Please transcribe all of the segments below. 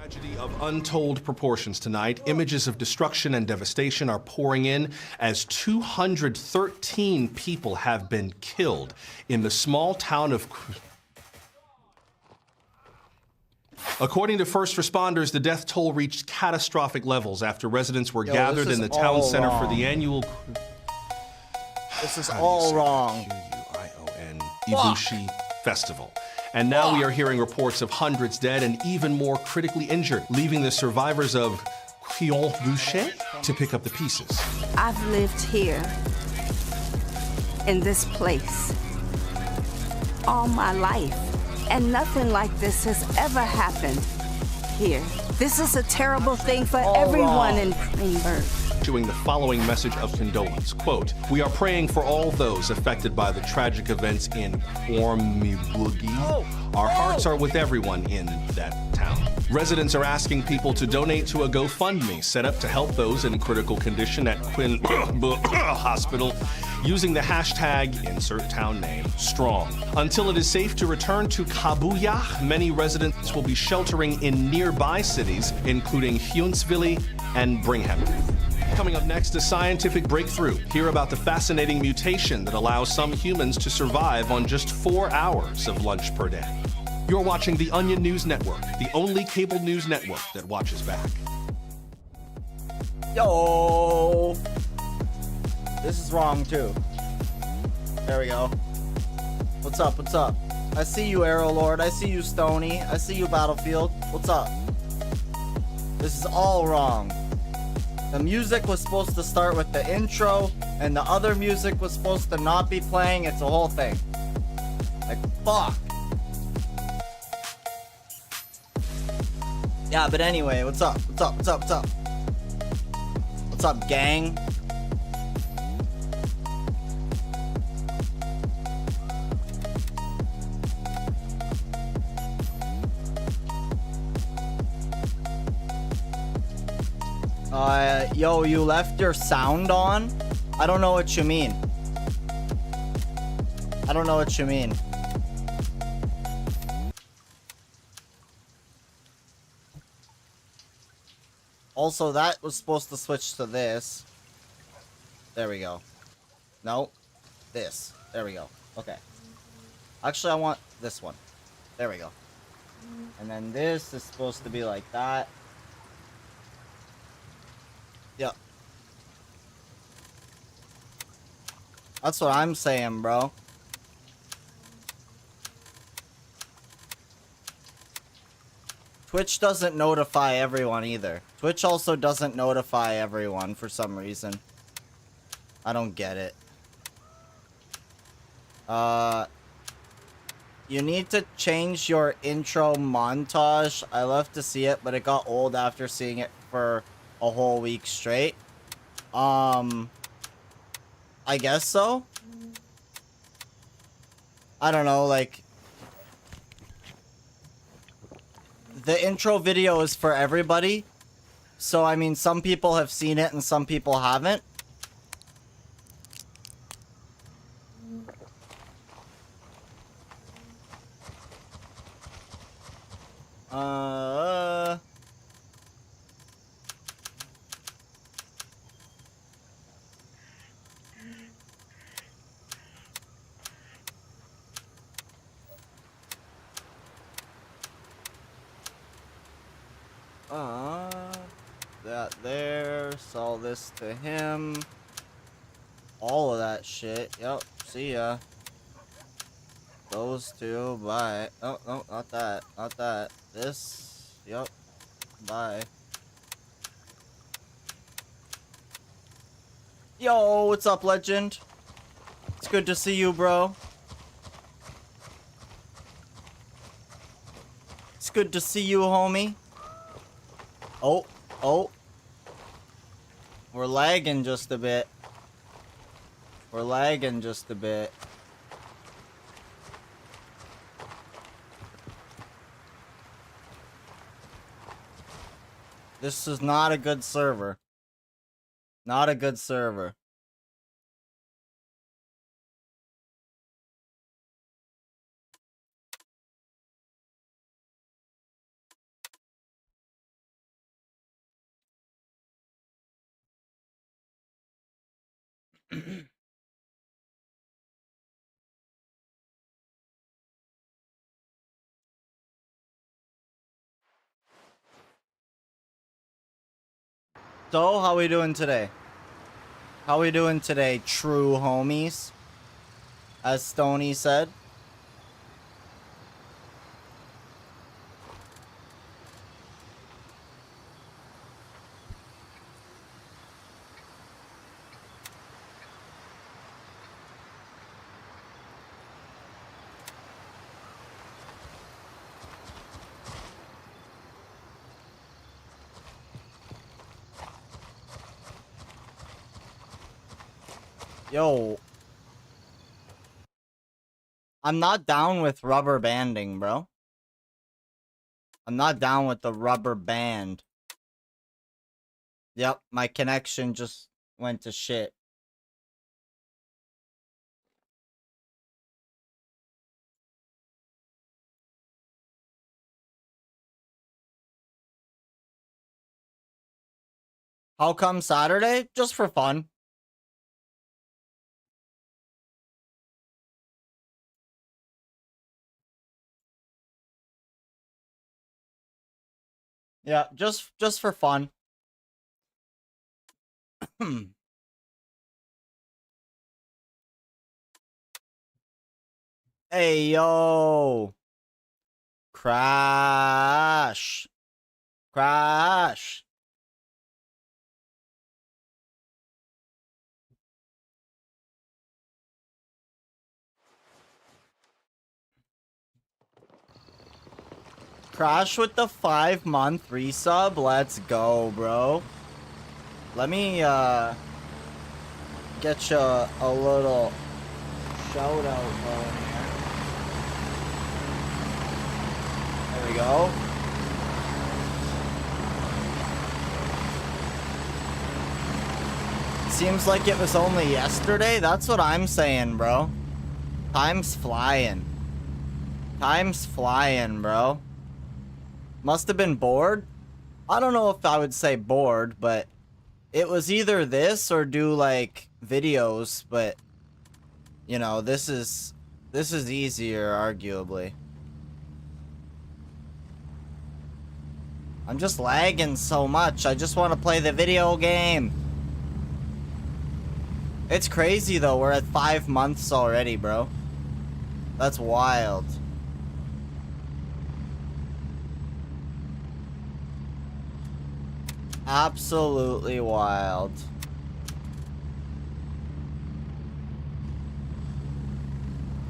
Tragedy of untold proportions tonight. Images of destruction and devastation are pouring in as 213 people have been killed in the small town of... According to first responders, the death toll reached catastrophic levels after residents were gathered in the town center for the annual... This is all wrong. Q-U-I-O-N Ibushi Festival. And now we are hearing reports of hundreds dead and even more critically injured, leaving the survivors of Quion Boucher to pick up the pieces. I've lived here, in this place, all my life, and nothing like this has ever happened here. This is a terrible thing for everyone in Greenberg. Issuing the following message of condolence, quote, "We are praying for all those affected by the tragic events in Ormibugi. Our hearts are with everyone in that town." Residents are asking people to donate to a GoFundMe set up to help those in critical condition at Quinn Hospital using the hashtag insert town name strong. Until it is safe to return to Kabuya, many residents will be sheltering in nearby cities, including Huntsville and Brigham. Coming up next, a scientific breakthrough. Hear about the fascinating mutation that allows some humans to survive on just 4 hours of lunch per day. You're watching the Onion News Network, the only cable news network that watches back. Yo! This is wrong too. There we go. What's up? What's up? I see you, Arrow Lord. I see you, Stony. I see you, Battlefield. What's up? This is all wrong. The music was supposed to start with the intro, and the other music was supposed to not be playing. It's a whole thing. Like, fuck. Yeah, but anyway, what's up? What's up? What's up? What's up? What's up, gang? Yo, you left your sound on? I don't know what you mean. I don't know what you mean. Also, that was supposed to switch to this. There we go. No. This. There we go. Okay. Actually, I want this one. There we go. And then this is supposed to be like that. Yep. That's what I'm saying, bro. Twitch doesn't notify everyone either. Twitch also doesn't notify everyone for some reason. I don't get it. You need to change your intro montage. I love to see it, but it got old after seeing it for a whole week straight. I guess so. I don't know, like, the intro video is for everybody. So, I mean, some people have seen it and some people haven't. That there, sell this to him. All of that shit. Yep, see ya. Those two, bye. Oh, no, not that. Not that. This, yep, bye. Yo, what's up, legend? It's good to see you, bro. It's good to see you, homie. Oh, oh. We're lagging just a bit. We're lagging just a bit. This is not a good server. Not a good server. So, how we doing today? How we doing today, true homies? As Stoney said. Yo. I'm not down with rubber banding, bro. I'm not down with the rubber band. Yep, my connection just went to shit. How come Saturday? Just for fun. Yeah, just for fun. Hey, yo. Crash. Crash. Crash with the 5-month resub. Let's go, bro. Let me, get you a little shout out going here. There we go. Seems like it was only yesterday. That's what I'm saying, bro. Time's flying. Time's flying, bro. Must have been bored. I don't know if I would say bored, but it was either this or do like videos, but you know, this is easier, arguably. I'm just lagging so much. I just want to play the video game. It's crazy though, we're at 5 months already, bro. That's wild. Absolutely wild.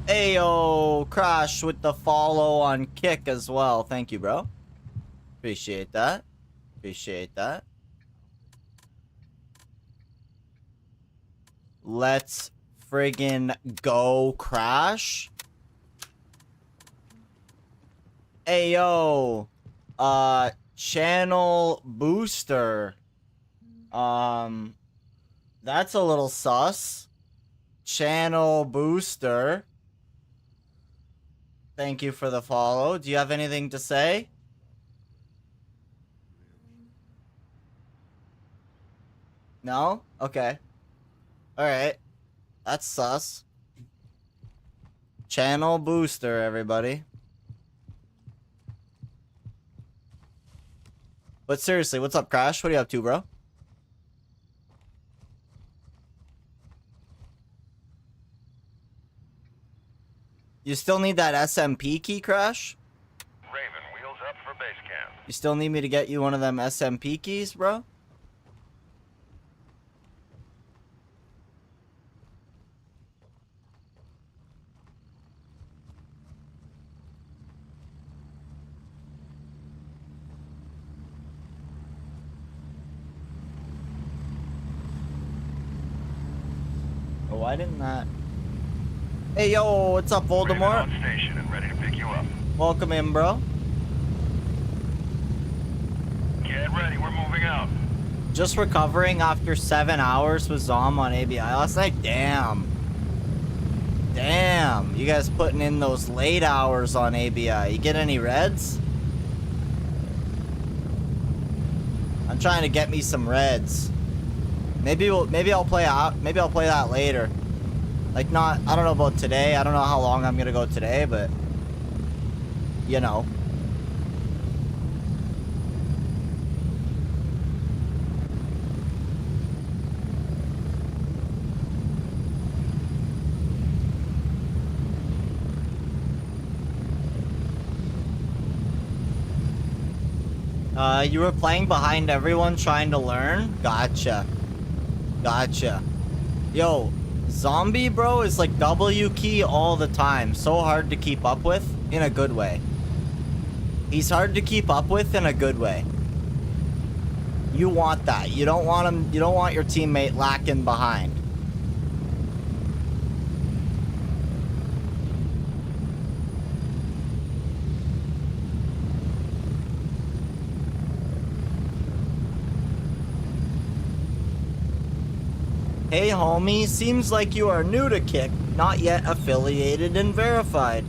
Ayo, Crash with the follow on Kick as well. Thank you, bro. Appreciate that. Appreciate that. Let's friggin' go, Crash. Ayo. Channel booster. That's a little sus. Channel booster. Thank you for the follow. Do you have anything to say? No? Okay. Alright. That's sus. Channel booster, everybody. But seriously, what's up, Crash? What are you up to, bro? You still need that SMP key, Crash? Raven, wheels up for base camp. You still need me to get you one of them SMP keys, bro? Oh, why didn't that? Hey, yo, what's up, Voldemort? Raven on station and ready to pick you up. Welcome in, bro. Get ready, we're moving out. Just recovering after 7 hours with Zom on ABI last night. Damn. Damn. You guys putting in those late hours on ABI. You get any reds? I'm trying to get me some reds. Maybe I'll play that later. Like not, I don't know about today. I don't know how long I'm gonna go today, but you know. You were playing behind everyone trying to learn? Gotcha. Gotcha. Yo, Zombie, bro, is like W key all the time. So hard to keep up with in a good way. He's hard to keep up with in a good way. You want that. You don't want him, you don't want your teammate lacking behind. Hey homie, seems like you are new to Kick, not yet affiliated and verified.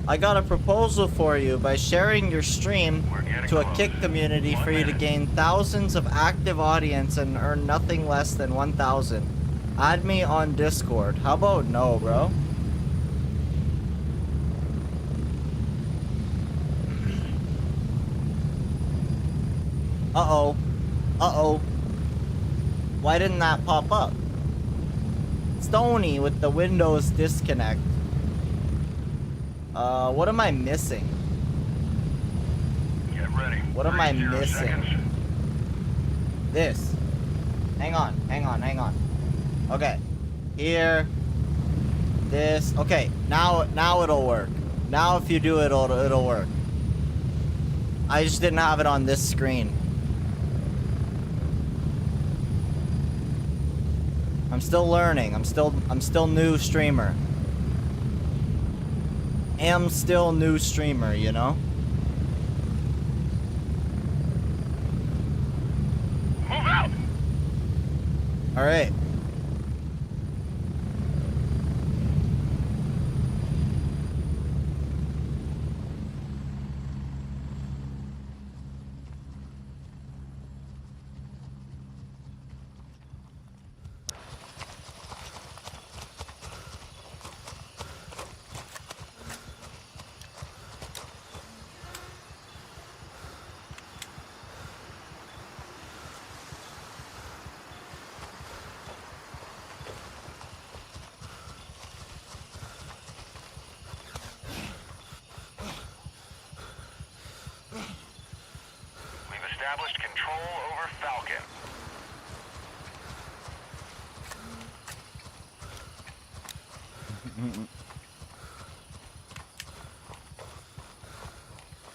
I got a proposal for you by sharing your stream to a Kick community for you to gain thousands of active audience and earn nothing less than 1,000. Add me on Discord. How about no, bro? Uh-oh. Uh-oh. Why didn't that pop up? Stony with the Windows disconnect. What am I missing? Get ready. What am I 30 missing? seconds. This. Hang on. Okay. Here. This. Okay. Now it'll work. Now if you do it, it'll work. I just didn't have it on this screen. I'm still learning. I'm still new streamer. Am still new streamer, you know? Move out! Alright. We've established control over Falcon.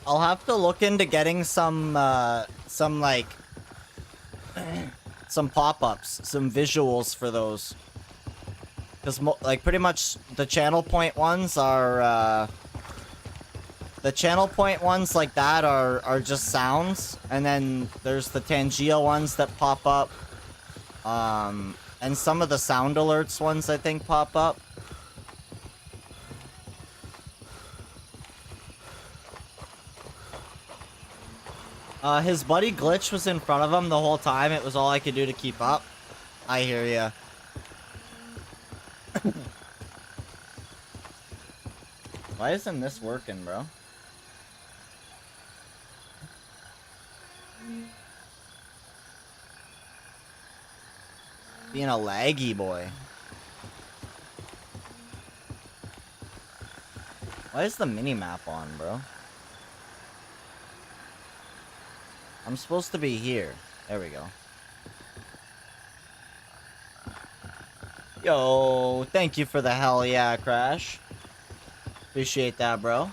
I'll have to look into getting some like some pop-ups, some visuals for those. Because like pretty much the channel point ones are the channel point ones like that are just sounds, and then there's the Tangia ones that pop up, and some of the sound alerts ones I think pop up. His buddy Glitch was in front of him the whole time. It was all I could do to keep up. I hear ya. Why isn't this working, bro? Being a laggy boy. Why is the mini-map on, bro? I'm supposed to be here. There we go. Yo, thank you for the hell yeah, Crash. Appreciate that, bro.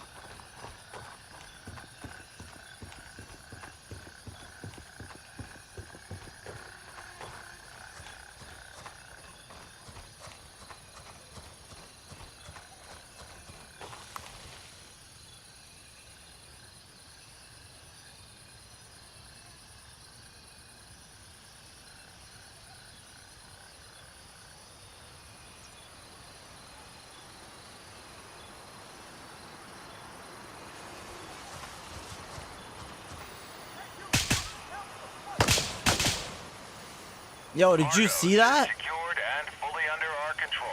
Yo, did you see that? Secured and fully under our control.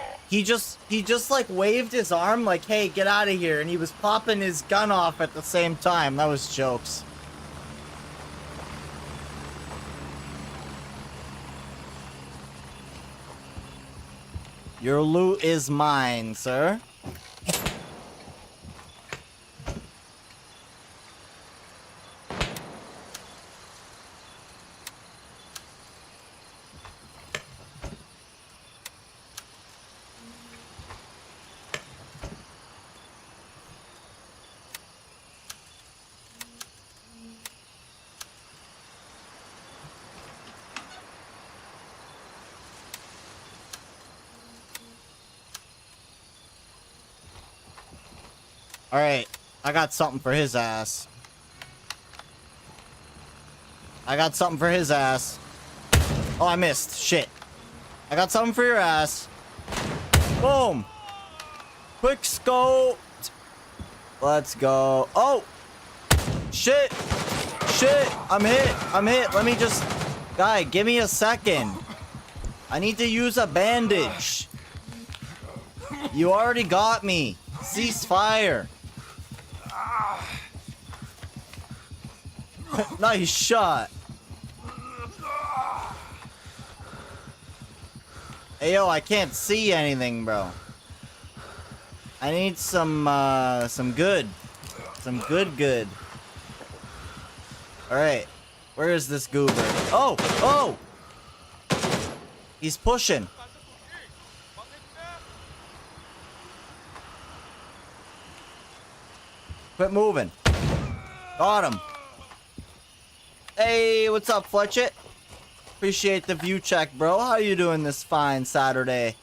He just like waved his arm like, hey, get out of here. And he was popping his gun off at the same time. That was jokes. Your loot is mine, sir. Alright, I got something for his ass. I got something for his ass. Oh, I missed. Shit. I got something for your ass. Boom. Quick scope. Let's go. Oh. Shit. Shit. I'm hit. I'm hit. Let me just... Guy, give me a second. I need to use a bandage. You already got me. Cease fire. Nice shot. Hey, yo, I can't see anything, bro. I need some good. Some good. Alright. Where is this goober? Oh! Oh! He's pushing. Quit moving. Got him. Hey, what's up, Fletchit? Appreciate the view check, bro. How you doing this fine Saturday?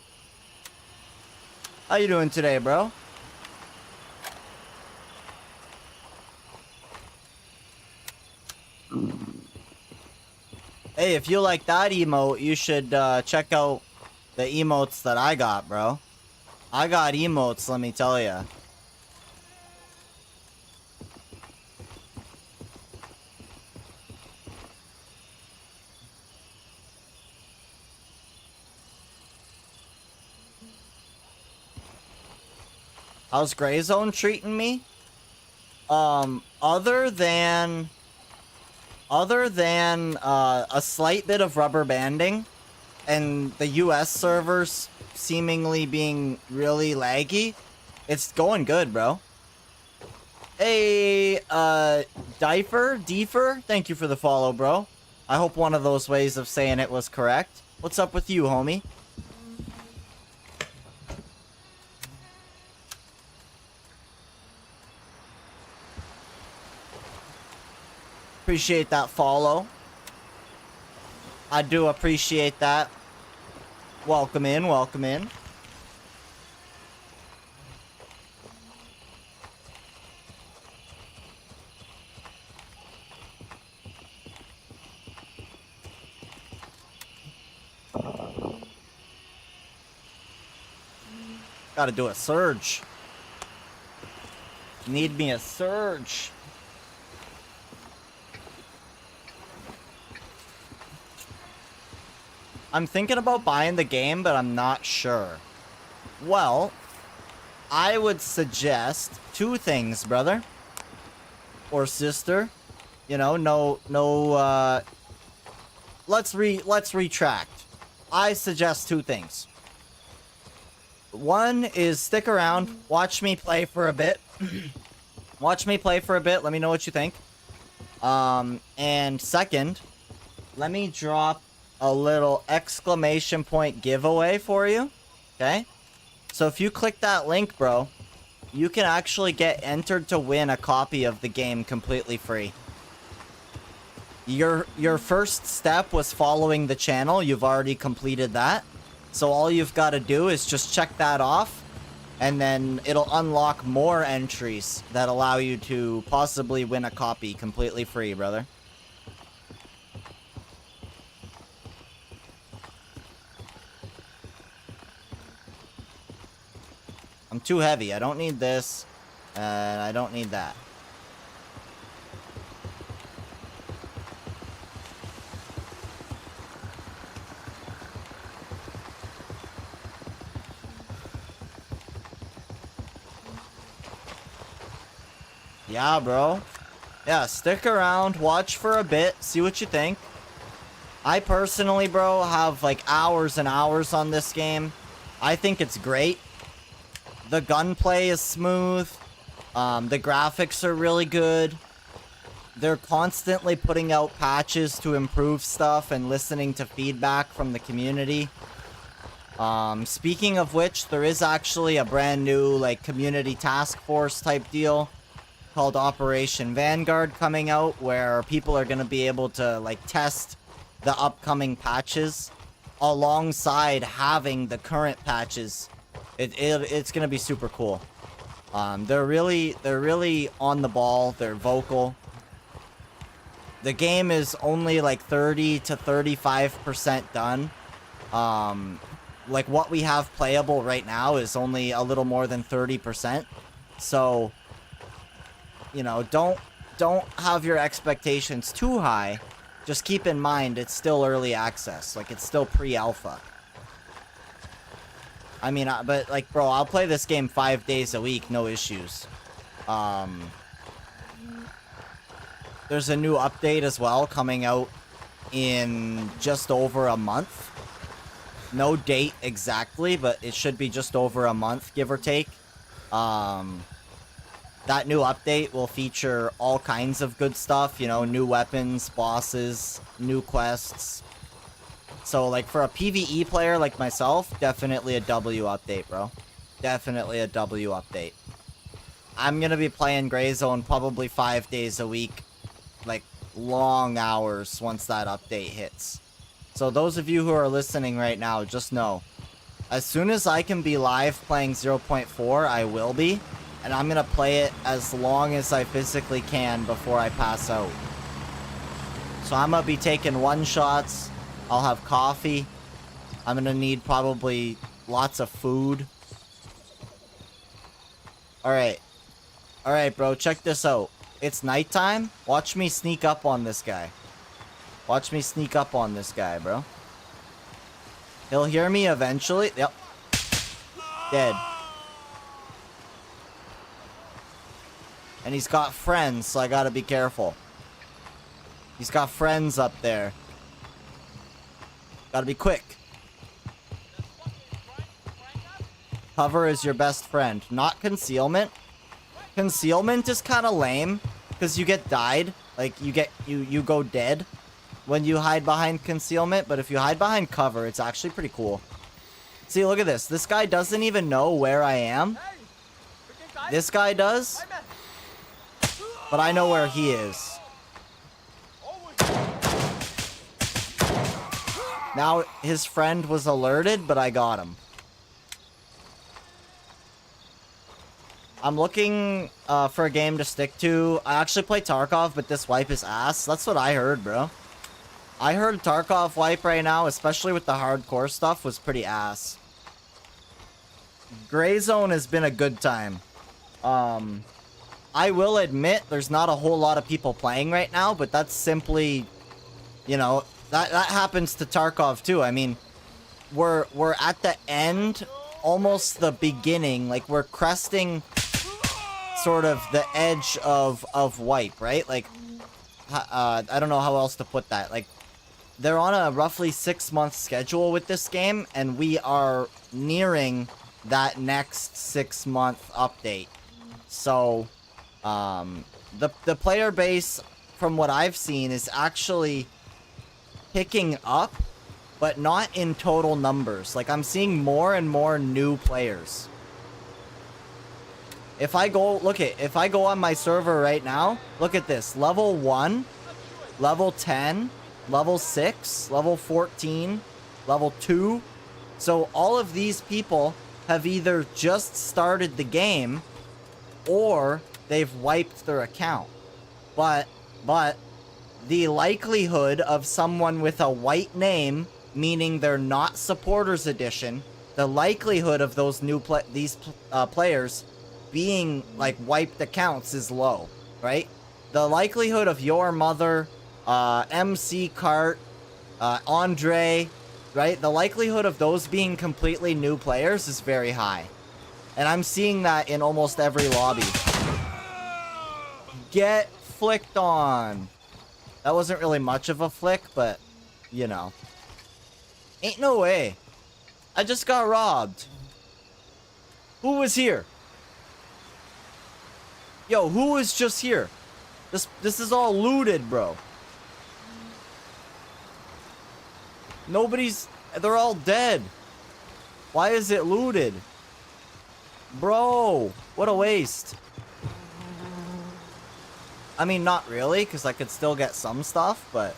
How you doing today, bro? Hey, if you like that emote, you should check out the emotes that I got, bro. I got emotes, let me tell ya. How's Gray Zone treating me? Other than a slight bit of rubber banding and the US servers seemingly being really laggy, it's going good, bro. Hey, Defer, thank you for the follow, bro. I hope one of those ways of saying it was correct. What's up with you, homie? Appreciate that follow. I do appreciate that. Welcome in, welcome in. Gotta do a surge. Need me a surge. I'm thinking about buying the game, but I'm not sure. Well, I would suggest two things, brother. Or sister. You know, let's retract. I suggest two things. One is stick around, watch me play for a bit. Watch me play for a bit, let me know what you think. And second, let me drop a little exclamation point giveaway for you. Okay? So if you click that link, bro, you can actually get entered to win a copy of the game completely free. Your first step was following the channel. You've already completed that. So all you've got to do is just check that off, and then it'll unlock more entries that allow you to possibly win a copy completely free, brother. I'm too heavy. I don't need this. And I don't need that. Yeah, bro. Yeah, stick around, watch for a bit, see what you think. I personally, bro, have like hours and hours on this game. I think it's great. The gunplay is smooth. The graphics are really good. They're constantly putting out patches to improve stuff and listening to feedback from the community. Speaking of which, there is actually a brand new like community task force type deal called Operation Vanguard coming out, where people are going to be able to like test the upcoming patches alongside having the current patches. It's going to be super cool. They're really on the ball. They're vocal. The game is only like 30 to 35% done. Like what we have playable right now is only a little more than 30%. So, you know, don't have your expectations too high. Just keep in mind it's still early access. Like it's still pre-alpha. I mean, but like, bro, I'll play this game 5 days a week, no issues. There's a new update as well coming out in just over a month. No date exactly, but it should be just over a month, give or take. That new update will feature all kinds of good stuff, you know, new weapons, bosses, new quests. So, like, for a PvE player like myself, definitely a W update, bro. Definitely a W update. I'm gonna be playing Gray Zone probably 5 days a week. Like, long hours once that update hits. So those of you who are listening right now, just know, as soon as I can be live playing 0.4, I will be. And I'm gonna play it as long as I physically can before I pass out. So I'm gonna be taking one-shots. I'll have coffee. I'm gonna need probably lots of food. Alright. Alright, bro, check this out. It's nighttime. Watch me sneak up on this guy. Watch me sneak up on this guy, bro. He'll hear me eventually. Yep. Dead. And he's got friends, so I gotta be careful. He's got friends up there. Gotta be quick. Cover is your best friend. Not concealment. Concealment is kind of lame, because you get died. Like, you go dead when you hide behind concealment, but if you hide behind cover, it's actually pretty cool. See, look at this. This guy doesn't even know where I am. This guy does. But I know where he is. Now, his friend was alerted, but I got him. I'm looking for a game to stick to. I actually play Tarkov, but this wipe is ass. That's what I heard, bro. I heard Tarkov wipe right now, especially with the hardcore stuff, was pretty ass. Gray Zone has been a good time. I will admit there's not a whole lot of people playing right now, but that's simply, you know, that happens to Tarkov too. I mean, we're at the end, almost the beginning, like we're cresting sort of the edge of wipe, right? Like, I don't know how else to put that. Like, they're on a roughly 6-month schedule with this game, and we are nearing that next 6-month update. So, the player base, from what I've seen, is actually picking up, but not in total numbers. Like, I'm seeing more and more new players. If I go on my server right now, look at this. Level 1, level 10, level 6, level 14, level 2. So all of these people have either just started the game or they've wiped their account. But the likelihood of someone with a white name, meaning they're not supporters edition, the likelihood of those players being like wiped accounts is low, right? The likelihood of your mother, MC Cart, Andre, right? The likelihood of those being completely new players is very high. And I'm seeing that in almost every lobby. Get flicked on. That wasn't really much of a flick, but, you know. Ain't no way. I just got robbed. Who was here? Yo, who was just here? This is all looted, bro. They're all dead. Why is it looted? Bro, what a waste. I mean, not really, because I could still get some stuff, but...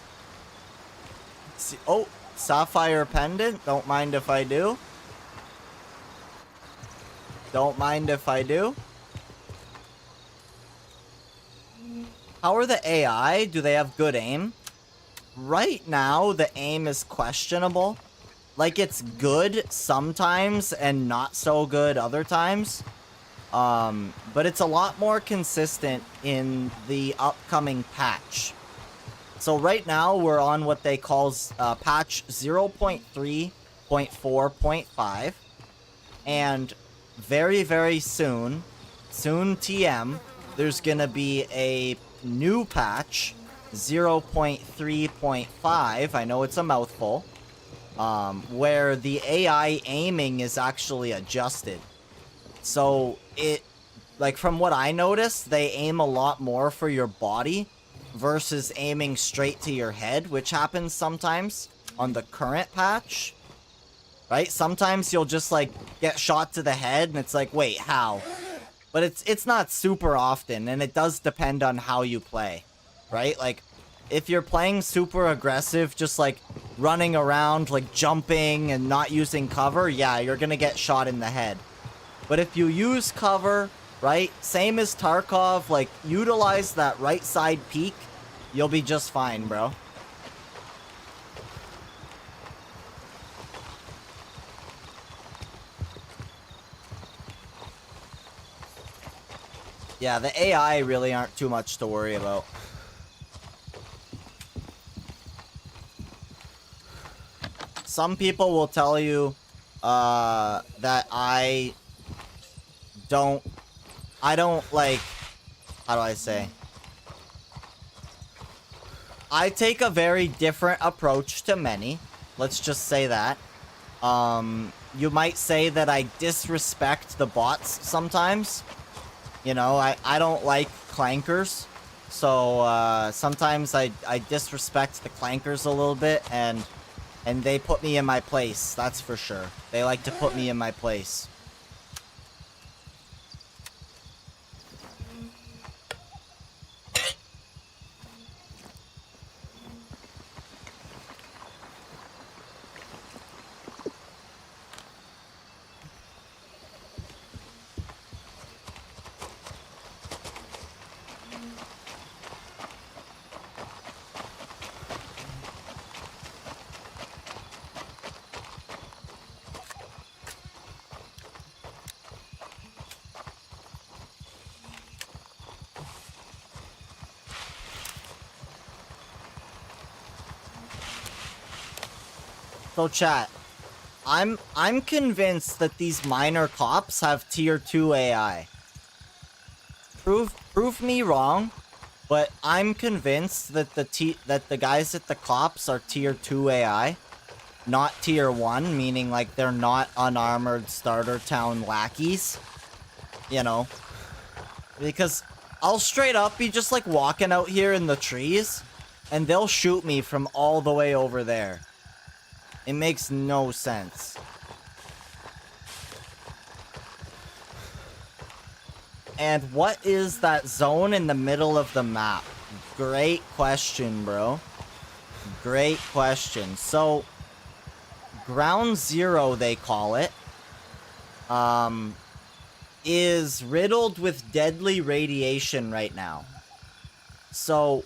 See, oh, sapphire pendant. Don't mind if I do. Don't mind if I do. How are the AI? Do they have good aim? Right now, the aim is questionable. Like, it's good sometimes and not so good other times. But it's a lot more consistent in the upcoming patch. So right now, we're on what they call patch 0.3.4.5. And very, very soon TM, there's gonna be a new patch, 0.3.5. I know it's a mouthful. Where the AI aiming is actually adjusted. So like from what I noticed, they aim a lot more for your body versus aiming straight to your head, which happens sometimes on the current patch. Right? Sometimes you'll just like get shot to the head and it's like, wait, how? But it's not super often, and it does depend on how you play. Right? Like, if you're playing super aggressive, just like running around, like jumping and not using cover, yeah, you're gonna get shot in the head. But if you use cover, right, same as Tarkov, like utilize that right side peek, you'll be just fine, bro. Yeah, the AI really aren't too much to worry about. Some people will tell you that I don't like, how do I say? I take a very different approach to many. Let's just say that. You might say that I disrespect the bots sometimes. You know, I don't like clankers. So sometimes I disrespect the clankers a little bit, and they put me in my place, that's for sure. They like to put me in my place. So chat, I'm convinced that these minor cops have tier 2 AI. Prove me wrong, but I'm convinced that the guys at the cops are tier 2 AI, not tier 1, meaning like they're not unarmored starter town lackeys. You know, because I'll straight up be just like walking out here in the trees and they'll shoot me from all the way over there. It makes no sense. And what is that zone in the middle of the map? Great question, bro. Great question. So, Ground Zero, they call it, is riddled with deadly radiation right now. So,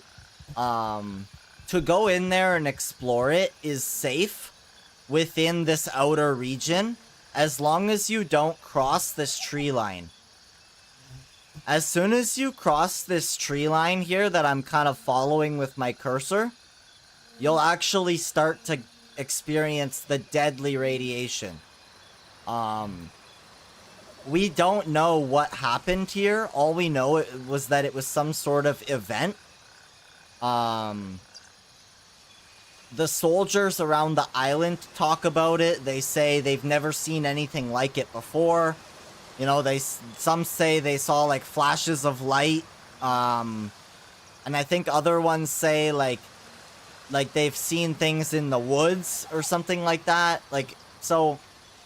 to go in there and explore it is safe within this outer region, as long as you don't cross this tree line. As soon as you cross this tree line here that I'm kind of following with my cursor, you'll actually start to experience the deadly radiation. we don't know what happened here. All we know was that it was some sort of event. The soldiers around the island talk about it. They say they've never seen anything like it before. You know, some say they saw like flashes of light. And I think other ones say like they've seen things in the woods or something like that. Like, so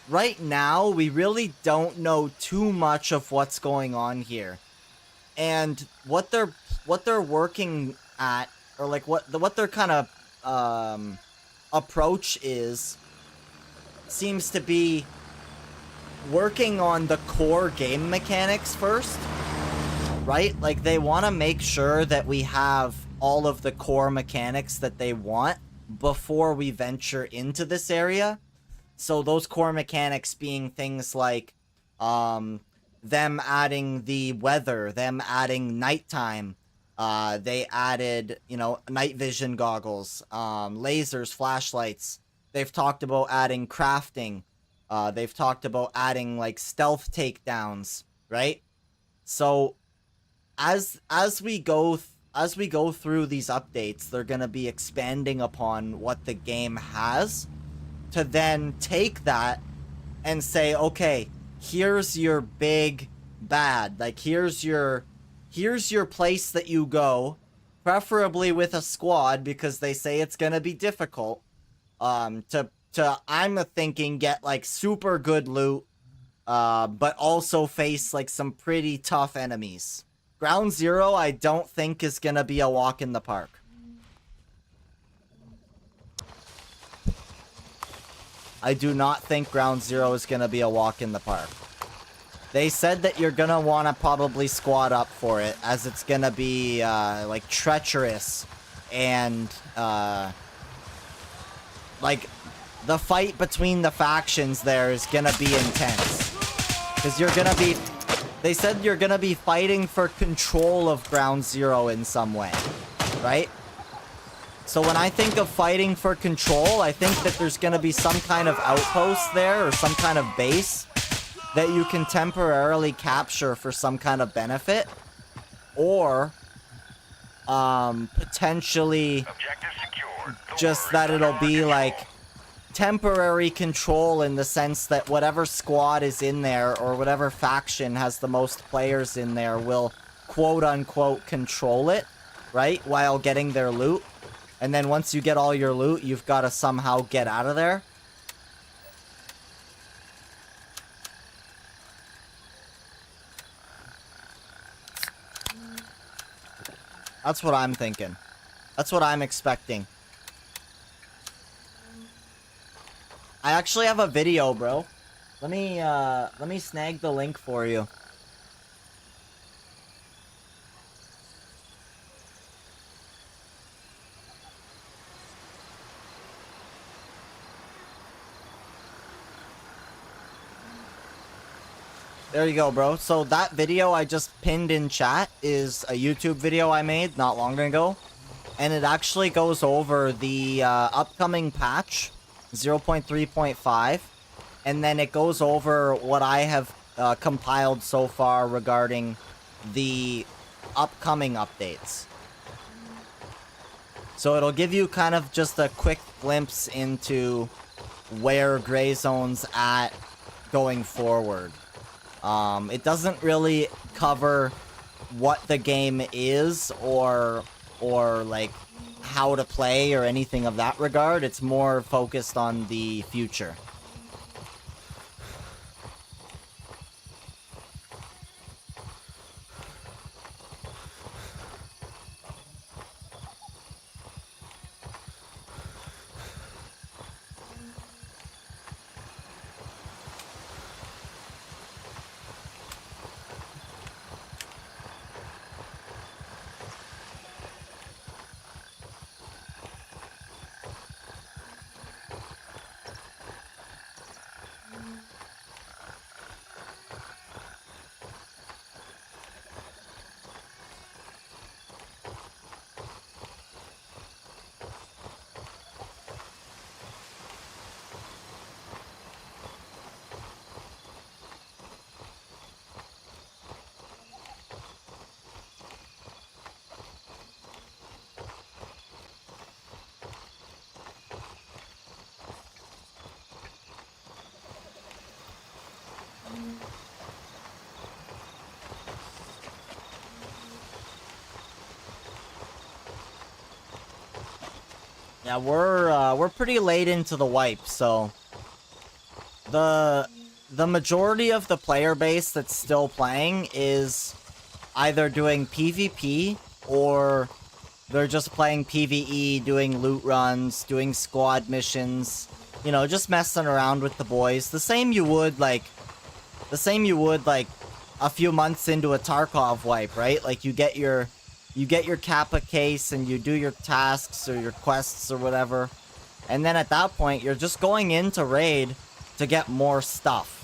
right now we really don't know too much of what's going on here. And what they're working at, or like what their kind of approach is, seems to be working on the core game mechanics first, right? Like, they want to make sure that we have all of the core mechanics that they want before we venture into this area. So those core mechanics being things like them adding the weather, them adding nighttime. They added, you know, night vision goggles, lasers, flashlights. They've talked about adding crafting. They've talked about adding like stealth takedowns, right? So as we go through these updates, they're going to be expanding upon what the game has to then take that and say, okay, here's your big bad. Like, here's your place that you go, preferably with a squad, because they say it's going to be difficult. To I'm thinking get like super good loot, but also face like some pretty tough enemies. Ground Zero, I don't think is going to be a walk in the park. I do not think Ground Zero is going to be a walk in the park. They said that you're going to want to probably squad up for it, as it's going to be, like, treacherous, and, like, the fight between the factions there is going to be intense. Because you're going to be... They said you're going to be fighting for control of Ground Zero in some way, right? So when I think of fighting for control, I think that there's going to be some kind of outpost there, or some kind of base that you can temporarily capture for some kind of benefit, or potentially just that it'll be like temporary control, in the sense that whatever squad is in there, or whatever faction has the most players in there, will quote unquote control it, right, while getting their loot. And then once you get all your loot, you've got to somehow get out of there. That's what I'm thinking. That's what I'm expecting. I actually have a video, bro. Let me snag the link for you. There you go, bro. So that video I just pinned in chat is a YouTube video I made not long ago. And it actually goes over the upcoming patch, 0.3.5. And then it goes over what I have compiled so far regarding the upcoming updates. So it'll give you kind of just a quick glimpse into where Gray Zone's at going forward. It doesn't really cover what the game is, or like how to play or anything of that regard. It's more focused on the future. Yeah, we're pretty late into the wipe, so the majority of the player base that's still playing is either doing PvP or they're just playing PvE, doing loot runs, doing squad missions, you know, just messing around with the boys. The same you would like a few months into a Tarkov wipe, right? Like you get your Kappa case and you do your tasks or your quests or whatever. And then at that point, you're just going into raid to get more stuff.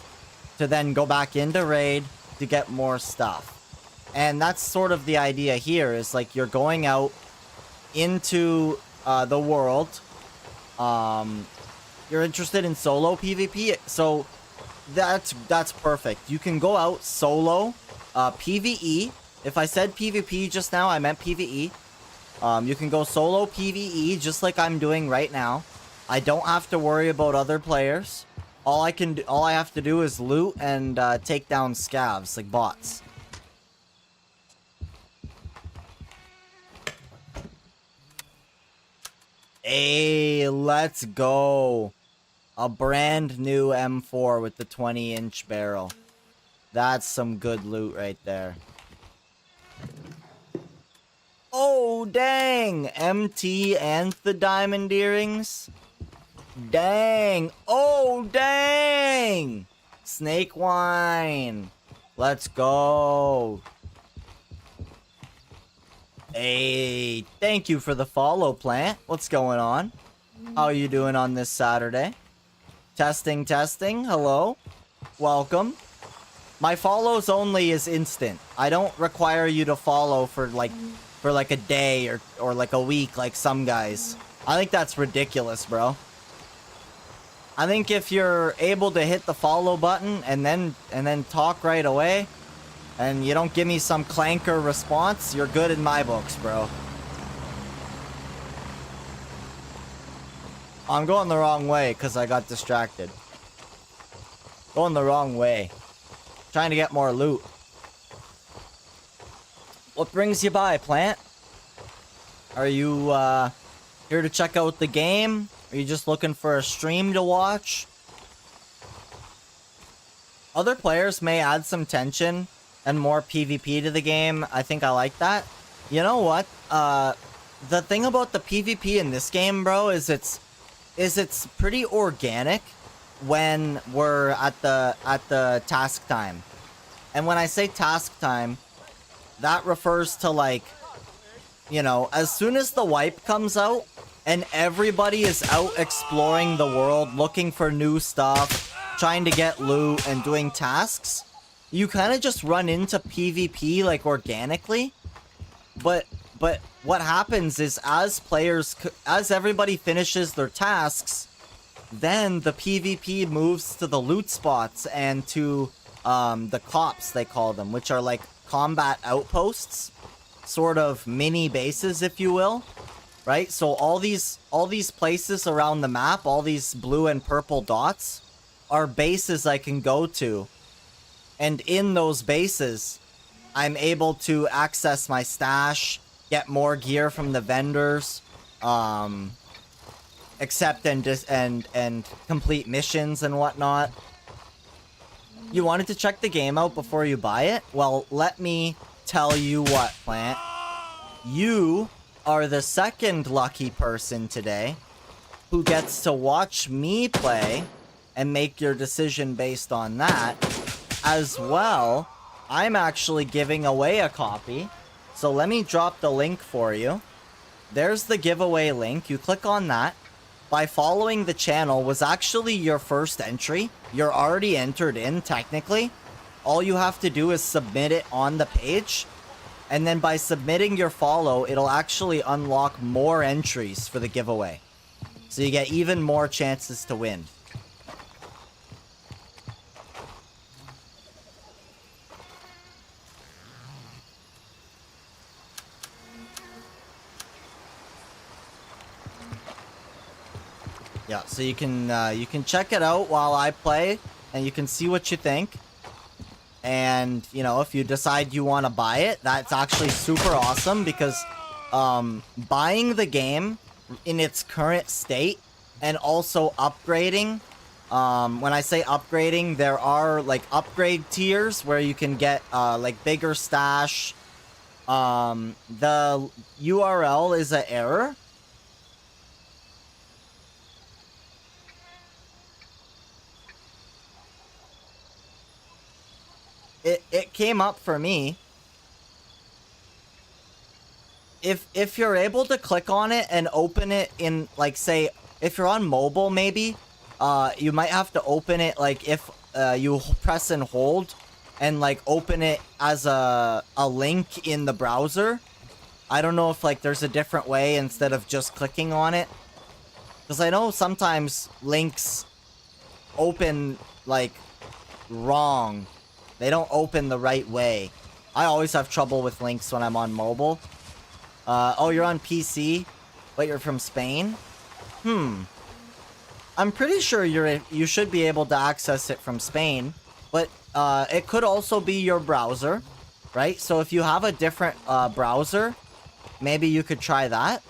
To then go back into raid to get more stuff. And that's sort of the idea here, is like you're going out into the world. You're interested in solo PvP, so that's perfect. You can go out solo PvE. If I said PvP just now, I meant PvE. You can go solo PvE just like I'm doing right now. I don't have to worry about other players. All I have to do is loot and take down scavs like bots. Hey, let's go. A brand new M4 with the 20-inch barrel. That's some good loot right there. Oh, dang! MT and the diamond earrings? Dang! Oh, dang! Snake wine. Let's go. Hey, thank you for the follow, Plant. What's going on? How are you doing on this Saturday? Testing, testing. Hello. Welcome. My follows only is instant. I don't require you to follow for like a day or like a week like some guys. I think that's ridiculous, bro. I think if you're able to hit the follow button and then talk right away, and you don't give me some clanker response, you're good in my books, bro. I'm going the wrong way because I got distracted. Going the wrong way. Trying to get more loot. What brings you by, Plant? Are you here to check out the game? Are you just looking for a stream to watch? Other players may add some tension and more PvP to the game. I think I like that. You know what? The thing about the PvP in this game, bro, is it's pretty organic when we're at the task time. And when I say task time, that refers to, like, you know, as soon as the wipe comes out and everybody is out exploring the world, looking for new stuff, trying to get loot and doing tasks, you kind of just run into PvP, like, organically. But what happens is as everybody finishes their tasks, then the PvP moves to the loot spots and to the cops, they call them, which are like combat outposts, sort of mini bases, if you will, right? So all these places around the map, all these blue and purple dots, are bases I can go to, and in those bases, I'm able to access my stash, get more gear from the vendors, accept and complete missions and whatnot. You wanted to check the game out before you buy it? Well, let me tell you what, Plant. You are the second lucky person today who gets to watch me play and make your decision based on that. As well, I'm actually giving away a copy. So let me drop the link for you. There's the giveaway link. You click on that. By following the channel was actually your first entry. You're already entered in, technically. All you have to do is submit it on the page. And then by submitting your follow, it'll actually unlock more entries for the giveaway. So you get even more chances to win. Yeah, so you can check it out while I play, and you can see what you think. And, you know, if you decide you want to buy it, that's actually super awesome, because buying the game in its current state, and also upgrading. When I say upgrading, there are like upgrade tiers where you can get like bigger stash. The URL is an error. It came up for me. If you're able to click on it and open it in, like, say, if you're on mobile, maybe, you might have to open it, like, if you press and hold and, like, open it as a link in the browser. I don't know if, like, there's a different way instead of just clicking on it. Because I know sometimes links open, like, wrong. They don't open the right way. I always have trouble with links when I'm on mobile. Oh, you're on PC, but you're from Spain? I'm pretty sure you should be able to access it from Spain, but it could also be your browser, right? So if you have a different browser, maybe you could try that.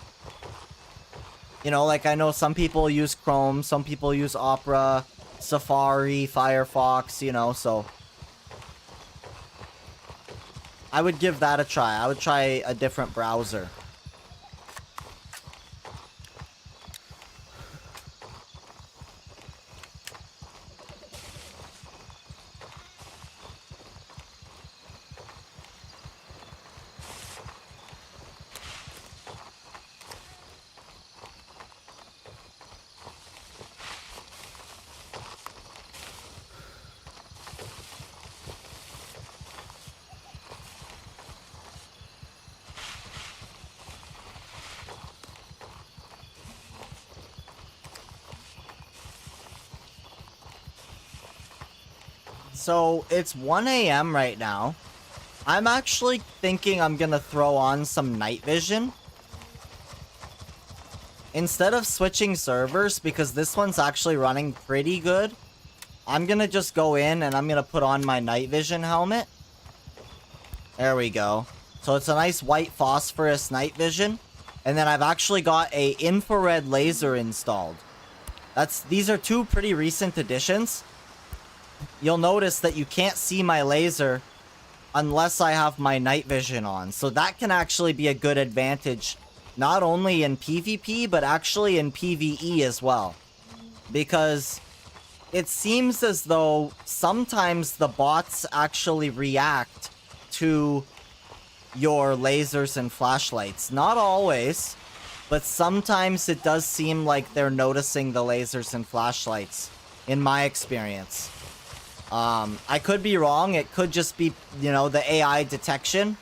You know, like I know some people use Chrome, some people use Opera, Safari, Firefox, you know, so I would give that a try. I would try a different browser. So, it's 1 a.m. right now. I'm actually thinking I'm gonna throw on some night vision. Instead of switching servers, because this one's actually running pretty good, I'm gonna just go in and I'm gonna put on my night vision helmet. There we go. So it's a nice white phosphorus night vision. And then I've actually got a infrared laser installed. These are two pretty recent additions. You'll notice that you can't see my laser unless I have my night vision on. So that can actually be a good advantage, not only in PvP, but actually in PvE as well. Because it seems as though sometimes the bots actually react to your lasers and flashlights. Not always, but sometimes it does seem like they're noticing the lasers and flashlights, in my experience. I could be wrong. It could just be, you know, the AI detection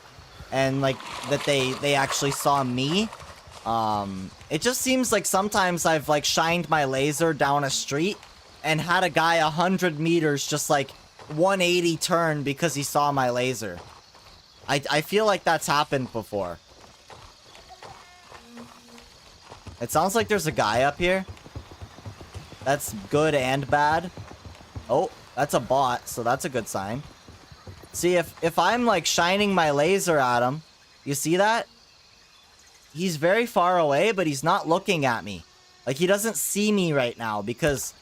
and like that they actually saw me. It just seems like sometimes I've like shined my laser down a street and had a guy 100 meters just like 180 turn because he saw my laser. I feel like that's happened before. It sounds like there's a guy up here. That's good and bad. Oh. That's a bot, so that's a good sign. See, if I'm, like, shining my laser at him, you see that? He's very far away, but he's not looking at me. Like, he doesn't see me right now because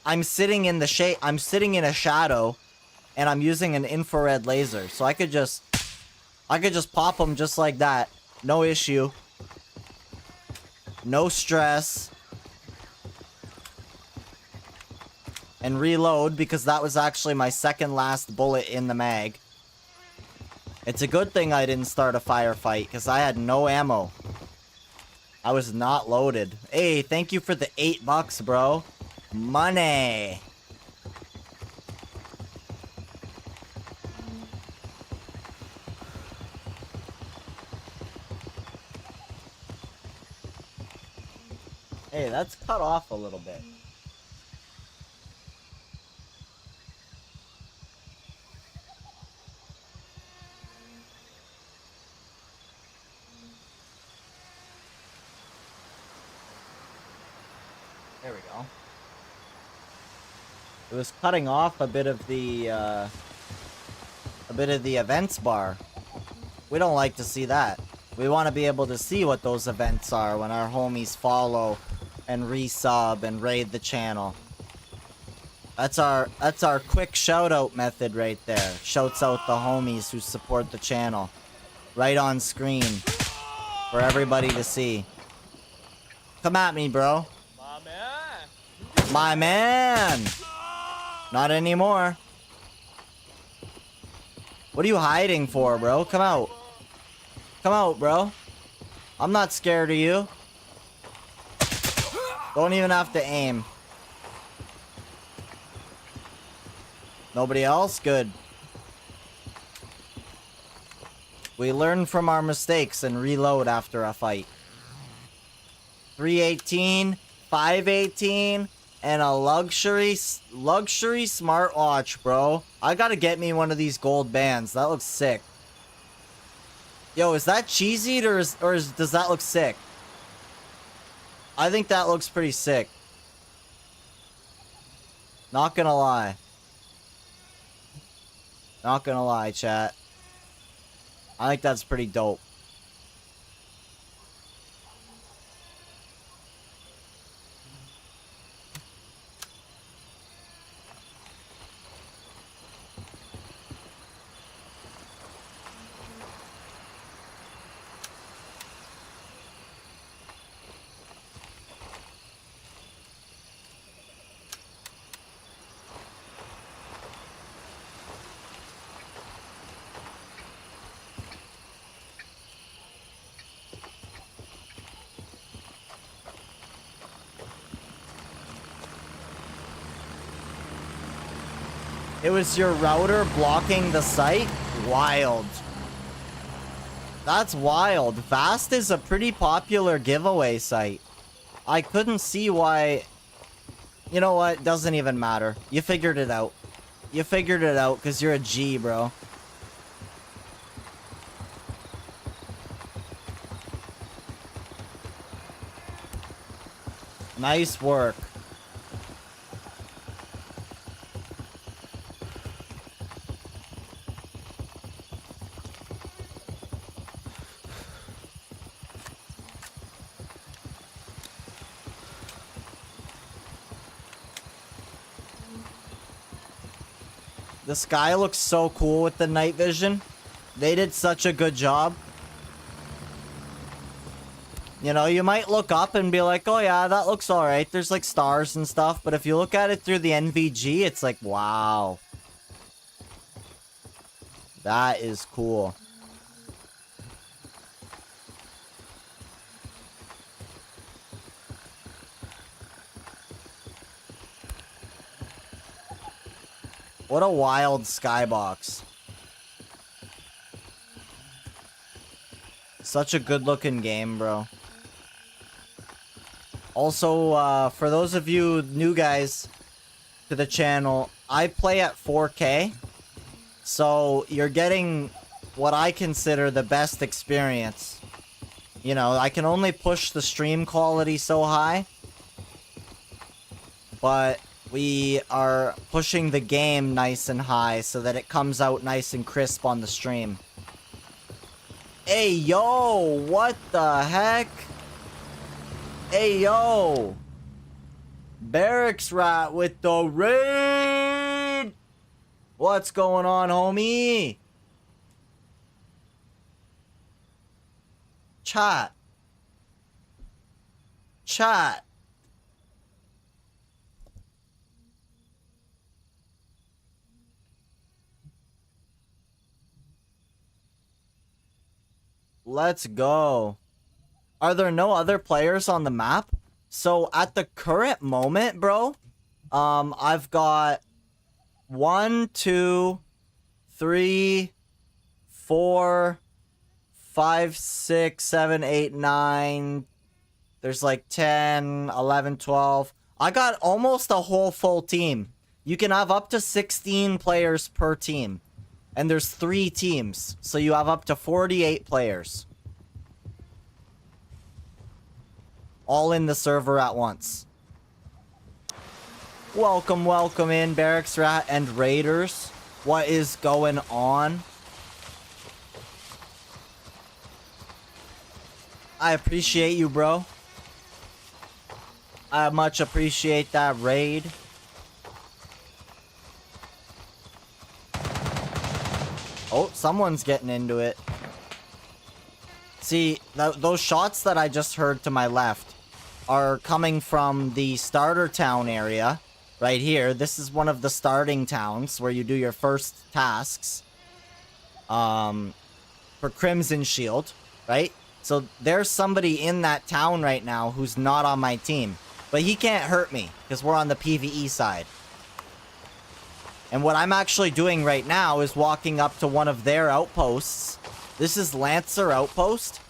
I'm sitting in the shade. I'm sitting in a shadow, and I'm using an infrared laser. So I could just pop him just like that. No issue. No stress. And reload, because that was actually my second last bullet in the mag. It's a good thing I didn't start a firefight, because I had no ammo. I was not loaded. Hey, thank you for the $8, bro. Money. Hey, that's cut off a little bit. There we go. It was cutting off a bit of the events bar. We don't like to see that. We want to be able to see what those events are when our homies follow and resub and raid the channel. That's our quick shout out method right there. Shouts out the homies who support the channel. Right on screen. For everybody to see. Come at me, bro. My man. My man! Not anymore. What are you hiding for, bro? Come out. Come out, bro. I'm not scared of you. Don't even have to aim. Nobody else? Good. We learn from our mistakes and reload after a fight. 318, 518, and a luxury smartwatch, bro. I gotta get me one of these gold bands. That looks sick. Yo, is that cheesy or does that look sick? I think that looks pretty sick. Not gonna lie. Not gonna lie, chat. I think that's pretty dope. It was your router blocking the site? Wild. That's wild. Vast is a pretty popular giveaway site. I couldn't see why... You know what? Doesn't even matter. You figured it out. You figured it out because you're a G, bro. Nice work. The sky looks so cool with the night vision. They did such a good job. You know, you might look up and be like, oh yeah, that looks alright. There's like stars and stuff. But if you look at it through the NVG, it's like, wow. That is cool. What a wild skybox. Such a good looking game, bro. Also, for those of you new guys to the channel, I play at 4K. So you're getting what I consider the best experience. You know, I can only push the stream quality so high. But we are pushing the game nice and high so that it comes out nice and crisp on the stream. Hey, yo! What the heck? Hey, yo! Barracks Rat with the raid! What's going on, homie? Chat. Chat. Let's go. Are there no other players on the map? So at the current moment, bro, I've got 1, 2, 3, 4, 5, 6, 7, 8, 9. There's like 10, 11, 12. I got almost a whole full team. You can have up to 16 players per team. And there's 3 teams, so you have up to 48 players. All in the server at once. Welcome, welcome in, Barracks Rat and Raiders. What is going on? I appreciate you, bro. I much appreciate that raid. Oh, someone's getting into it. See, those shots that I just heard to my left are coming from the starter town area right here. This is one of the starting towns where you do your first tasks for Crimson Shield, right? So there's somebody in that town right now who's not on my team, but he can't hurt me because we're on the PvE side. And what I'm actually doing right now is walking up to one of their outposts. This is Lancer Outpost.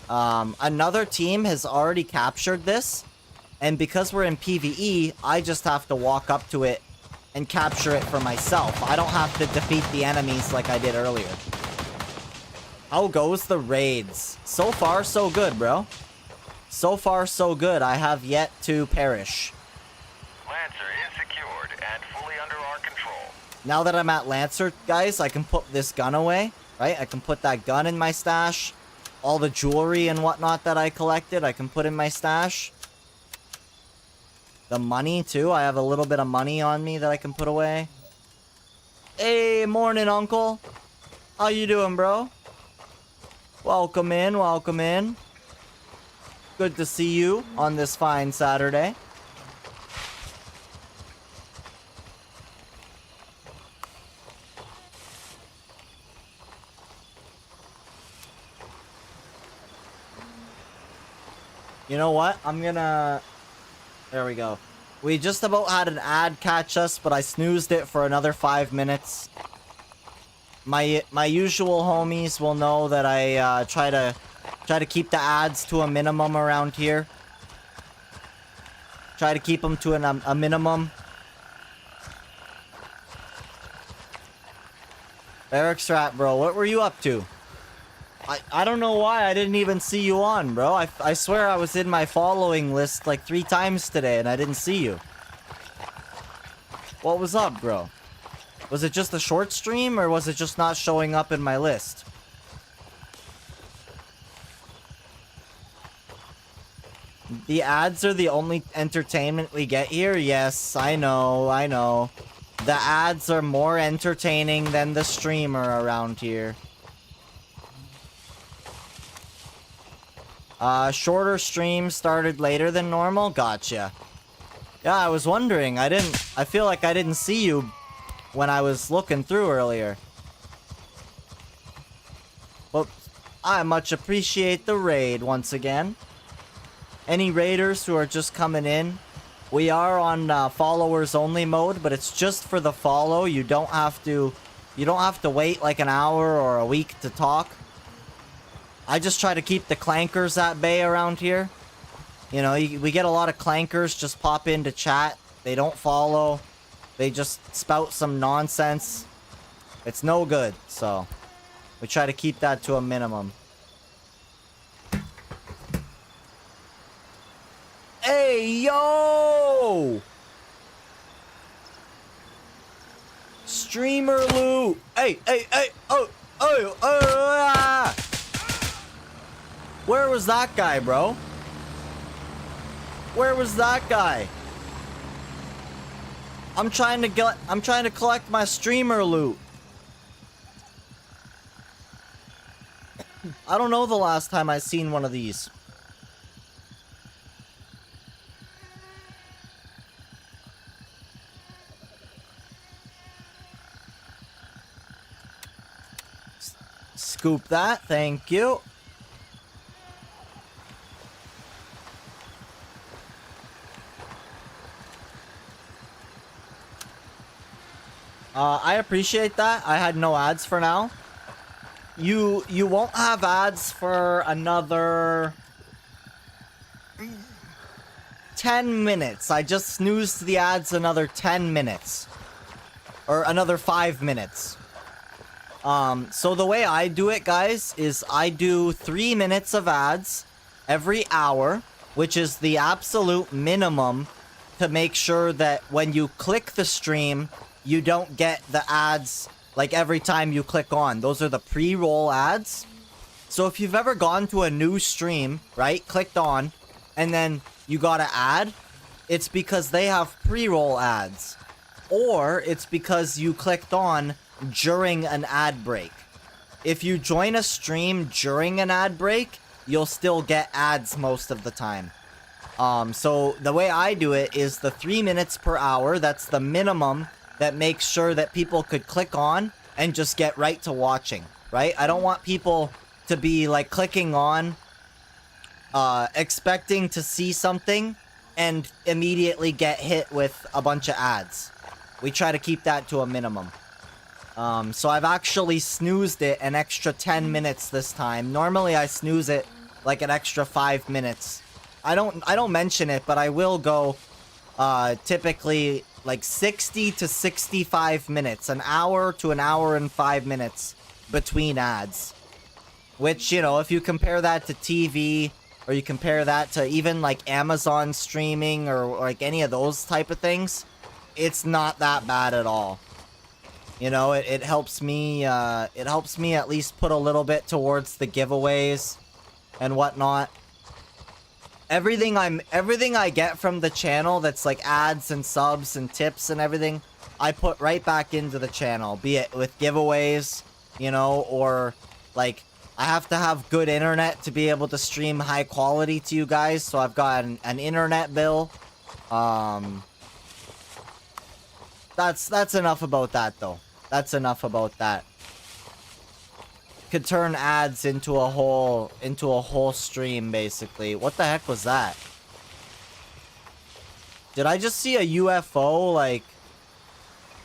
Another team has already captured this. And because we're in PvE, I just have to walk up to it and capture it for myself. I don't have to defeat the enemies like I did earlier. How goes the raids? So far, so good, bro. So far, so good. I have yet to perish. Lancer is secured and fully under our control. Now that I'm at Lancer, guys, I can put this gun away, right? I can put that gun in my stash. All the jewelry and whatnot that I collected, I can put in my stash. The money, too. I have a little bit of money on me that I can put away. Hey, morning, uncle. How you doing, bro? Welcome in, welcome in. Good to see you on this fine Saturday. You know what? I'm gonna... There we go. We just about had an ad catch us, but I snoozed it for another 5 minutes. My usual homies will know that I try to keep the ads to a minimum around here. Try to keep them to a minimum. Eric Strat, bro, what were you up to? I don't know why I didn't even see you on, bro. I swear I was in my following list like 3 times today and I didn't see you. What was up, bro? Was it just a short stream or was it just not showing up in my list? The ads are the only entertainment we get here? Yes, I know, I know. The ads are more entertaining than the streamer around here. Shorter stream started later than normal? Gotcha. Yeah, I was wondering. I feel like I didn't see you when I was looking through earlier. But I much appreciate the raid once again. Any raiders who are just coming in, we are on followers only mode, but it's just for the follow. You don't have to wait like an hour or a week to talk. I just try to keep the clankers at bay around here. You know, we get a lot of clankers just pop into chat. They don't follow. They just spout some nonsense. It's no good, so we try to keep that to a minimum. Hey, yo! Streamer loot! Hey, hey, hey! Oh, oh, oh, ah! Where was that guy, bro? Where was that guy? I'm trying to collect my streamer loot. I don't know the last time I seen one of these. Scoop that, thank you. I appreciate that. I had no ads for now. You won't have ads for another 10 minutes. I just snoozed the ads another 10 minutes. Or another 5 minutes. So the way I do it, guys, is I do 3 minutes of ads every hour, which is the absolute minimum to make sure that when you click the stream, you don't get the ads like every time you click on. Those are the pre-roll ads. So if you've ever gone to a new stream, right, clicked on, and then you got an ad, it's because they have pre-roll ads. Or it's because you clicked on during an ad break. If you join a stream during an ad break, you'll still get ads most of the time. So the way I do it is the 3 minutes per hour. That's the minimum that makes sure that people could click on and just get right to watching, right? I don't want people to be like clicking on, expecting to see something and immediately get hit with a bunch of ads. We try to keep that to a minimum. So I've actually snoozed it an extra 10 minutes this time. Normally I snooze it like an extra 5 minutes. I don't mention it, but I will go typically like 60 to 65 minutes, an hour to an hour and 5 minutes between ads. Which, you know, if you compare that to TV, or you compare that to even like Amazon streaming or like any of those type of things, it's not that bad at all. You know, it helps me at least put a little bit towards the giveaways and whatnot. Everything I get from the channel that's like ads and subs and tips and everything, I put right back into the channel, be it with giveaways, you know, or like I have to have good internet to be able to stream high quality to you guys, so I've got an internet bill. That's enough about that though. That's enough about that. Could turn ads into a whole stream basically. What the heck was that? Did I just see a UFO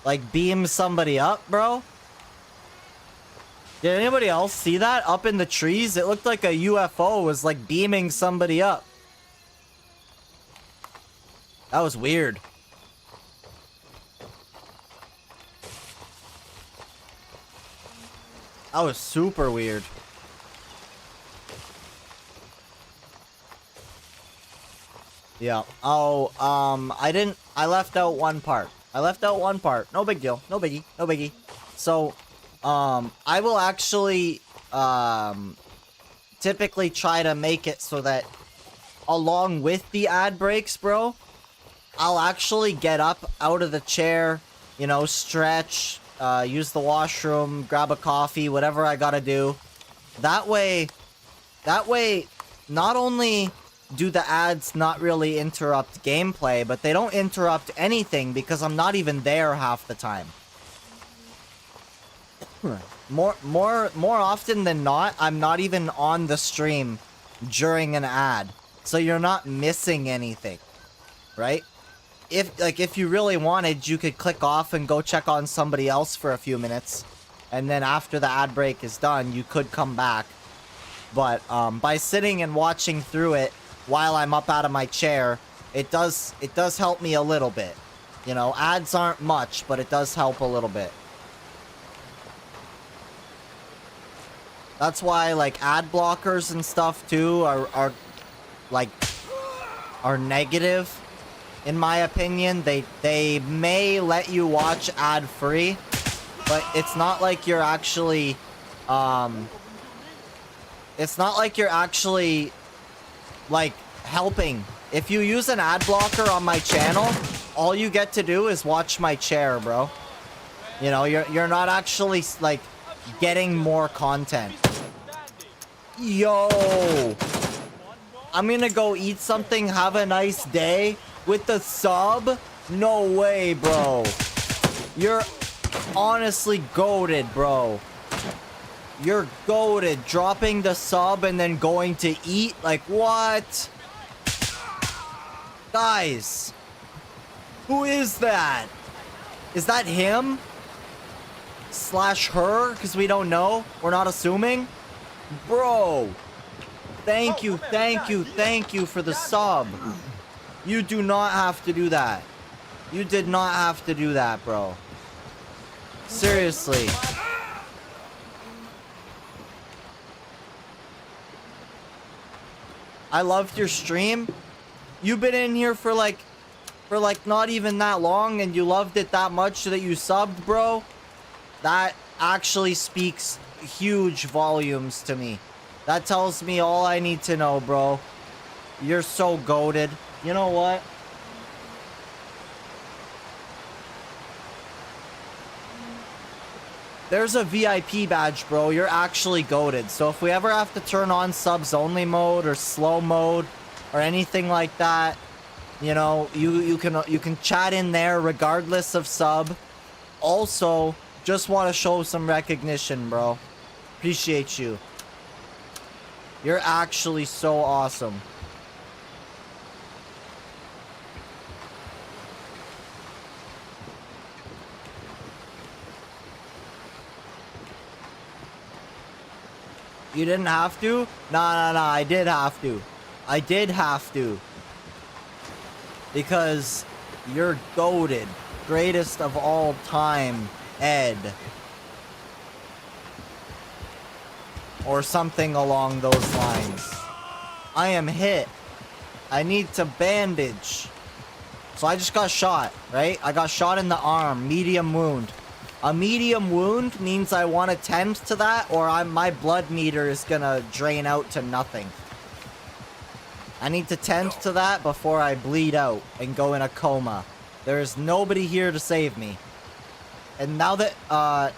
like beam somebody up, bro? Did anybody else see that up in the trees? It looked like a UFO was like beaming somebody up. That was weird. That was super weird. Yeah. Oh, I left out one part. No big deal. No biggie. No biggie. So, I will actually, typically try to make it so that along with the ad breaks, bro, I'll actually get up out of the chair, you know, stretch, use the washroom, grab a coffee, whatever I gotta do. That way, not only do the ads not really interrupt gameplay, but they don't interrupt anything because I'm not even there half the time. More often than not, I'm not even on the stream during an ad. So you're not missing anything, right? If you really wanted, you could click off and go check on somebody else for a few minutes. And then after the ad break is done, you could come back. But by sitting and watching through it while I'm up out of my chair, it does help me a little bit. You know, ads aren't much, but it does help a little bit. That's why, like, ad blockers and stuff, too, are negative. In my opinion, they may let you watch ad-free, but it's not like you're actually, like, helping. If you use an ad blocker on my channel, all you get to do is watch my chair, bro. You know, you're not actually, like, getting more content. Yo! I'm gonna go eat something, have a nice day. With the sub? No way, bro. You're honestly goated, bro. You're goated. Dropping the sub and then going to eat? Like, what? Guys. Who is that? Is that him? Slash her? Because we don't know. We're not assuming. Bro. Thank you for the sub. You do not have to do that. You did not have to do that, bro. Seriously. I loved your stream. You've been in here for like not even that long and you loved it that much that you subbed, bro. That actually speaks huge volumes to me. That tells me all I need to know, bro. You're so goated. You know what? There's a VIP badge, bro. You're actually goated. So if we ever have to turn on subs only mode or slow mode or anything like that, you know, you can chat in there regardless of sub. Also, just want to show some recognition, bro. Appreciate you. You're actually so awesome. You didn't have to? Nah, I did have to. I did have to. Because you're goated. Greatest of all time, Ed. Or something along those lines. I am hit. I need to bandage. So I just got shot, right? I got shot in the arm. Medium wound. A medium wound means I want to tend to that, or my blood meter is gonna drain out to nothing. I need to tend to that before I bleed out and go in a coma. There is nobody here to save me. And now that,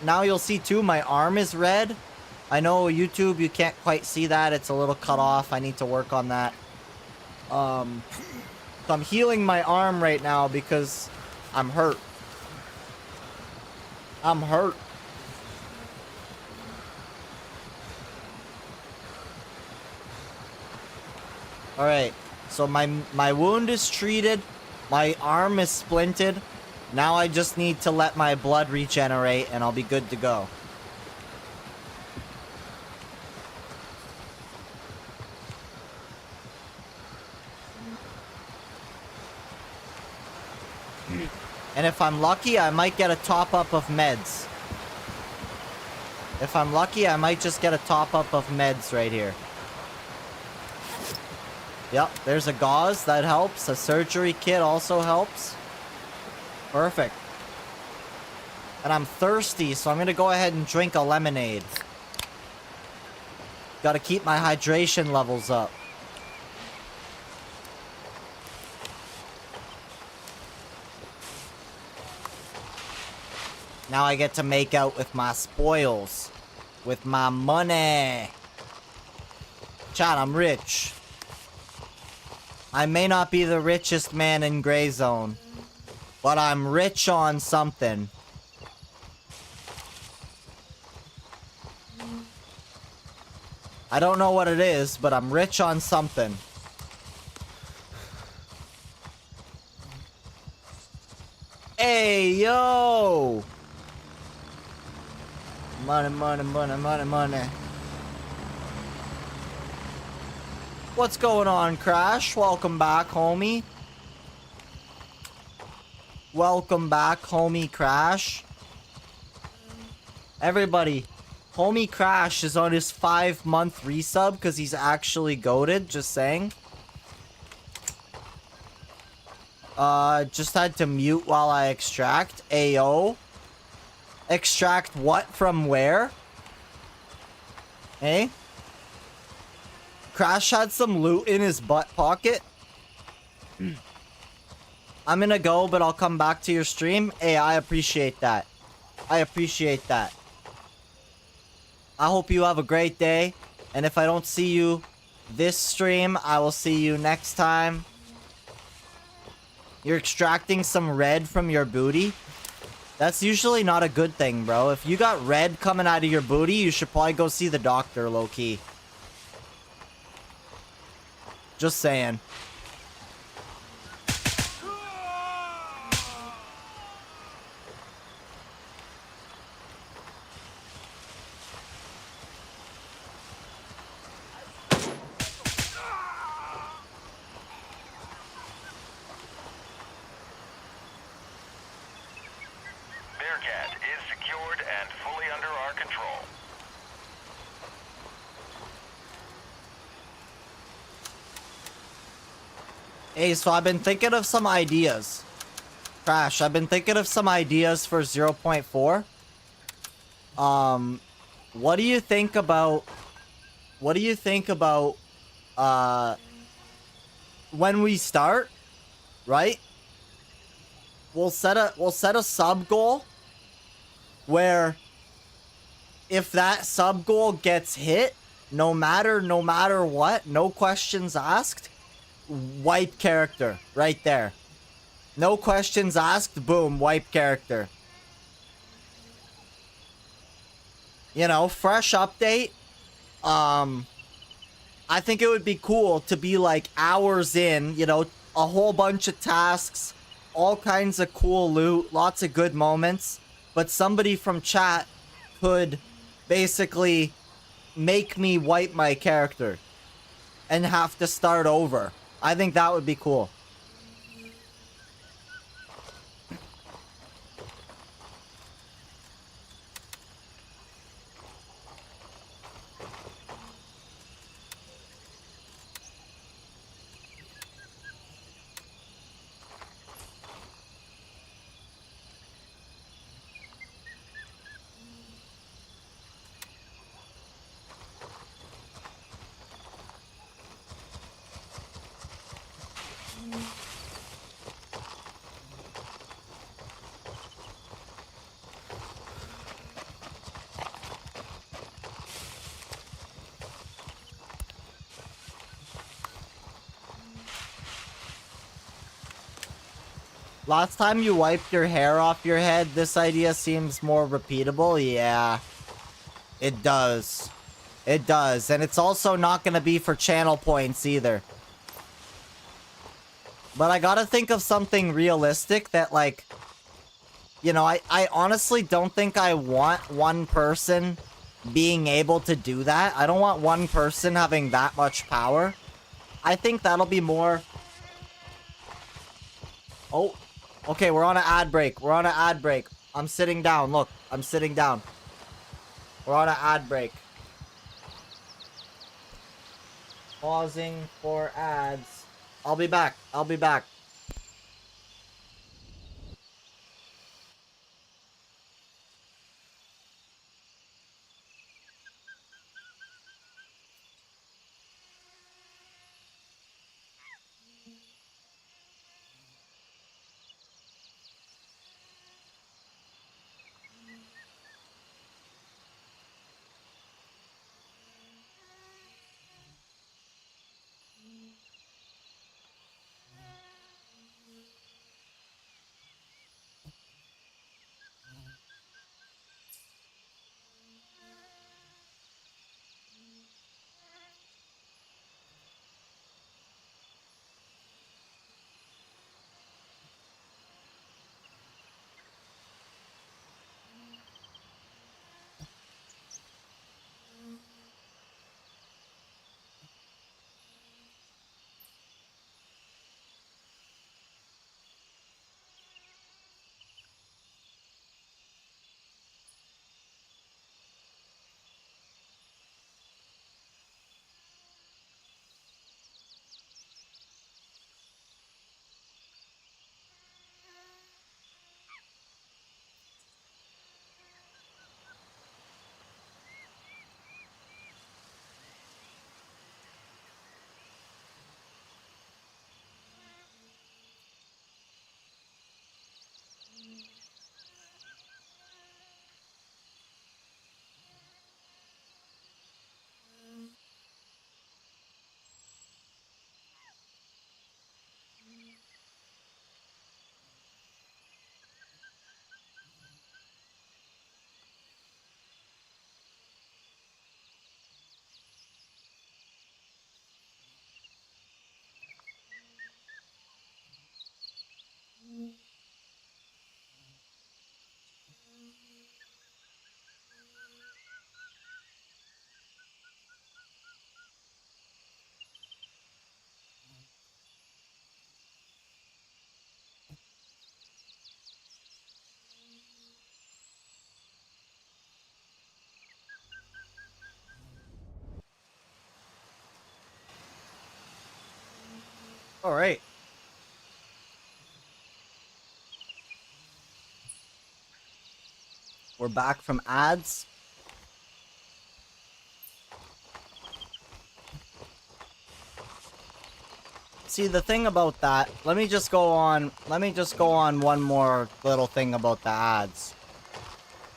now you'll see too, my arm is red. I know YouTube, you can't quite see that. It's a little cut off. I need to work on that. So I'm healing my arm right now because I'm hurt. I'm hurt. Alright, so my wound is treated. My arm is splinted. Now I just need to let my blood regenerate and I'll be good to go. And if I'm lucky, I might get a top-up of meds. If I'm lucky, I might just get a top-up of meds right here. Yep, there's a gauze. That helps. A surgery kit also helps. Perfect. And I'm thirsty, so I'm going to go ahead and drink a lemonade. Got to keep my hydration levels up. Now I get to make out with my spoils. With my money. Chat, I'm rich. I may not be the richest man in Gray Zone, but I'm rich on something. I don't know what it is, but I'm rich on something. Hey, yo! Money, money, money, money, money. What's going on, Crash? Welcome back, homie. Welcome back, homie Crash. Everybody, homie Crash is on his 5-month resub because he's actually goated, just saying. Just had to mute while I extract. Ayo. Extract what from where? Eh? Crash had some loot in his butt pocket. I'm gonna go, but I'll come back to your stream. Hey, I appreciate that. I appreciate that. I hope you have a great day. And if I don't see you this stream, I will see you next time. You're extracting some red from your booty? That's usually not a good thing, bro. If you got red coming out of your booty, you should probably go see the doctor, low-key. Just saying. Bearcat is secured and fully under our control. Hey, so I've been thinking of some ideas. Crash, I've been thinking of some ideas for 0.4. What do you think about what do you think about when we start, right? We'll set a sub goal where if that sub goal gets hit, no matter what, no questions asked, wipe character right there. No questions asked, boom, wipe character. You know, fresh update. I think it would be cool to be like hours in, you know, a whole bunch of tasks, all kinds of cool loot, lots of good moments, but somebody from chat could basically make me wipe my character and have to start over. I think that would be cool. Last time you wiped your hair off your head, this idea seems more repeatable. Yeah, it does. It does. And it's also not going to be for channel points either. But I gotta think of something realistic that, like, you know, I honestly don't think I want one person being able to do that. I don't want one person having that much power. I think that'll be more... Oh, okay, we're on an ad break. We're on an ad break. I'm sitting down. Look, I'm sitting down. We're on an ad break. Pausing for ads. I'll be back. I'll be back. All right. We're back from ads. see, the thing about that, let me just go on one more little thing about the ads.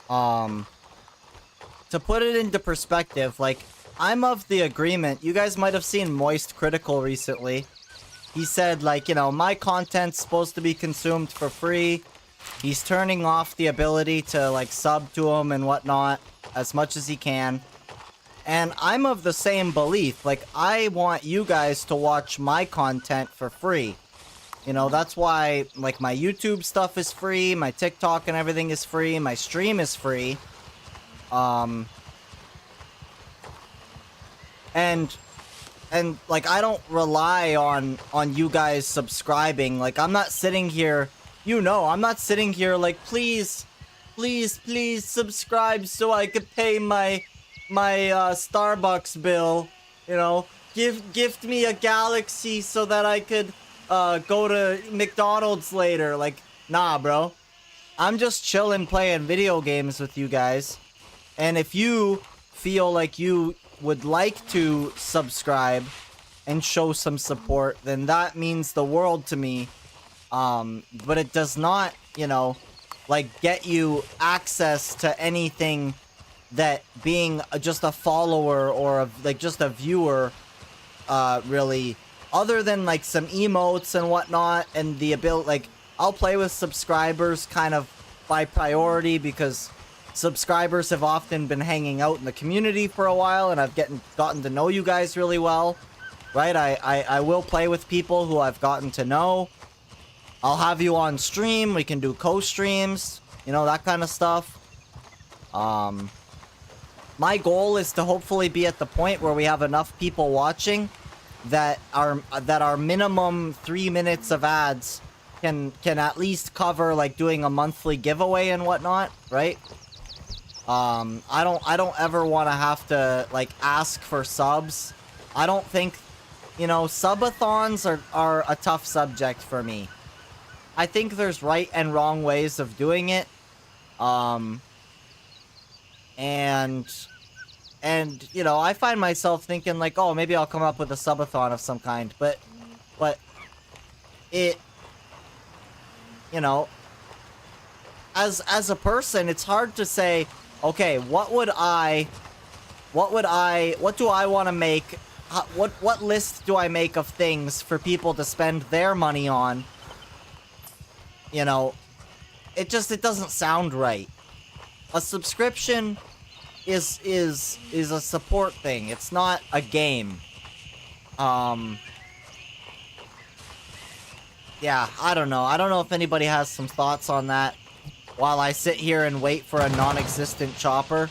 To put it into perspective, like, I'm of the agreement, you guys might have seen Moist Critical recently. He said, like, you know, my content's supposed to be consumed for free. He's turning off the ability to, like, sub to him and whatnot as much as he can. And I'm of the same belief. Like, I want you guys to watch my content for free. You know, that's why, like, my YouTube stuff is free, my TikTok and everything is free, my stream is free. And like, I don't rely on you guys subscribing. Like, I'm not sitting here, you know, I'm not sitting here like, please subscribe so I could pay my Starbucks bill, you know, gift me a Galaxy so that I could go to McDonald's later. Like, nah, bro. I'm just chilling playing video games with you guys. And if you feel like you would like to subscribe and show some support, then that means the world to me. But it does not, you know, like, get you access to anything that being just a follower or like just a viewer really, other than like some emotes and whatnot, and the ability, like, I'll play with subscribers kind of by priority because subscribers have often been hanging out in the community for a while, and I've gotten to know you guys really well, right? I will play with people who I've gotten to know. I'll have you on stream, we can do co-streams, you know, that kind of stuff. My goal is to hopefully be at the point where we have enough people watching that our minimum 3 minutes of ads can at least cover, like, doing a monthly giveaway and whatnot, right? I don't ever want to have to, like, ask for subs. I don't think, you know, subathons are a tough subject for me. I think there's right and wrong ways of doing it. And you know, I find myself thinking like, oh, maybe I'll come up with a subathon of some kind, but it, you know, as a person, it's hard to say, okay, what do I want to make? What list do I make of things for people to spend their money on? You know, it doesn't sound right. A subscription is a support thing. It's not a game. Yeah, I don't know. I don't know if anybody has some thoughts on that while I sit here and wait for a non-existent chopper.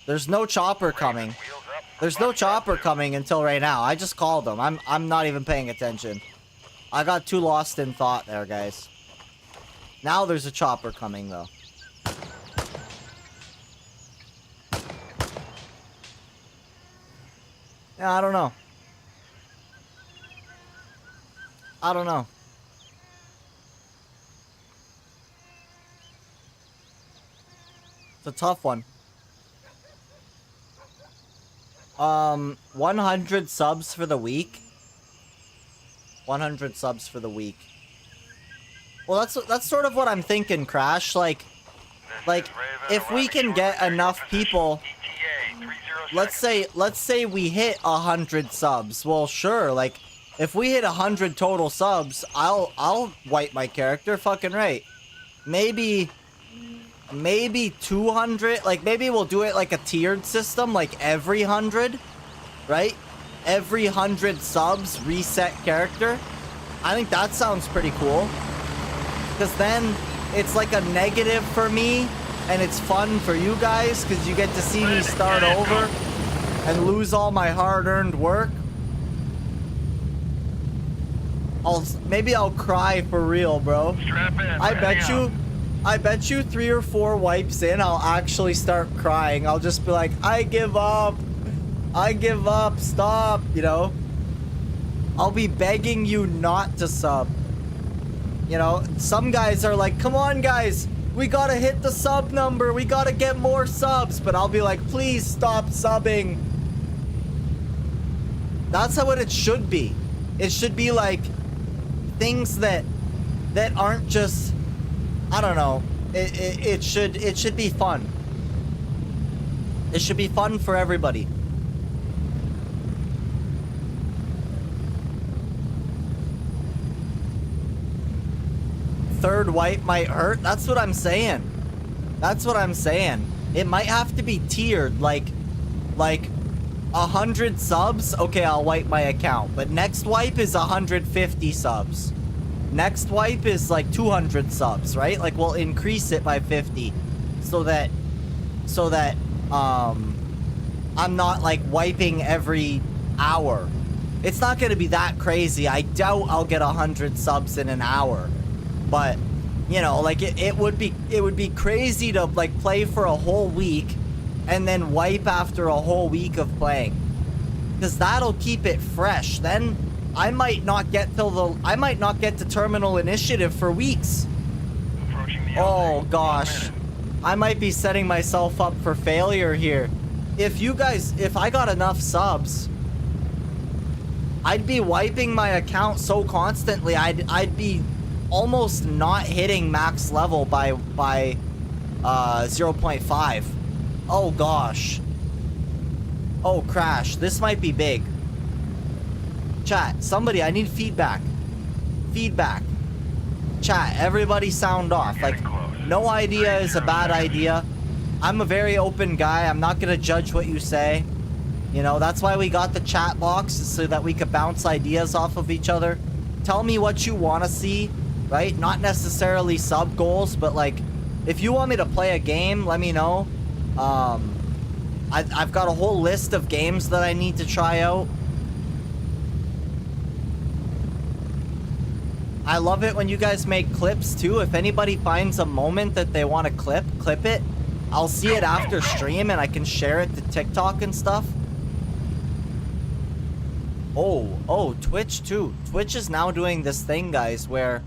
There's no chopper coming. There's no chopper coming until right now. I just called them. I'm not even paying attention. I got too lost in thought there, guys. Now there's a chopper coming, though. Yeah, I don't know. I don't know. It's a tough one. 100 subs for the week. 100 subs for the week. Well, that's sort of what I'm thinking, Crash. Like if we can get enough people, let's say we hit 100 subs. Well, sure. Like, if we hit 100 total subs, I'll wipe my character. Fucking right. Maybe 200. Like, maybe we'll do it like a tiered system, like every 100, right? Every 100 subs, reset character. I think that sounds pretty cool. Because then it's like a negative for me, and it's fun for you guys, because you get to see me start over and lose all my hard-earned work. Maybe I'll cry for real, bro. I bet you 3 or 4 wipes in, I'll actually start crying. I'll just be like, I give up, stop, you know? I'll be begging you not to sub. You know, some guys are like, come on guys, we gotta hit the sub number, we gotta get more subs. But I'll be like, please stop subbing. That's how it should be. It should be like things that aren't just, I don't know. It should be fun. It should be fun for everybody. Third wipe might hurt. That's what I'm saying. That's what I'm saying. It might have to be tiered, like 100 subs. Okay, I'll wipe my account. But next wipe is 150 subs. Next wipe is like 200 subs, right? Like we'll increase it by 50, so that I'm not like wiping every hour. It's not gonna be that crazy. I doubt I'll get 100 subs in an hour. But, you know, like it would be crazy to like play for a whole week and then wipe after a whole week of playing. Because that'll keep it fresh. Then I might not get to Terminal Initiative for weeks. Oh gosh. I might be setting myself up for failure here. If I got enough subs, I'd be wiping my account so constantly, I'd be almost not hitting max level by 0.5. Oh gosh. Oh crash, this might be big. Chat, somebody, I need feedback. Feedback. Chat, everybody sound off. Like, no idea is a bad idea. I'm a very open guy. I'm not gonna judge what you say. You know, that's why we got the chat box, so that we could bounce ideas off of each other. Tell me what you want to see, right? Not necessarily sub goals, but like, if you want me to play a game, let me know. I've got a whole list of games that I need to try out. I love it when you guys make clips too. If anybody finds a moment that they want to clip it. I'll see it after stream and I can share it to TikTok and stuff. Oh, Twitch too. Twitch is now doing this thing, guys, where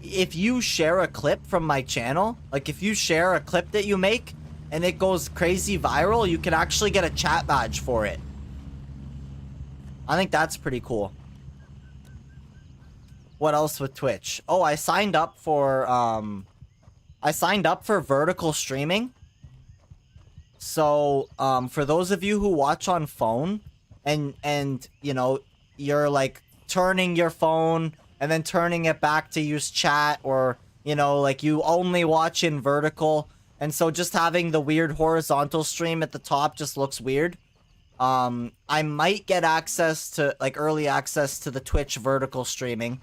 if you share a clip from my channel, like if you share a clip that you make and it goes crazy viral, you can actually get a chat badge for it. I think that's pretty cool. What else with Twitch? Oh, I signed up for vertical streaming. So, for those of you who watch on phone and you know, you're like turning your phone and then turning it back to use chat, or you know, like you only watch in vertical, and so just having the weird horizontal stream at the top just looks weird. I might get access to, like, early access to the Twitch vertical streaming.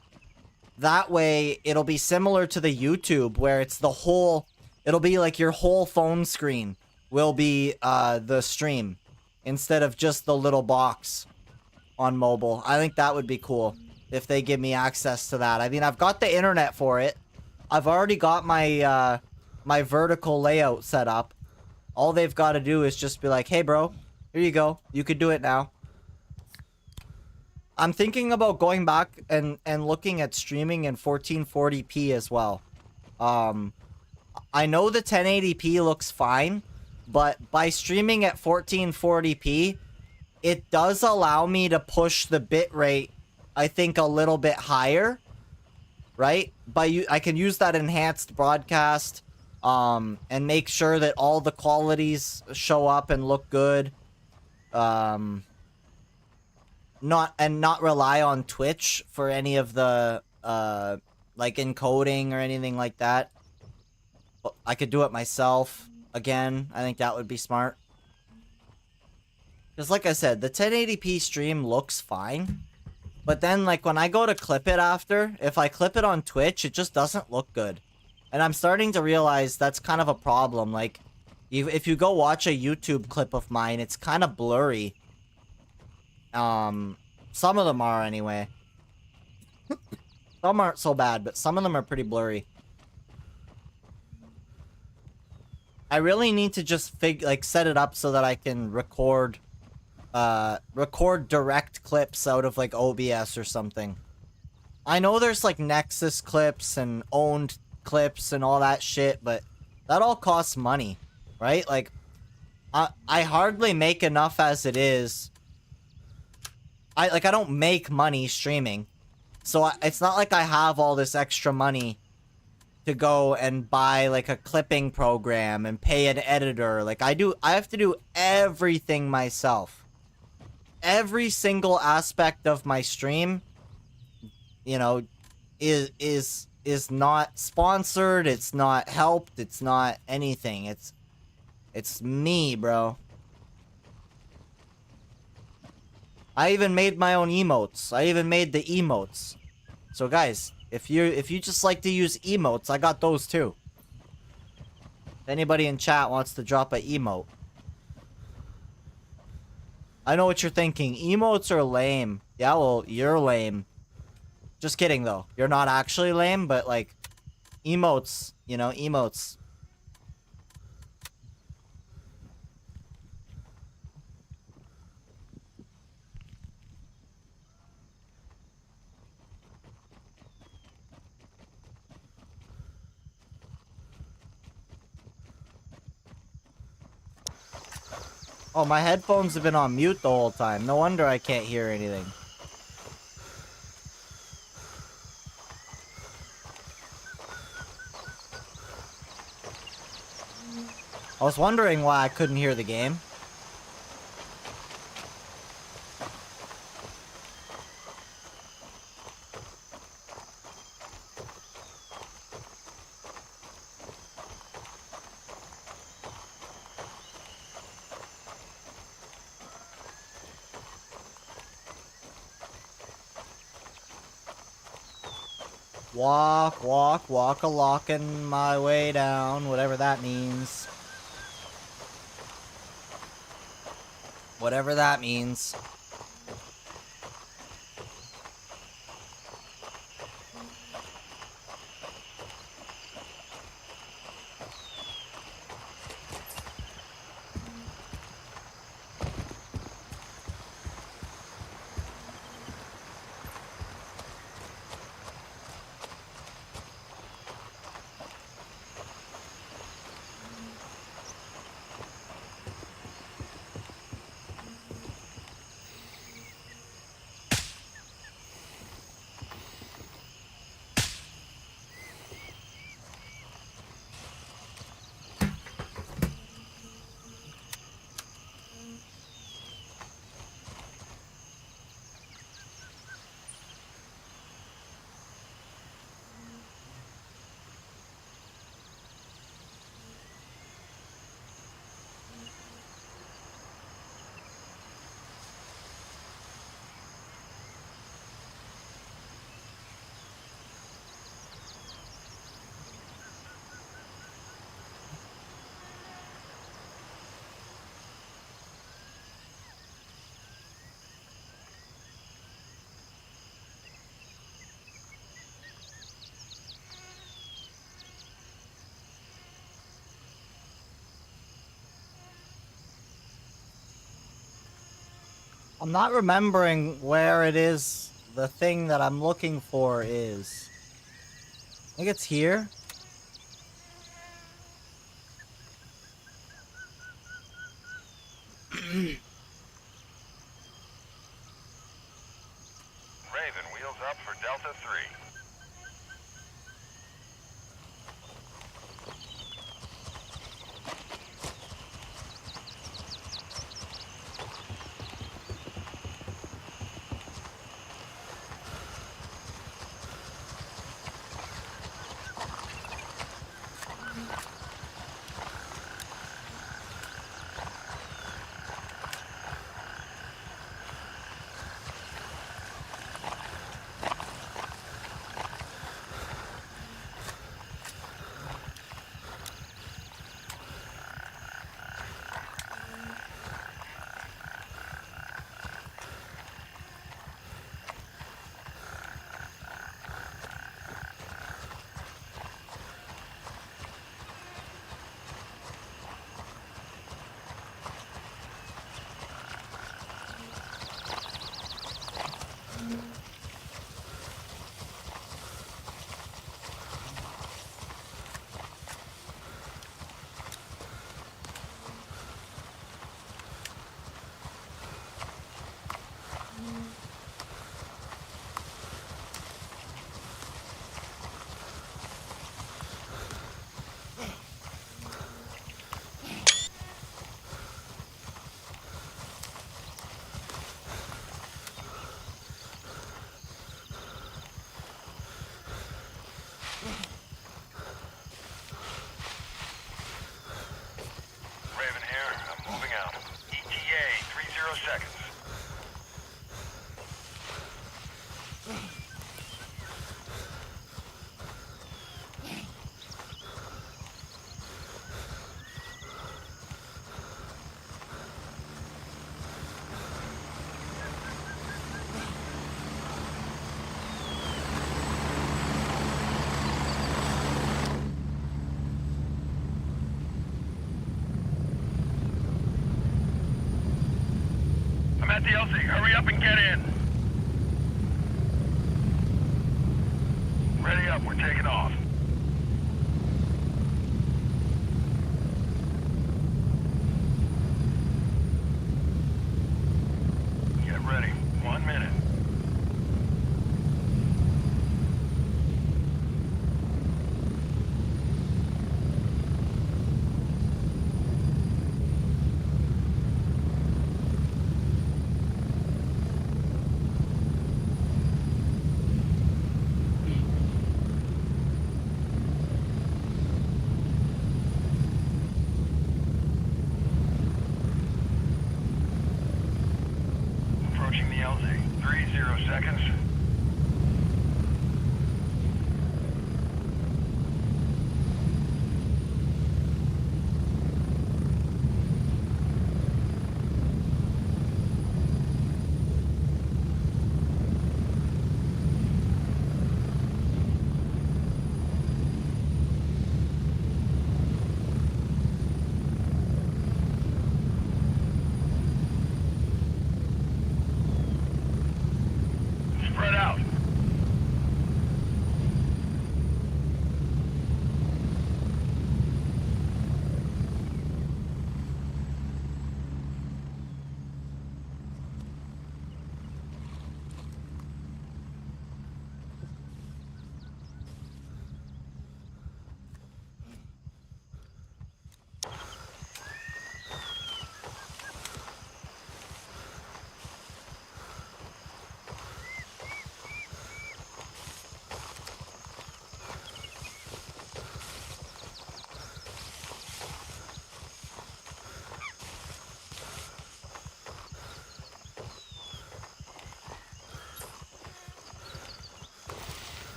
That way, it'll be similar to the YouTube, where it's the whole... It'll be like your whole phone screen will be the stream, instead of just the little box on mobile. I think that would be cool if they give me access to that. I mean, I've got the internet for it. I've already got my my vertical layout set up. All they've got to do is just be like, hey, bro, here you go. You could do it now. I'm thinking about going back and looking at streaming in 1440p as well. I know the 1080p looks fine, but by streaming at 1440p, it does allow me to push the bitrate, I think, a little bit higher, right? I can use that enhanced broadcast, and make sure that all the qualities show up and look good. Not rely on Twitch for any of the like encoding or anything like that. I could do it myself. Again, I think that would be smart. Because like I said, the 1080p stream looks fine. But then, like, when I go to clip it after, if I clip it on Twitch, it just doesn't look good. And I'm starting to realize that's kind of a problem. Like, if you go watch a YouTube clip of mine, it's kind of blurry. Some of them are, anyway. Some aren't so bad, but some of them are pretty blurry. I really need to just set it up so that I can record direct clips out of, like, OBS or something. I know there's, like, Nexus clips and owned clips and all that shit, but that all costs money, right? Like, I hardly make enough as it is. I don't make money streaming. So it's not like I have all this extra money to go and buy like a clipping program and pay an editor. Like I have to do everything myself. Every single aspect of my stream, you know, is not sponsored, it's not helped, it's not anything. It's me, bro. I even made my own emotes. I even made the emotes. So guys, if you just like to use emotes, I got those too. If anybody in chat wants to drop an emote. I know what you're thinking. Emotes are lame. Yeah, well, you're lame. Just kidding though. You're not actually lame, but like emotes, you know, emotes. Oh, my headphones have been on mute the whole time. No wonder I can't hear anything. I was wondering why I couldn't hear the game. Walk, walk, walk-a-lockin' my way down, whatever that means. Whatever that means. I'm not remembering where it is the thing that I'm looking for is. I think it's here. Raven, wheels up for Delta 3. at the LZ. Hurry up and get in. Ready up. We're taking off. Get ready. 1 minute. Approaching the LZ. 30 seconds. Spread out.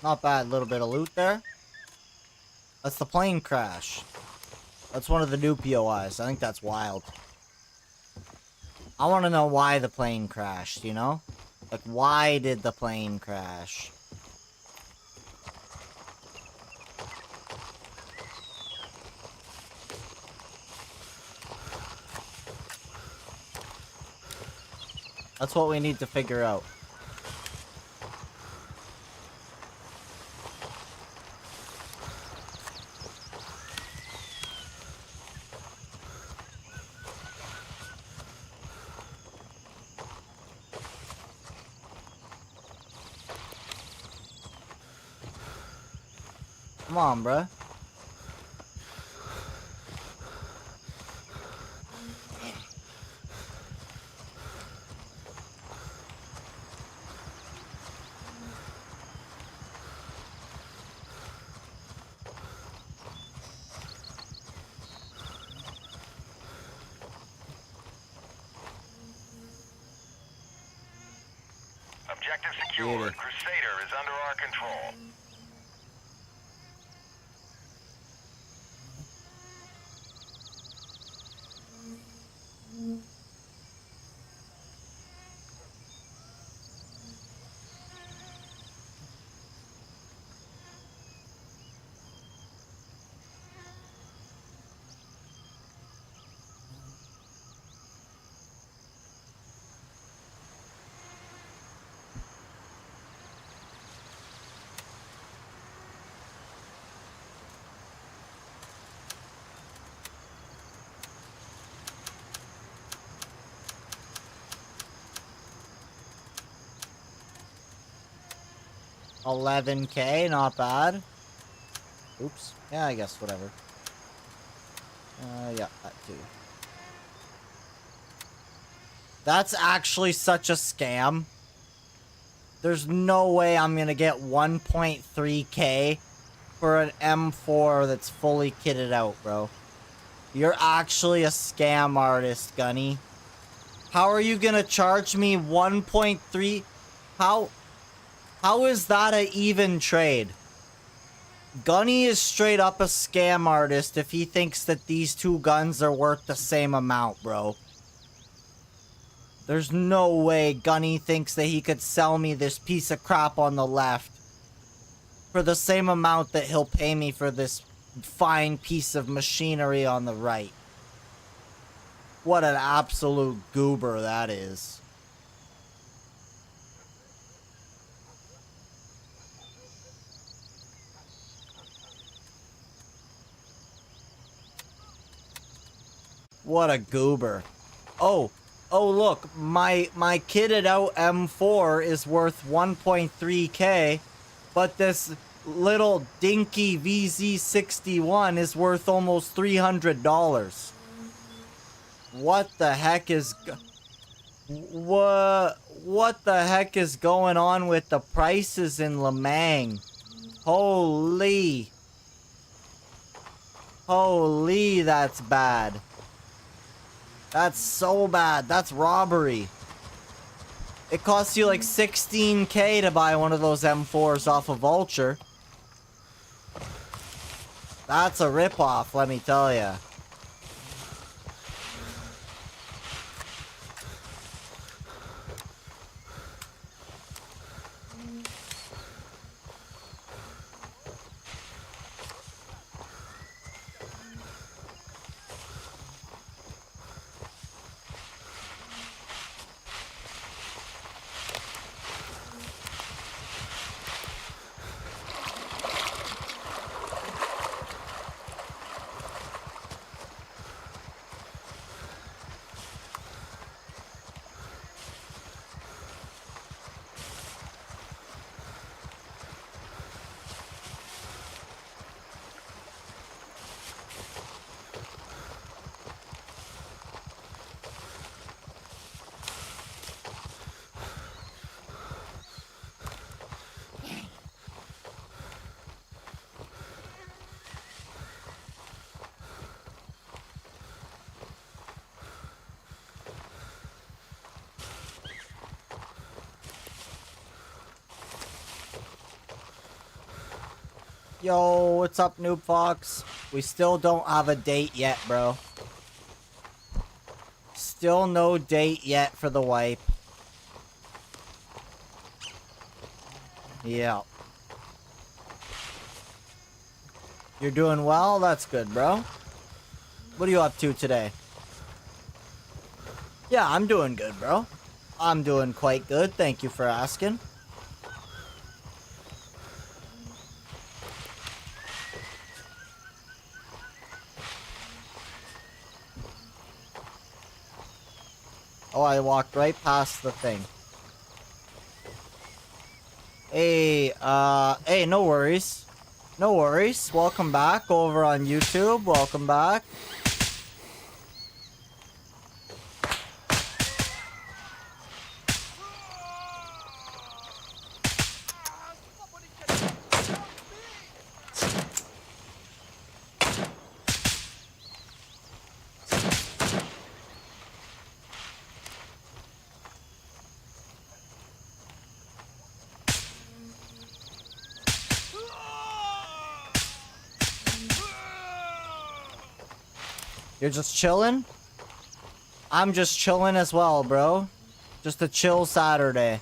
Not bad. Little bit of loot there. That's the plane crash. That's one of the new POIs. I think that's wild. I want to know why the plane crashed, you know? Like, why did the plane crash? That's what we need to figure out. Come on, bruh. Objective secured. Crusader is under our control. 11K, not bad. Oops. Yeah, I guess whatever. Yeah, that too. That's actually such a scam. There's no way I'm gonna get 1.3K for an M4 that's fully kitted out, bro. You're actually a scam artist, Gunny. How are you gonna charge me 1.3? How is that an even trade? Gunny is straight up a scam artist if he thinks that these two guns are worth the same amount, bro. There's no way Gunny thinks that he could sell me this piece of crap on the left for the same amount that he'll pay me for this fine piece of machinery on the right. What an absolute goober that is. What a goober. Oh look, my kitted out M4 is worth 1.3K, but this little dinky VZ61 is worth almost $300. What the heck is what the heck is going on with the prices in Lemang? Holy, that's bad. That's so bad. That's robbery. It costs you like 16K to buy one of those M4s off of Vulture. That's a ripoff, let me tell ya. Yo, what's up, Noob Fox? We still don't have a date yet, bro. Still no date yet for the wipe. Yeah. You're doing well? That's good, bro. What are you up to today? Yeah, I'm doing good, bro. I'm doing quite good. Thank you for asking. Oh, I walked right past the thing. Hey, hey, no worries. No worries. Welcome back over on YouTube. Welcome back. You're just chilling? I'm just chilling as well, bro. Just a chill Saturday.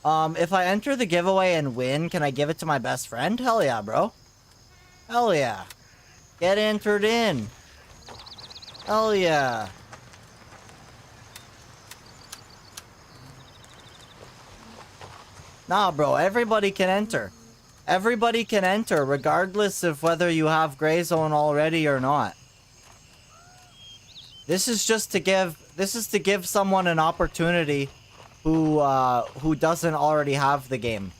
If I enter the giveaway and win, can I give it to my best friend? Hell yeah, bro. Hell yeah. Get entered in. Hell yeah. Nah, bro, everybody can enter. Everybody can enter, regardless of whether you have Gray Zone already or not. This is just to give someone an opportunity who doesn't already have the game.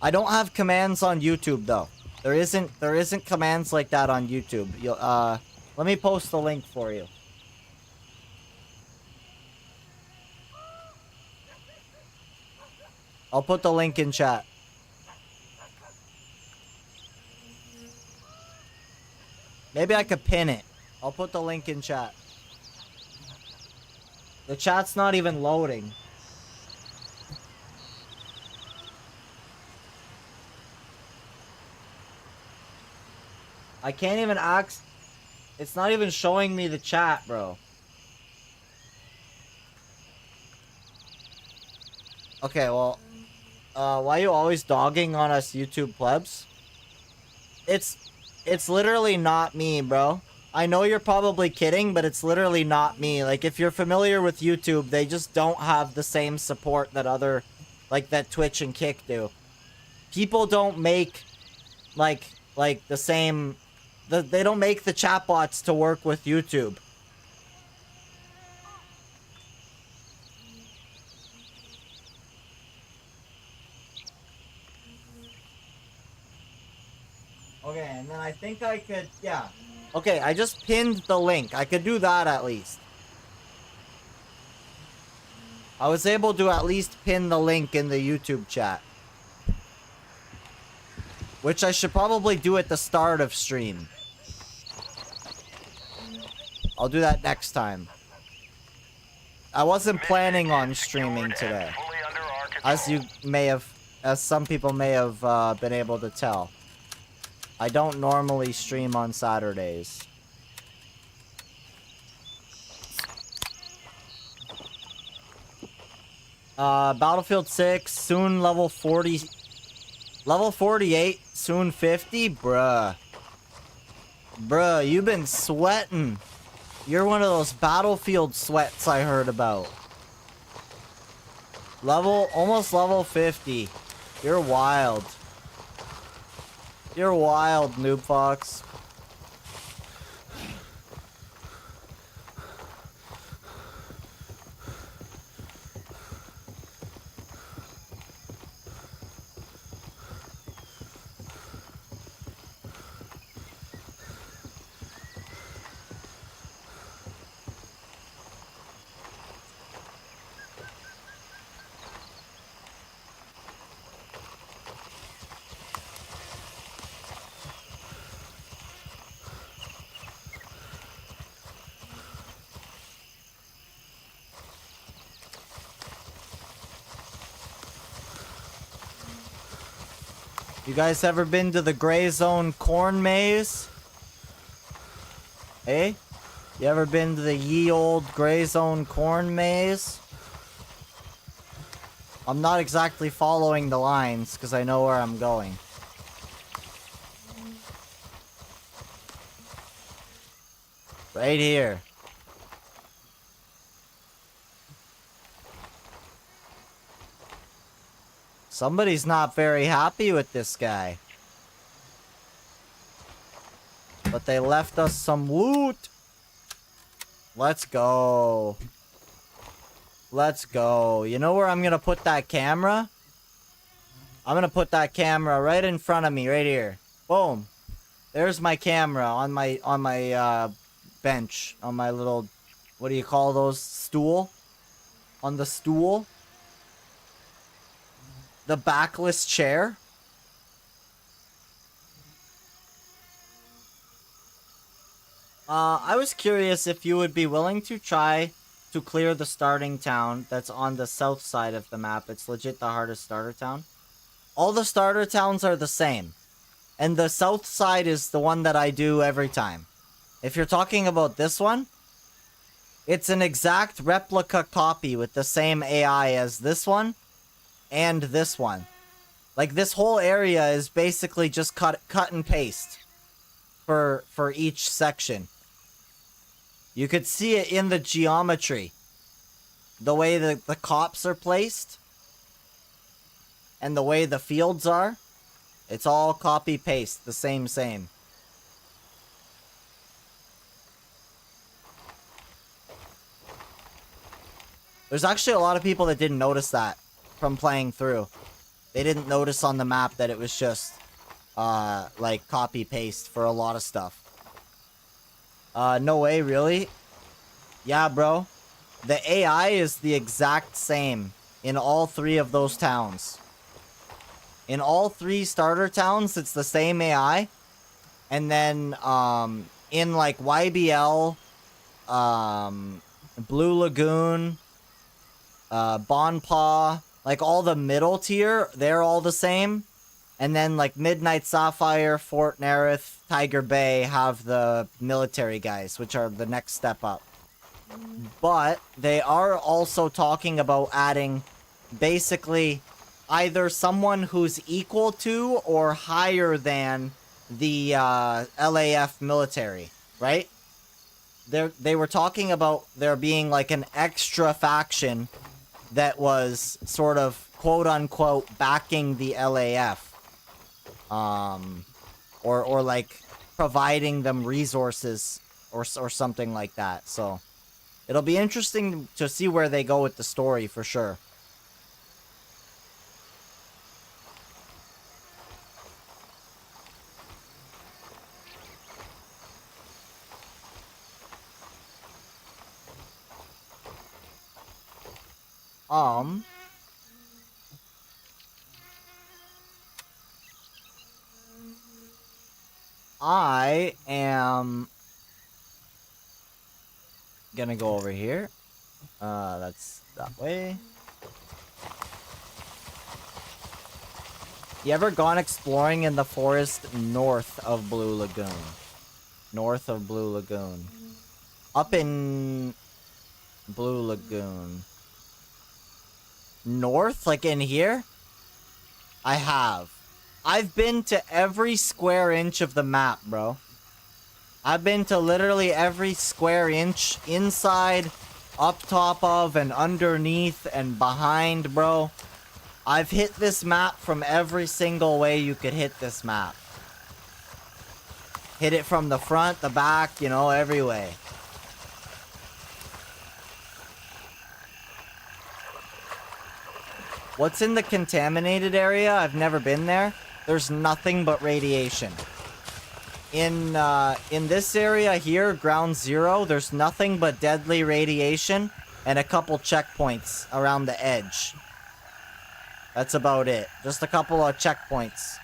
I don't have commands on YouTube though. There isn't commands like that on YouTube. You'll let me post the link for you. I'll put the link in chat. Maybe I could pin it. I'll put the link in chat. The chat's not even loading. I can't even ask. It's not even showing me the chat, bro. Okay, well, why are you always dogging on us YouTube plebs? It's literally not me, bro. I know you're probably kidding, but it's literally not me. Like, if you're familiar with YouTube, they just don't have the same support that other, like, that Twitch and Kick do. People don't make, like the same... They don't make the chatbots to work with YouTube. Okay, and then I think I could, yeah. Okay, I just pinned the link. I could do that at least. I was able to at least pin the link in the YouTube chat. Which I should probably do at the start of stream. I'll do that next time. I wasn't planning on streaming today. As some people may have been able to tell. I don't normally stream on Saturdays. Battlefield 6, soon level 40. Level 48, soon 50? Bruh. Bruh, you've been sweating. You're one of those Battlefield sweats I heard about. Almost level 50. You're wild. You're wild, Noob Fox. You guys ever been to the Gray Zone corn maze? Hey? You ever been to the ye old Gray Zone corn maze? I'm not exactly following the lines because I know where I'm going. Right here. Somebody's not very happy with this guy. But they left us some loot. Let's go. Let's go. You know where I'm gonna put that camera? I'm gonna put that camera right in front of me, right here. Boom. There's my camera on my bench, on my little, what do you call those? Stool? On the stool. The backless chair. I was curious if you would be willing to try to clear the starting town that's on the south side of the map. It's legit the hardest starter town. All the starter towns are the same. And the south side is the one that I do every time. If you're talking about this one, it's an exact replica copy with the same AI as this one and this one. Like, this whole area is basically just cut and paste for each section. You could see it in the geometry. The way that the cops are placed. And the way the fields are. It's all copy-paste. The same. There's actually a lot of people that didn't notice that from playing through. They didn't notice on the map that it was just, like, copy-paste for a lot of stuff. No way, really? Yeah, bro. The AI is the exact same in all 3 of those towns. In all 3 starter towns, it's the same AI. And then, in, like, YBL, Blue Lagoon, Bonpaw, like, all the middle tier, they're all the same. And then, like, Midnight Sapphire, Fort Nerith, Tiger Bay have the military guys, which are the next step up. But they are also talking about adding basically either someone who's equal to or higher than the LAF military, right? They were talking about there being like an extra faction that was sort of quote unquote backing the LAF. Or like providing them resources or something like that. So it'll be interesting to see where they go with the story for sure. I am gonna go over here. That's that way. You ever gone exploring in the forest north of Blue Lagoon? North of Blue Lagoon. Up in Blue Lagoon. North? Like in here? I have. I've been to every square inch of the map, bro. I've been to literally every square inch inside, up top of, and underneath, and behind, bro. I've hit this map from every single way you could hit this map. Hit it from the front, the back, you know, every way. What's in the contaminated area? I've never been there. There's nothing but radiation. In this area here, ground zero, there's nothing but deadly radiation and a couple checkpoints around the edge. That's about it. Just a couple of checkpoints.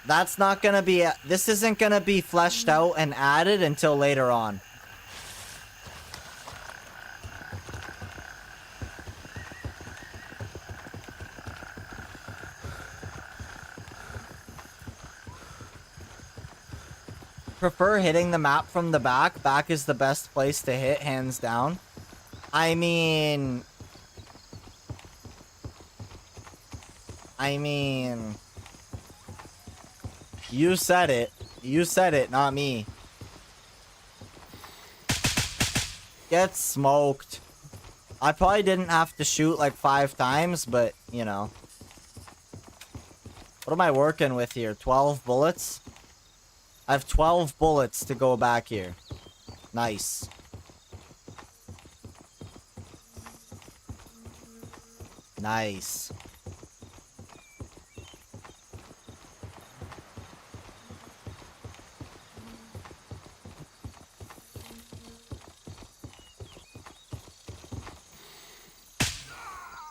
That's not gonna be... This isn't gonna be fleshed out and added until later on. Prefer hitting the map from the back. Back is the best place to hit, hands down. I mean... You said it. You said it, not me. Get smoked. I probably didn't have to shoot like 5 times, but, you know. What am I working with here? 12 bullets? I have 12 bullets to go back here. Nice. Nice.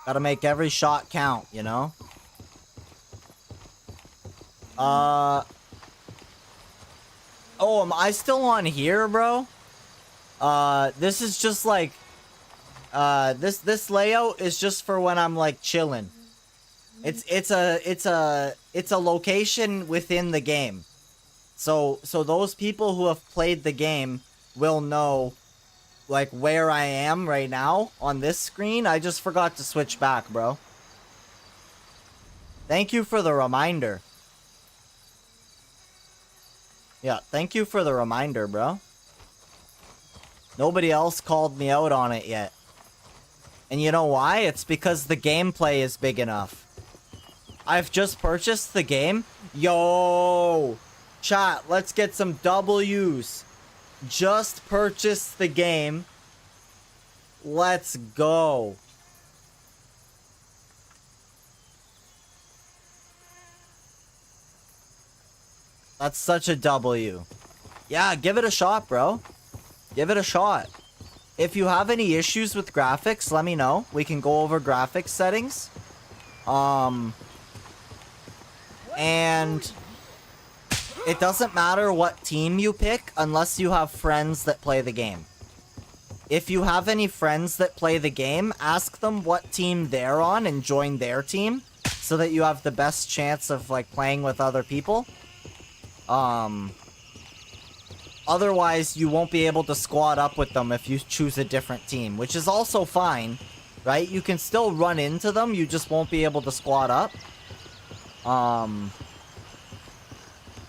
Gotta make every shot count, you know? Oh, am I still on here, bro? This is just like... This layout is just for when I'm like chilling. It's a location within the game. So those people who have played the game will know like where I am right now on this screen. I just forgot to switch back, bro. Thank you for the reminder. Yeah, thank you for the reminder, bro. Nobody else called me out on it yet. And you know why? It's because the gameplay is big enough. I've just purchased the game. Yo! Chat, let's get some W's. Just purchased the game. Let's go. That's such a W. Yeah, give it a shot, bro. Give it a shot. If you have any issues with graphics, let me know. We can go over graphics settings. And it doesn't matter what team you pick unless you have friends that play the game. If you have any friends that play the game, ask them what team they're on and join their team so that you have the best chance of like playing with other people. Otherwise, you won't be able to squad up with them if you choose a different team, which is also fine, right? You can still run into them, you just won't be able to squad up.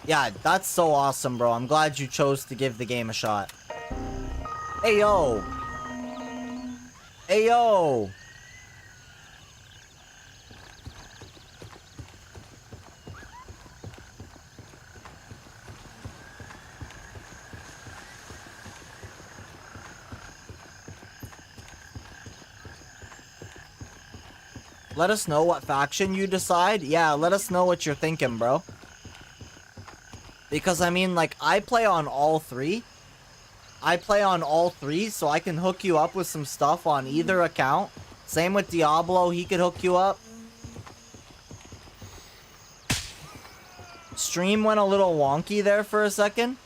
Yeah, that's so awesome, bro. I'm glad you chose to give the game a shot. Hey, yo! Hey, yo! Let us know what faction you decide. Yeah, let us know what you're thinking, bro. Because, I mean, like, I play on all three. So I can hook you up with some stuff on either account. Same with Diablo, he could hook you up. Stream went a little wonky there for a second.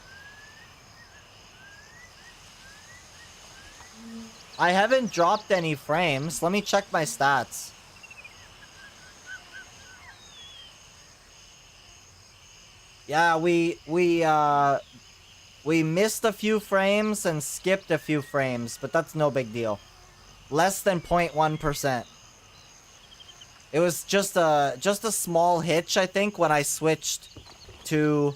I haven't dropped any frames. Let me check my stats. Yeah, we missed a few frames and skipped a few frames, but that's no big deal. Less than 0.1%. It was just a small hitch, I think, when I switched to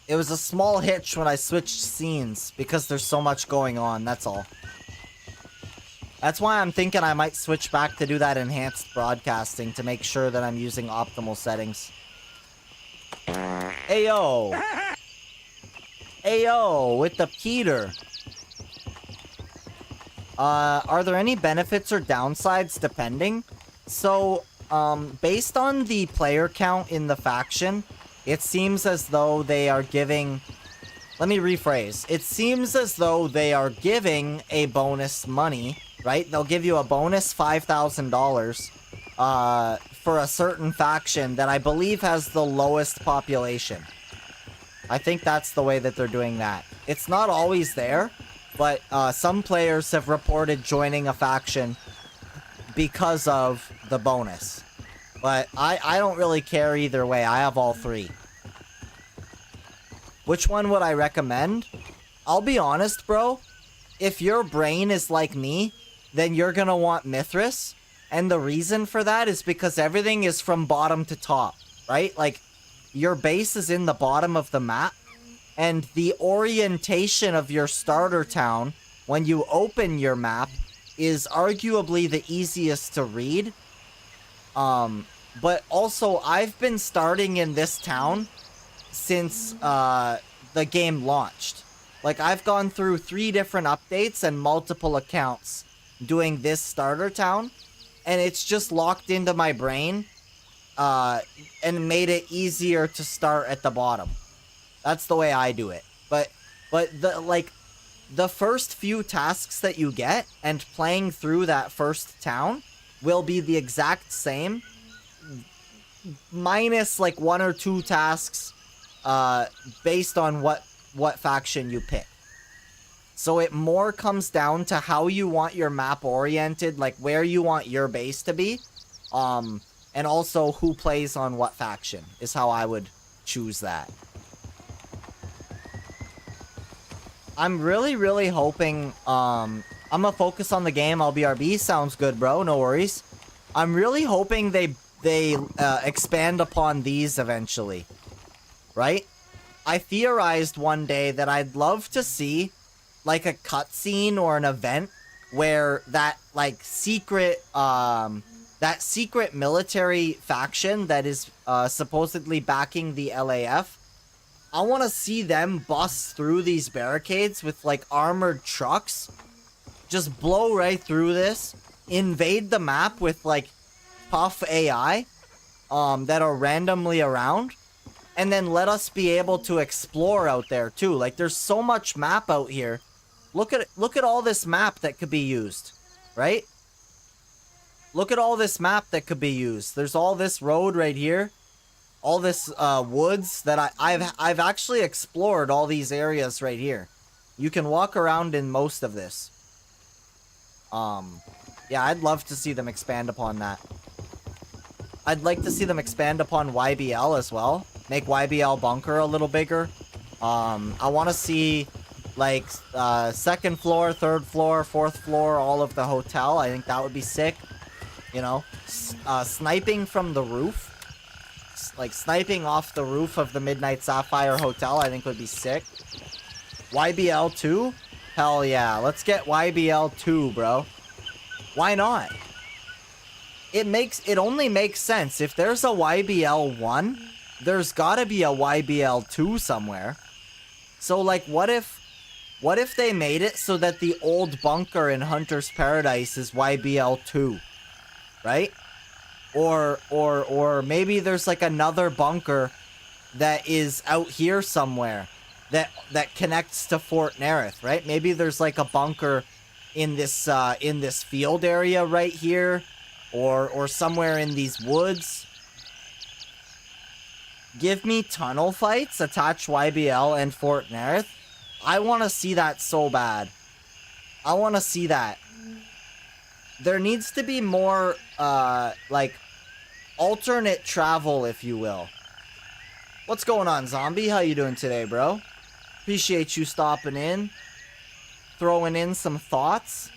it was a small hitch when I switched scenes because there's so much going on, that's all. That's why I'm thinking I might switch back to do that enhanced broadcasting to make sure that I'm using optimal settings. Ayo! Ayo, with the Peter. Are there any benefits or downsides depending? So, based on the player count in the faction, it seems as though they are giving... Let me rephrase. It seems as though they are giving a bonus money, right? They'll give you a bonus $5,000 for a certain faction that I believe has the lowest population. I think that's the way that they're doing that. It's not always there, but some players have reported joining a faction because of the bonus. But I don't really care either way. I have all three. Which one would I recommend? I'll be honest, bro. If your brain is like me, then you're gonna want Mithras. And the reason for that is because everything is from bottom to top, right? Like, your base is in the bottom of the map. And the orientation of your starter town, when you open your map, is arguably the easiest to read. But also, I've been starting in this town since the game launched. Like, I've gone through 3 different updates and multiple accounts doing this starter town, and it's just locked into my brain and made it easier to start at the bottom. That's the way I do it. But the first few tasks that you get and playing through that first town will be the exact same, minus like 1 or 2 tasks based on what faction you pick. So it more comes down to how you want your map oriented, like where you want your base to be, and also who plays on what faction is how I would choose that. I'm really hoping, I'm gonna focus on the game. I'll BRB. Sounds good, bro. No worries. I'm really hoping they expand upon these eventually, right? I theorized one day that I'd love to see like a cutscene or an event where that like secret military faction that is supposedly backing the LAF, I want to see them bust through these barricades with like armored trucks, just blow right through this, invade the map with like Puff AI, that are randomly around, and then let us be able to explore out there too. Like, there's so much map out here. Look at all this map that could be used, right? Look at all this map that could be used. There's all this road right here, all this woods that I've actually explored all these areas right here. You can walk around in most of this. Yeah, I'd love to see them expand upon that. I'd like to see them expand upon YBL as well. Make YBL bunker a little bigger. I want to see, like, second floor, third floor, fourth floor, all of the hotel. I think that would be sick. You know, sniping from the roof. Like, sniping off the roof of the Midnight Sapphire Hotel, I think would be sick. YBL 2? Hell yeah. Let's get YBL 2, bro. Why not? It only makes sense. If there's a YBL 1, there's gotta be a YBL 2 somewhere. So, like, what if they made it so that the old bunker in Hunter's Paradise is YBL 2? Right? Or maybe there's, like, another bunker that is out here somewhere that connects to Fort Nerith, right? Maybe there's, like, a bunker in this field area right here, or somewhere in these woods. Give me tunnel fights, attach YBL and Fort Nerith. I want to see that so bad. I want to see that. There needs to be more, like, alternate travel, if you will. What's going on, Zombie? How you doing today, bro? Appreciate you stopping in. Throwing in some thoughts.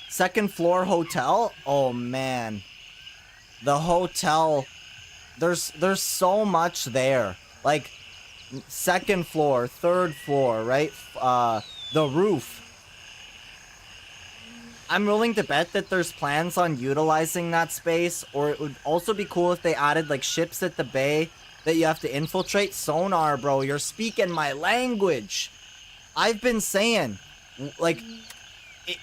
Second floor hotel? Oh, man. The hotel... There's so much there. Like, second floor, third floor, right? The roof. I'm willing to bet that there's plans on utilizing that space, or it would also be cool if they added, like, ships at the bay that you have to infiltrate. Sonar, bro, you're speaking my language. I've been saying, like,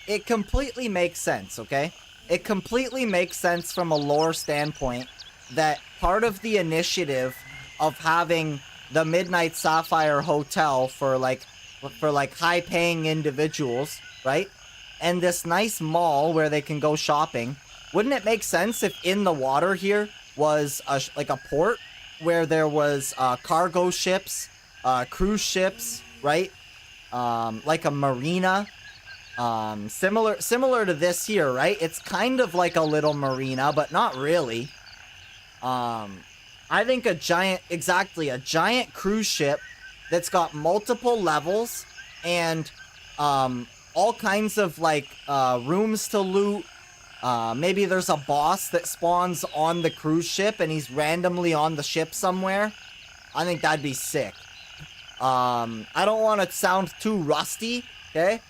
it completely makes sense, okay? It completely makes sense from a lore standpoint that part of the initiative of having the Midnight Sapphire Hotel for high-paying individuals, right? And this nice mall where they can go shopping. Wouldn't it make sense if in the water here was like a port where there was cargo ships, cruise ships, right? Like a marina, similar to this here, right? It's kind of like a little marina, but not really. I think a giant cruise ship that's got multiple levels and all kinds of, like, rooms to loot. Maybe there's a boss that spawns on the cruise ship and he's randomly on the ship somewhere. I think that'd be sick. I don't want to sound too rusty, okay?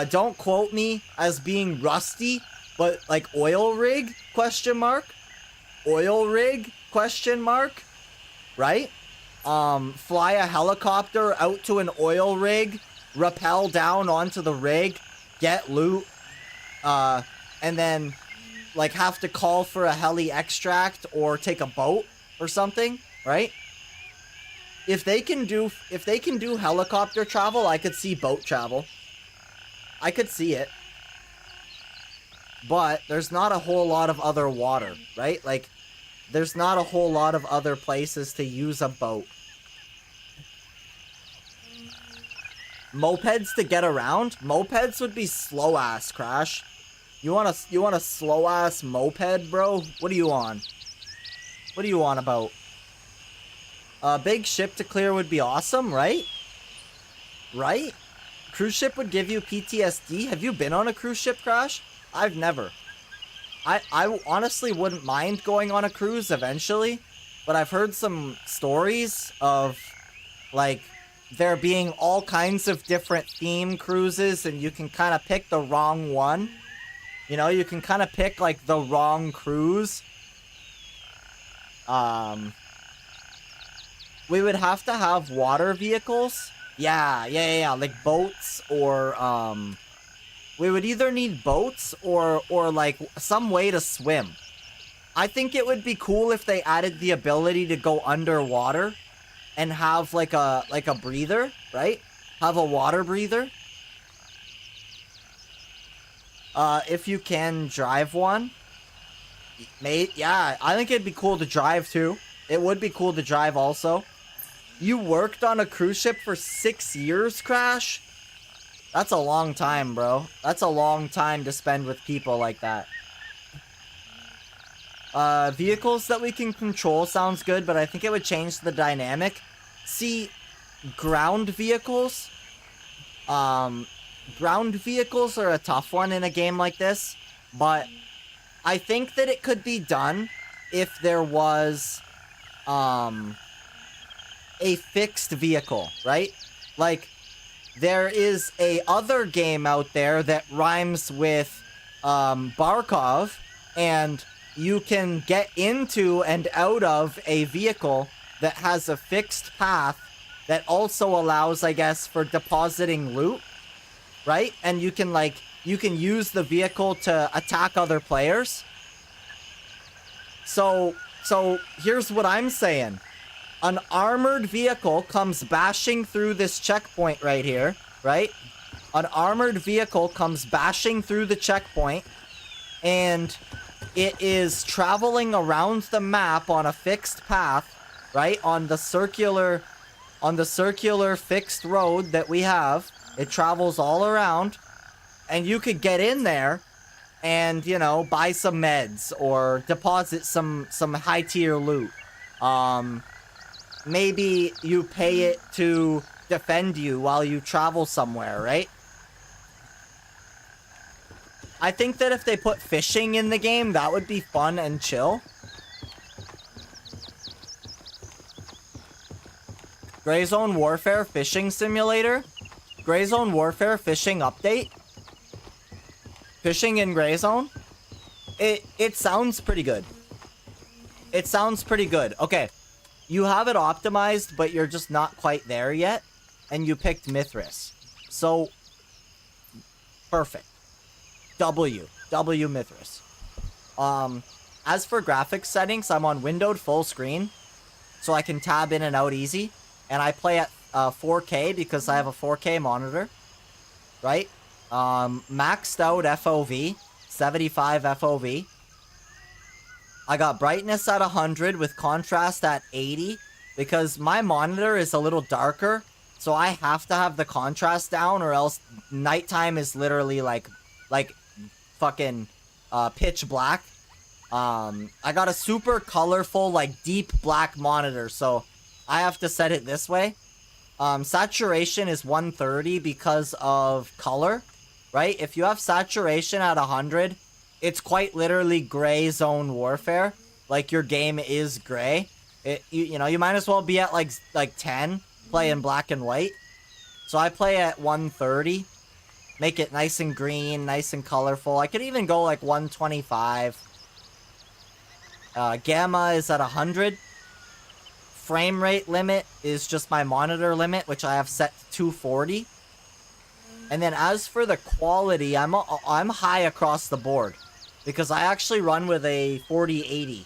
Don't quote me as being rusty, but, like, oil rig, question mark? Oil rig, question mark? Right? Fly a helicopter out to an oil rig, rappel down onto the rig, get loot, and then, like, have to call for a heli extract or take a boat or something, right? If they can do helicopter travel, I could see boat travel. I could see it. But there's not a whole lot of other water, right? Like, there's not a whole lot of other places to use a boat. Mopeds to get around? Mopeds would be slow-ass, Crash. You want a slow-ass moped, bro? What are you on? What are you on about? A big ship to clear would be awesome, right? Right? Cruise ship would give you PTSD. Have you been on a cruise ship, Crash? I've never. I honestly wouldn't mind going on a cruise eventually, but I've heard some stories of, like, there being all kinds of different theme cruises, and you can kind of pick the wrong one. You know, you can kind of pick, like, the wrong cruise. We would have to have water vehicles. Yeah, like boats or, we would either need boats or like, some way to swim. I think it would be cool if they added the ability to go underwater and have like a breather, right? Have a water breather. If you can drive one. Mate, yeah, I think it'd be cool to drive too. It would be cool to drive also. You worked on a cruise ship for 6 years, Crash? That's a long time, bro. That's a long time to spend with people like that. Vehicles that we can control sounds good, but I think it would change the dynamic. See, ground vehicles are a tough one in a game like this, but I think that it could be done if there was, a fixed vehicle, right? Like, there is a other game out there that rhymes with, Barkov, and you can get into and out of a vehicle that has a fixed path that also allows, I guess, for depositing loot, right? And you can, like, you can use the vehicle to attack other players. So here's what I'm saying. An armored vehicle comes bashing through this checkpoint right here, right? An armored vehicle comes bashing through the checkpoint, and it is traveling around the map on a fixed path, right? On the circular fixed road that we have. It travels all around, and you could get in there and, you know, buy some meds or deposit some high tier loot. Maybe you pay it to defend you while you travel somewhere, right? I think that if they put fishing in the game, that would be fun and chill. Gray Zone Warfare Fishing Simulator. Gray Zone Warfare Fishing Update. Fishing in Gray Zone. It sounds pretty good. It sounds pretty good. Okay. You have it optimized, but you're just not quite there yet. And you picked Mithras. So, perfect. W Mithras. As for graphics settings, I'm on windowed full screen. So I can tab in and out easy. And I play at 4K because I have a 4K monitor. Right? Maxed out FOV. 75 FOV. I got brightness at 100 with contrast at 80 because my monitor is a little darker, so I have to have the contrast down or else nighttime is literally like fucking pitch black. I got a super colorful, like deep black monitor, so I have to set it this way. Saturation is 130 because of color, right? If you have saturation at 100, it's quite literally Gray Zone Warfare. Like, your game is gray. You know, you might as well be at, like 10, play in black and white. So I play at 130. Make it nice and green, nice and colorful. I could even go, like, 125. Gamma is at 100. Frame rate limit is just my monitor limit, which I have set to 240. And then as for the quality, I'm high across the board. Because I actually run with a 4080.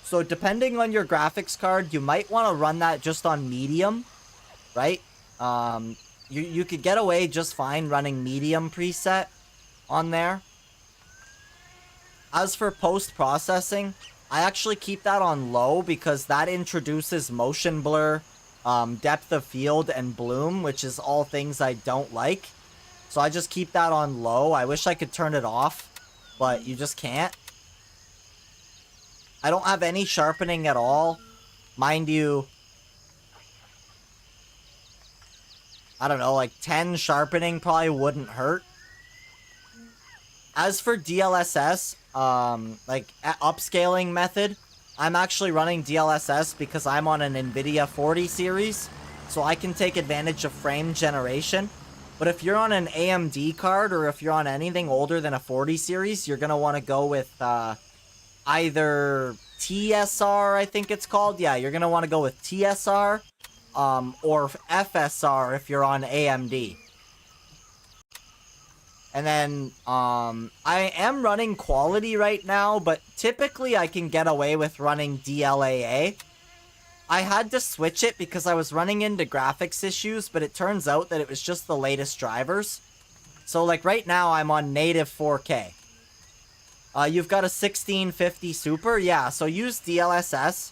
So depending on your graphics card, you might want to run that just on medium, right? You could get away just fine running medium preset on there. As for post-processing, I actually keep that on low because that introduces motion blur, depth of field, and bloom, which is all things I don't like. So I just keep that on low. I wish I could turn it off, but you just can't. I don't have any sharpening at all. Mind you, I don't know, like 10 sharpening probably wouldn't hurt. As for DLSS, like upscaling method, I'm actually running DLSS because I'm on an NVIDIA 40 series, so I can take advantage of frame generation. But if you're on an AMD card, or if you're on anything older than a 40 series, you're going to want to go with either TSR, I think it's called. Yeah, you're going to want to go with TSR or FSR if you're on AMD. And then, I am running quality right now, but typically I can get away with running DLAA. I had to switch it because I was running into graphics issues, but it turns out that it was just the latest drivers. So, like, right now I'm on native 4K. You've got a 1650 Super? Yeah, so use DLSS.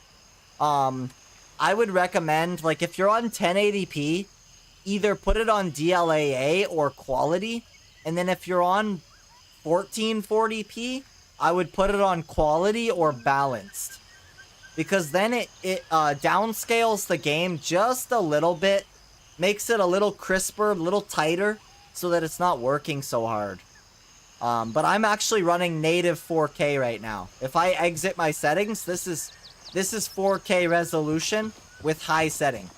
I would recommend, like, if you're on 1080p, either put it on DLAA or quality. And then if you're on 1440p, I would put it on quality or balanced. Because then it downscales the game just a little bit. Makes it a little crisper, a little tighter, so that it's not working so hard. But I'm actually running native 4K right now. If I exit my settings, this is 4K resolution with high setting.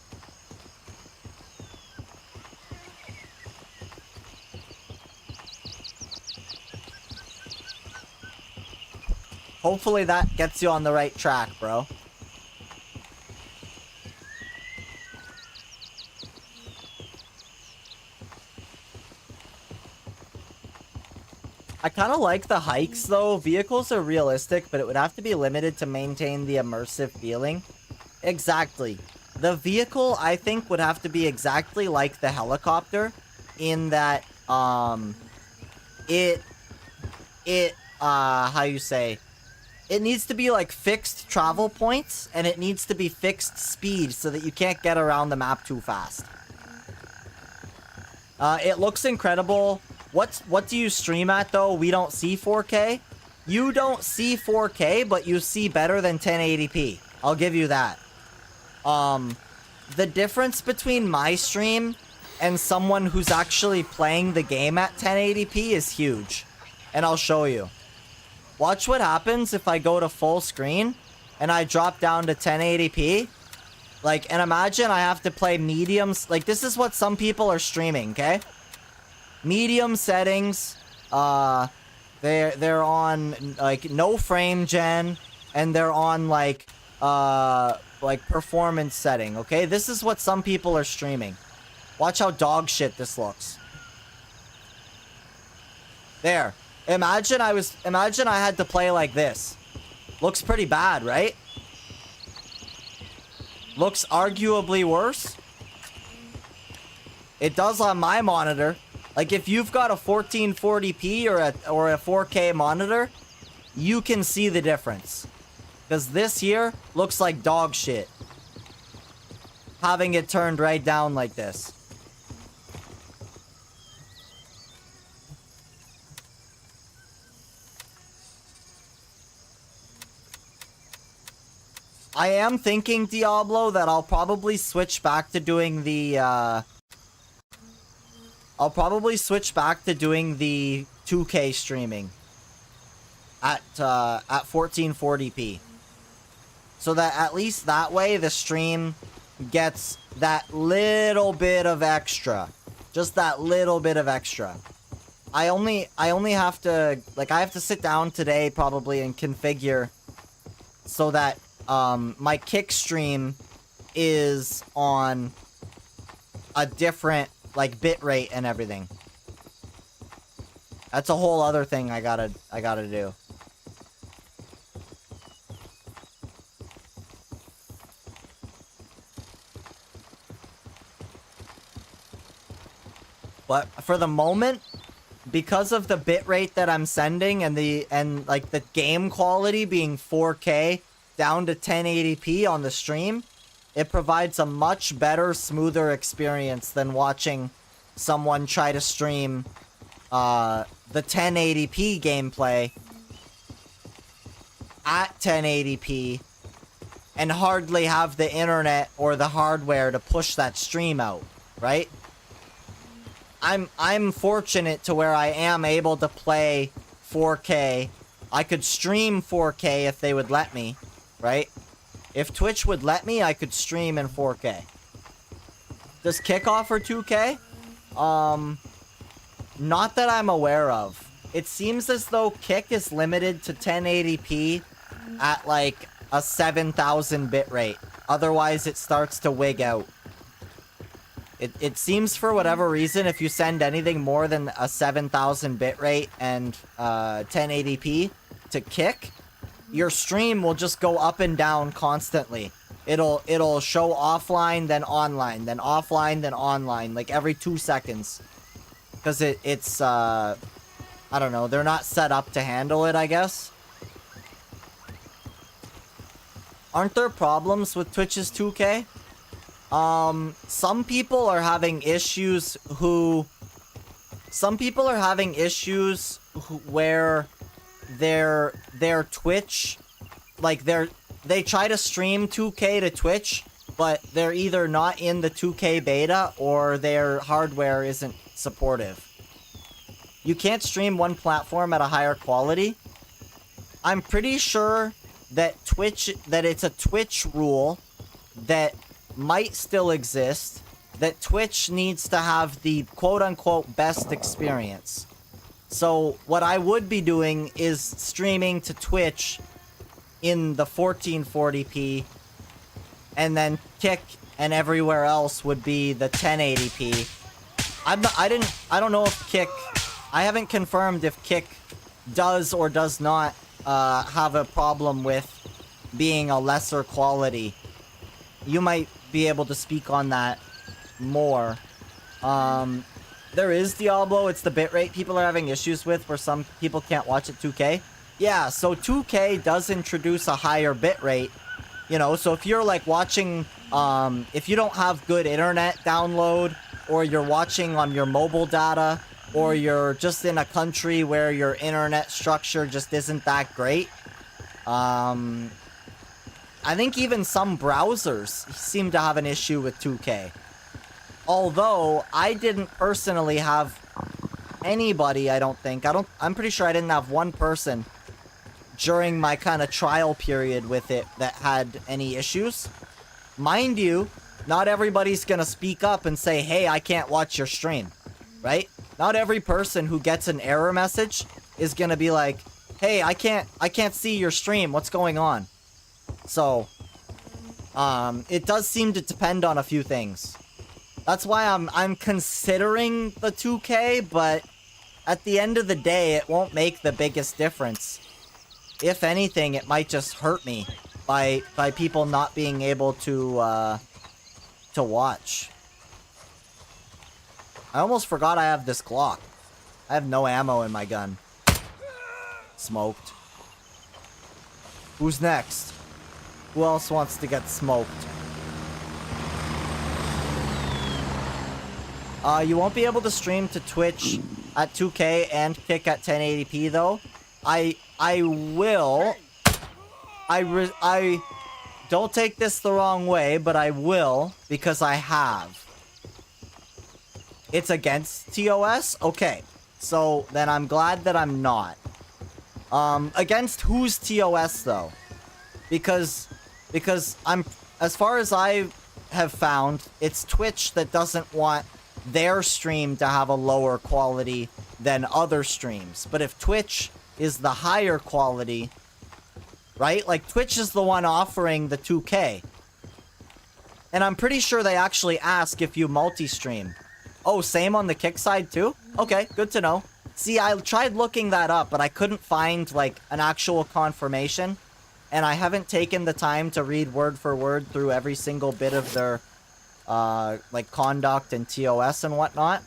Hopefully that gets you on the right track, bro. I kind of like the hikes, though. Vehicles are realistic, but it would have to be limited to maintain the immersive feeling. Exactly. The vehicle, I think, would have to be exactly like the helicopter in that, how you say... It needs to be, like, fixed travel points, and it needs to be fixed speed so that you can't get around the map too fast. It looks incredible. What do you stream at, though? We don't see 4K? You don't see 4K, but you see better than 1080p. I'll give you that. The difference between my stream and someone who's actually playing the game at 1080p is huge. And I'll show you. Watch what happens if I go to full screen and I drop down to 1080p. Like, and imagine I have to play mediums. Like, this is what some people are streaming, okay? Medium settings. They're on, like, no frame gen. And they're on, like performance setting, okay? This is what some people are streaming. Watch how dog shit this looks. There. Imagine I had to play like this. Looks pretty bad, right? Looks arguably worse. It does on my monitor. Like, if you've got a 1440p or a 4K monitor, you can see the difference. Because this here looks like dog shit. Having it turned right down like this. I am thinking, Diablo, that I'll probably switch back to doing the, 2K streaming. At 1440p. So that at least that way the stream gets that little bit of extra. Just that little bit of extra. I only have to, like, I have to sit down today probably and configure so that my kick stream is on a different, like, bit rate and everything. That's a whole other thing I gotta do. But for the moment, because of the bitrate that I'm sending and the game quality being 4K down to 1080p on the stream, it provides a much better, smoother experience than watching someone try to stream the 1080p gameplay at 1080p and hardly have the internet or the hardware to push that stream out, right? I'm fortunate to where I am able to play 4K. I could stream 4K if they would let me, right? If Twitch would let me, I could stream in 4K. Does Kick offer 2K? Not that I'm aware of. It seems as though Kick is limited to 1080p at like a 7,000 bit rate. Otherwise, it starts to wig out. It seems for whatever reason, if you send anything more than a 7,000 bitrate and 1080p to Kick, your stream will just go up and down constantly. It'll show offline, then online, then offline, then online, like every 2 seconds. Because it's I don't know, they're not set up to handle it, I guess. Aren't there problems with Twitch's 2K? Some people are having issues where their Twitch, like they try to stream 2K to Twitch, but they're either not in the 2K beta or their hardware isn't supportive. You can't stream one platform at a higher quality. I'm pretty sure that it's a Twitch rule that might still exist, that Twitch needs to have the quote-unquote best experience. So what I would be doing is streaming to Twitch in the 1440p, and then Kick and everywhere else would be the 1080p. I don't know if Kick, I haven't confirmed if Kick does or does not have a problem with being a lesser quality. You might be able to speak on that more. There is Diablo, it's the bitrate people are having issues with, where some people can't watch at 2K. Yeah, so 2K does introduce a higher bitrate, you know, so if you're like watching, if you don't have good internet download, or you're watching on your mobile data, or you're just in a country where your internet structure just isn't that great, I think even some browsers seem to have an issue with 2K. Although, I didn't personally have anybody, I don't think. I'm pretty sure I didn't have one person during my kind of trial period with it that had any issues. Mind you, not everybody's gonna speak up and say, hey, I can't watch your stream, right? Not every person who gets an error message is gonna be like, hey, I can't see your stream, what's going on? So, it does seem to depend on a few things. That's why I'm considering the 2K, but at the end of the day, it won't make the biggest difference. If anything, it might just hurt me by people not being able to watch. I almost forgot I have this Glock. I have no ammo in my gun. Smoked. Who's next? Who else wants to get smoked? You won't be able to stream to Twitch at 2K and Kick at 1080p though. I will. I don't take this the wrong way, but I will because I have. It's against TOS? Okay. So then I'm glad that I'm not. Against whose TOS though? Because I'm, as far as I have found, it's Twitch that doesn't want their stream to have a lower quality than other streams. But if Twitch is the higher quality, right? Like Twitch is the one offering the 2K. And I'm pretty sure they actually ask if you multi-stream. Oh, same on the Kick side too? Okay, good to know. See, I tried looking that up, but I couldn't find like an actual confirmation. And I haven't taken the time to read word for word through every single bit of their, like, conduct and TOS and whatnot.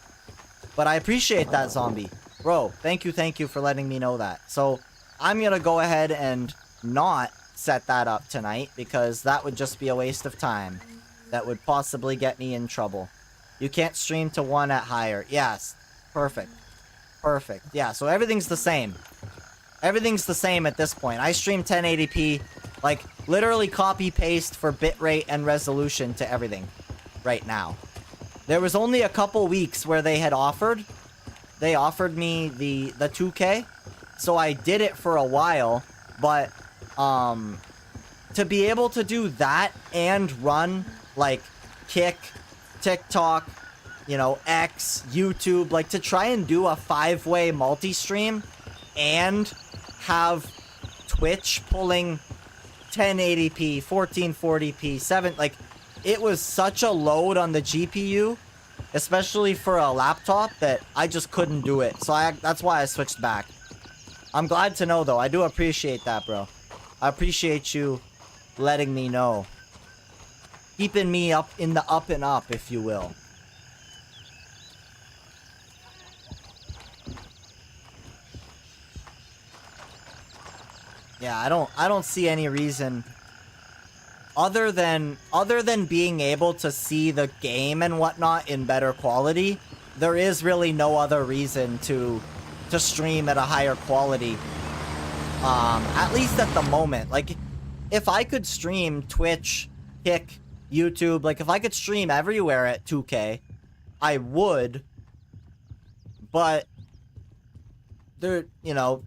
But I appreciate that, Zombie. Bro, thank you for letting me know that. So, I'm gonna go ahead and not set that up tonight, because that would just be a waste of time. That would possibly get me in trouble. You can't stream to one at higher. Yes. Perfect. Perfect. Yeah, so everything's the same. Everything's the same at this point. I stream 1080p, like, literally copy-paste for bitrate and resolution to everything right now. There was only a couple weeks where they offered me the 2K, so I did it for a while, but, to be able to do that and run, like, Kick, TikTok, you know, X, YouTube, like, to try and do a 5-way multi-stream and have Twitch pulling 1080p, 1440p, 7, like, it was such a load on the GPU especially for a laptop, that I just couldn't do it. So that's why I switched back. I'm glad to know, though. I do appreciate that, bro. I appreciate you letting me know. Keeping me up in the up and up, if you will. Yeah, I don't see any reason other than being able to see the game and whatnot in better quality. There is really no other reason to stream at a higher quality. At least at the moment. Like, if I could stream Twitch, Kick, YouTube, like if I could stream everywhere at 2K, I would. But there, you know,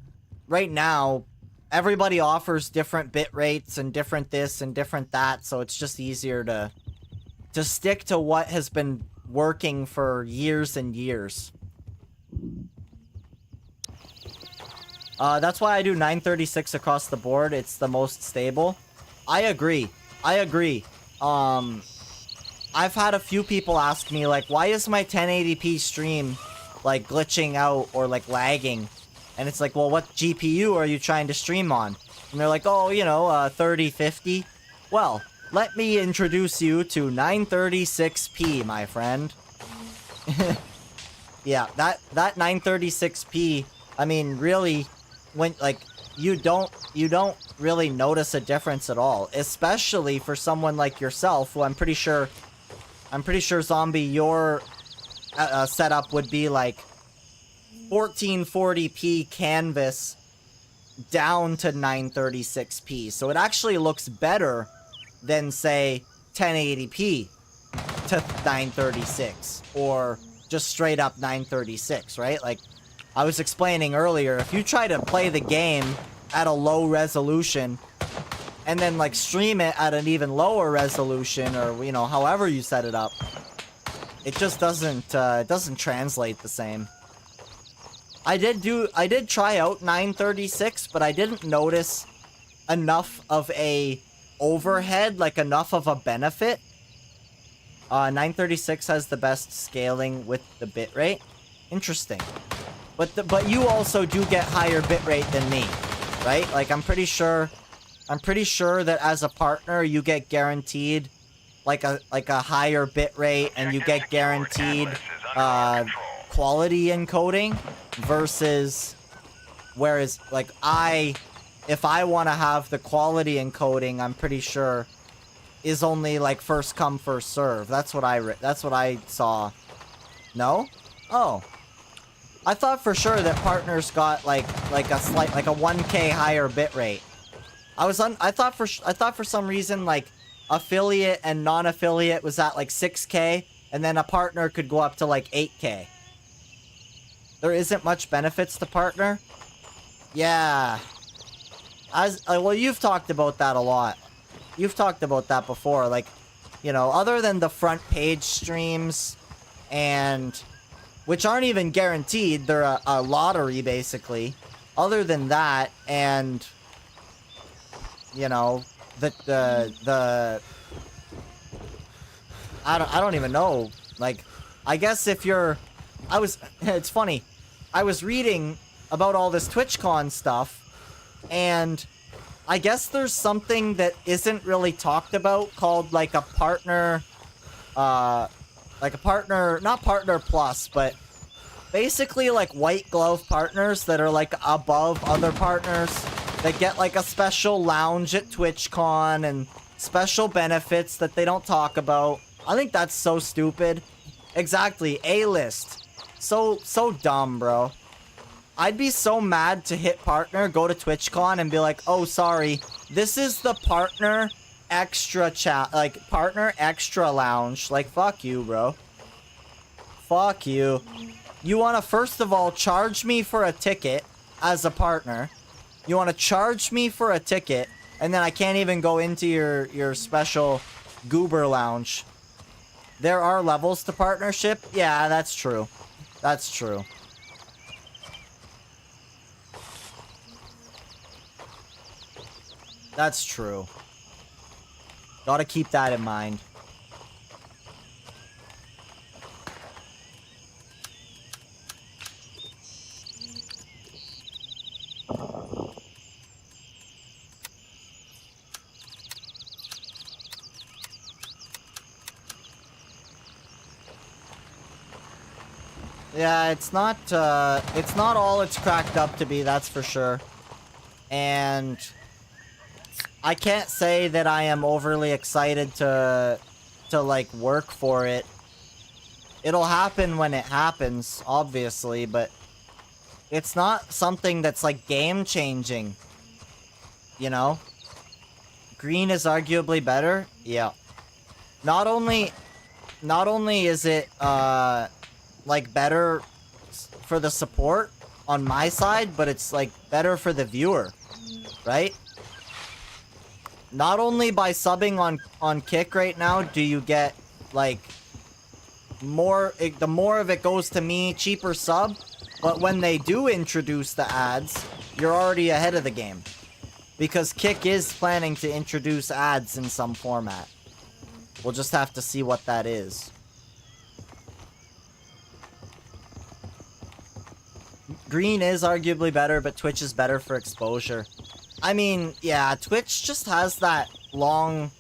right now everybody offers different bit rates and different this and different that, so it's just easier to stick to what has been working for years and years. That's why I do 936 across the board. It's the most stable. I agree. I've had a few people ask me, like, why is my 1080p stream, like, glitching out or, like, lagging? And it's like, well, what GPU are you trying to stream on? And they're like, oh, you know, 3050. Well, let me introduce you to 936p, my friend. Yeah, that 936p, I mean, really, when, like, you don't really notice a difference at all, especially for someone like yourself, who I'm pretty sure, Zombie, your setup would be like 1440p canvas down to 936p. So it actually looks better than, say, 1080p to 936, or just straight up 936, right? Like I was explaining earlier, if you try to play the game at a low resolution and then like stream it at an even lower resolution, or, you know, however you set it up, it just doesn't translate the same. I did try out 936, but I didn't notice enough of a overhead, like enough of a benefit. 936 has the best scaling with the bitrate. Interesting. But you also do get higher bitrate than me, right? Like I'm pretty sure that as a partner you get guaranteed like a higher bitrate, and you get guaranteed quality encoding, versus whereas like if I want to have the quality encoding, I'm pretty sure is only like first come first serve. That's what I saw. No? Oh. I thought for sure that partners got like a slight, like a 1K higher bitrate. I thought for some reason like affiliate and non-affiliate was at like 6K, and then a partner could go up to like 8K. There isn't much benefits to partner? Yeah. Well, you've talked about that a lot. You've talked about that before. Like, you know, other than the front page streams, and which aren't even guaranteed, they're a lottery basically. Other than that, and you know, the I don't even know. Like, I guess if you're, it's funny. I was reading about all this TwitchCon stuff, and I guess there's something that isn't really talked about called like a partner, not partner plus, but basically like white glove partners that are like above other partners, that get like a special lounge at TwitchCon and special benefits that they don't talk about. I think that's so stupid. Exactly, A-list. So dumb, bro. I'd be so mad to hit partner, go to TwitchCon, and be like, oh, sorry, this is the partner extra partner extra lounge. Like, fuck you, bro. Fuck you. You want to, first of all, charge me for a ticket as a partner. You want to charge me for a ticket, and then I can't even go into your special goober lounge. There are levels to partnership? Yeah, that's true. That's true. That's true. Gotta keep that in mind. Yeah, it's not all it's cracked up to be, that's for sure. And I can't say that I am overly excited to like work for it. It'll happen when it happens, obviously, but it's not something that's like game changing. You know? Green is arguably better? Yeah. Not only is it like better for the support on my side, but it's like better for the viewer, right? Not only by subbing on Kick right now do you get like the more of it goes to me, cheaper sub, but when they do introduce the ads, you're already ahead of the game. Because Kick is planning to introduce ads in some format. We'll just have to see what that is. Green is arguably better, but Twitch is better for exposure. I mean, yeah, Twitch just has that long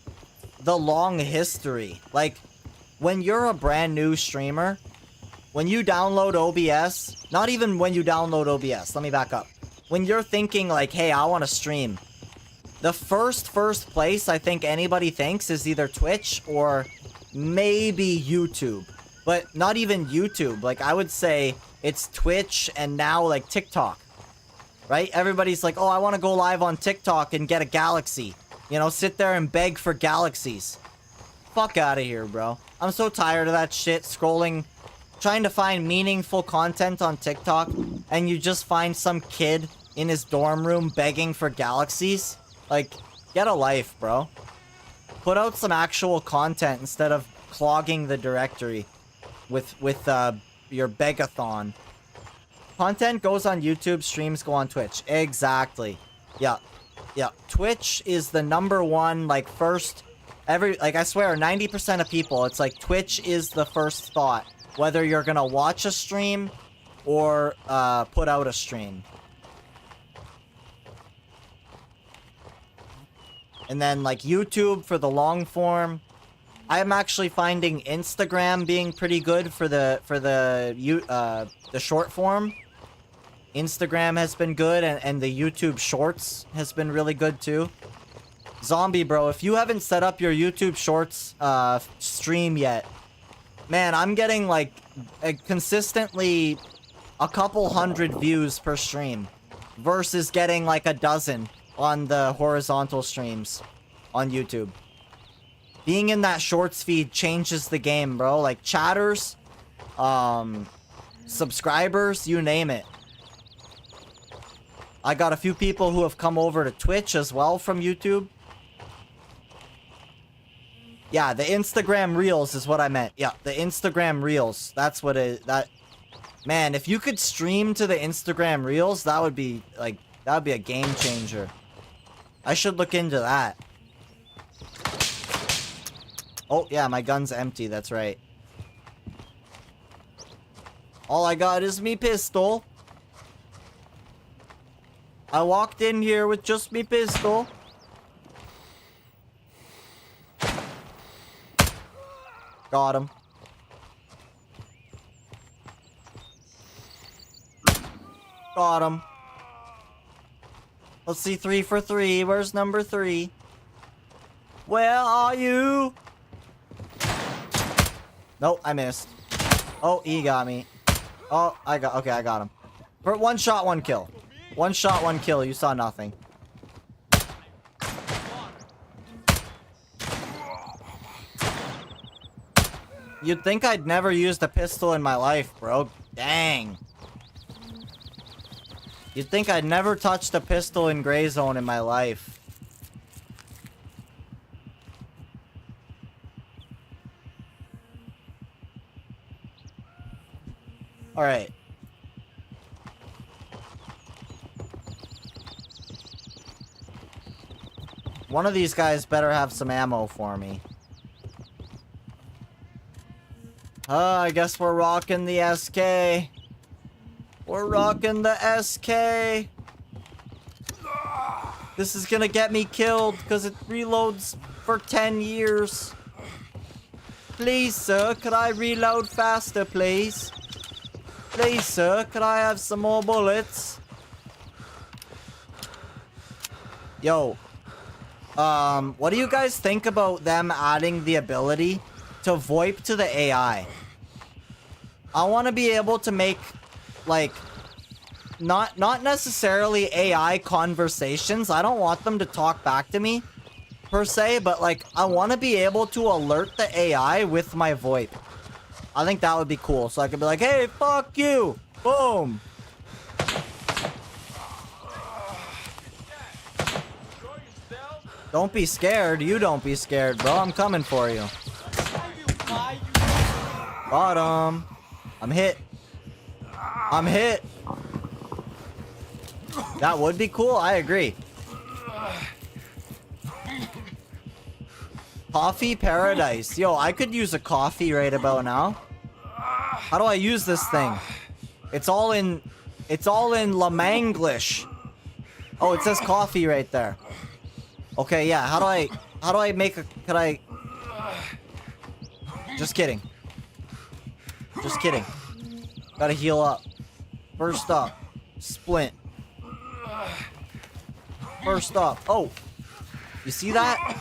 history. Like, when you're a brand new streamer, when you download OBS, not even when you download OBS, let me back up. When you're thinking like, hey, I want to stream, the first place I think anybody thinks is either Twitch or maybe YouTube. But not even YouTube. Like, I would say it's Twitch and now like TikTok. Right? Everybody's like, oh, I want to go live on TikTok and get a galaxy. You know, sit there and beg for galaxies. Fuck out of here, bro. I'm so tired of that shit. Scrolling, trying to find meaningful content on TikTok, and you just find some kid in his dorm room begging for galaxies. Like, get a life, bro. Put out some actual content instead of clogging the directory with your begathon. Content goes on YouTube, streams go on Twitch. Exactly. Yeah. Yeah. Twitch is the #1, like, first... like, I swear, 90% of people, it's like Twitch is the first thought. Whether you're gonna watch a stream or put out a stream. And then, like, YouTube for the long form. I'm actually finding Instagram being pretty good for the short form. Instagram has been good, and the YouTube Shorts has been really good too. Zombie, bro, if you haven't set up your YouTube Shorts stream yet, man, I'm getting like consistently a couple hundred views per stream versus getting like a dozen on the horizontal streams on YouTube. Being in that Shorts feed changes the game, bro. Like chatters, subscribers, you name it. I got a few people who have come over to Twitch as well from YouTube. Yeah, the Instagram Reels is what I meant. Yeah, the Instagram Reels. That's what it... Man, if you could stream to the Instagram Reels, that would be, like... That would be a game changer. I should look into that. Oh, yeah, my gun's empty. That's right. All I got is me pistol. I walked in here with just me pistol. Got him. Got him. Let's see, 3 for 3. Where's number 3? Where are you? Nope, I missed. Oh, he got me. Oh, okay, I got him. For 1 shot, 1 kill. 1 shot, 1 kill. You saw nothing. You'd think I'd never used a pistol in my life, bro. Dang. You'd think I'd never touched a pistol in Gray Zone in my life. Alright. One of these guys better have some ammo for me. I guess we're rocking the SK. We're rocking the SK. This is gonna get me killed because it reloads for 10 years. Please, sir, could I reload faster, please? Please, sir, could I have some more bullets? Yo. What do you guys think about them adding the ability to VoIP to the AI? I want to be able to make, like, not necessarily AI conversations. I don't want them to talk back to me, per se, but, like, I want to be able to alert the AI with my VoIP. I think that would be cool. So I could be like, hey, fuck you. Boom. Don't be scared. You don't be scared, bro. I'm coming for you. Got him. I'm hit. I'm hit. That would be cool. I agree. Coffee paradise. Yo, I could use a coffee right about now. How do I use this thing? It's all in Lamanglish. Oh, it says coffee right there. Okay, yeah. How do I make a, could I? Just kidding. Just kidding. Gotta heal up. First up. Splint. First up. Oh. You see that?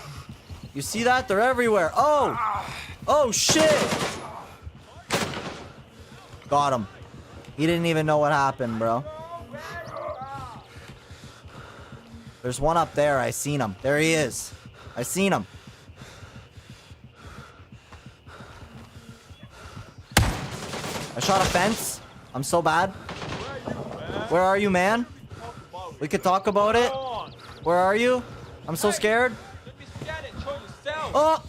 You see that? They're everywhere. Oh! Oh, shit! Got him. He didn't even know what happened, bro. There's one up there. I seen him. There he is. I seen him. I shot a fence. I'm so bad. Where are you, man? We could talk about it. Where are you? I'm so scared. Oh!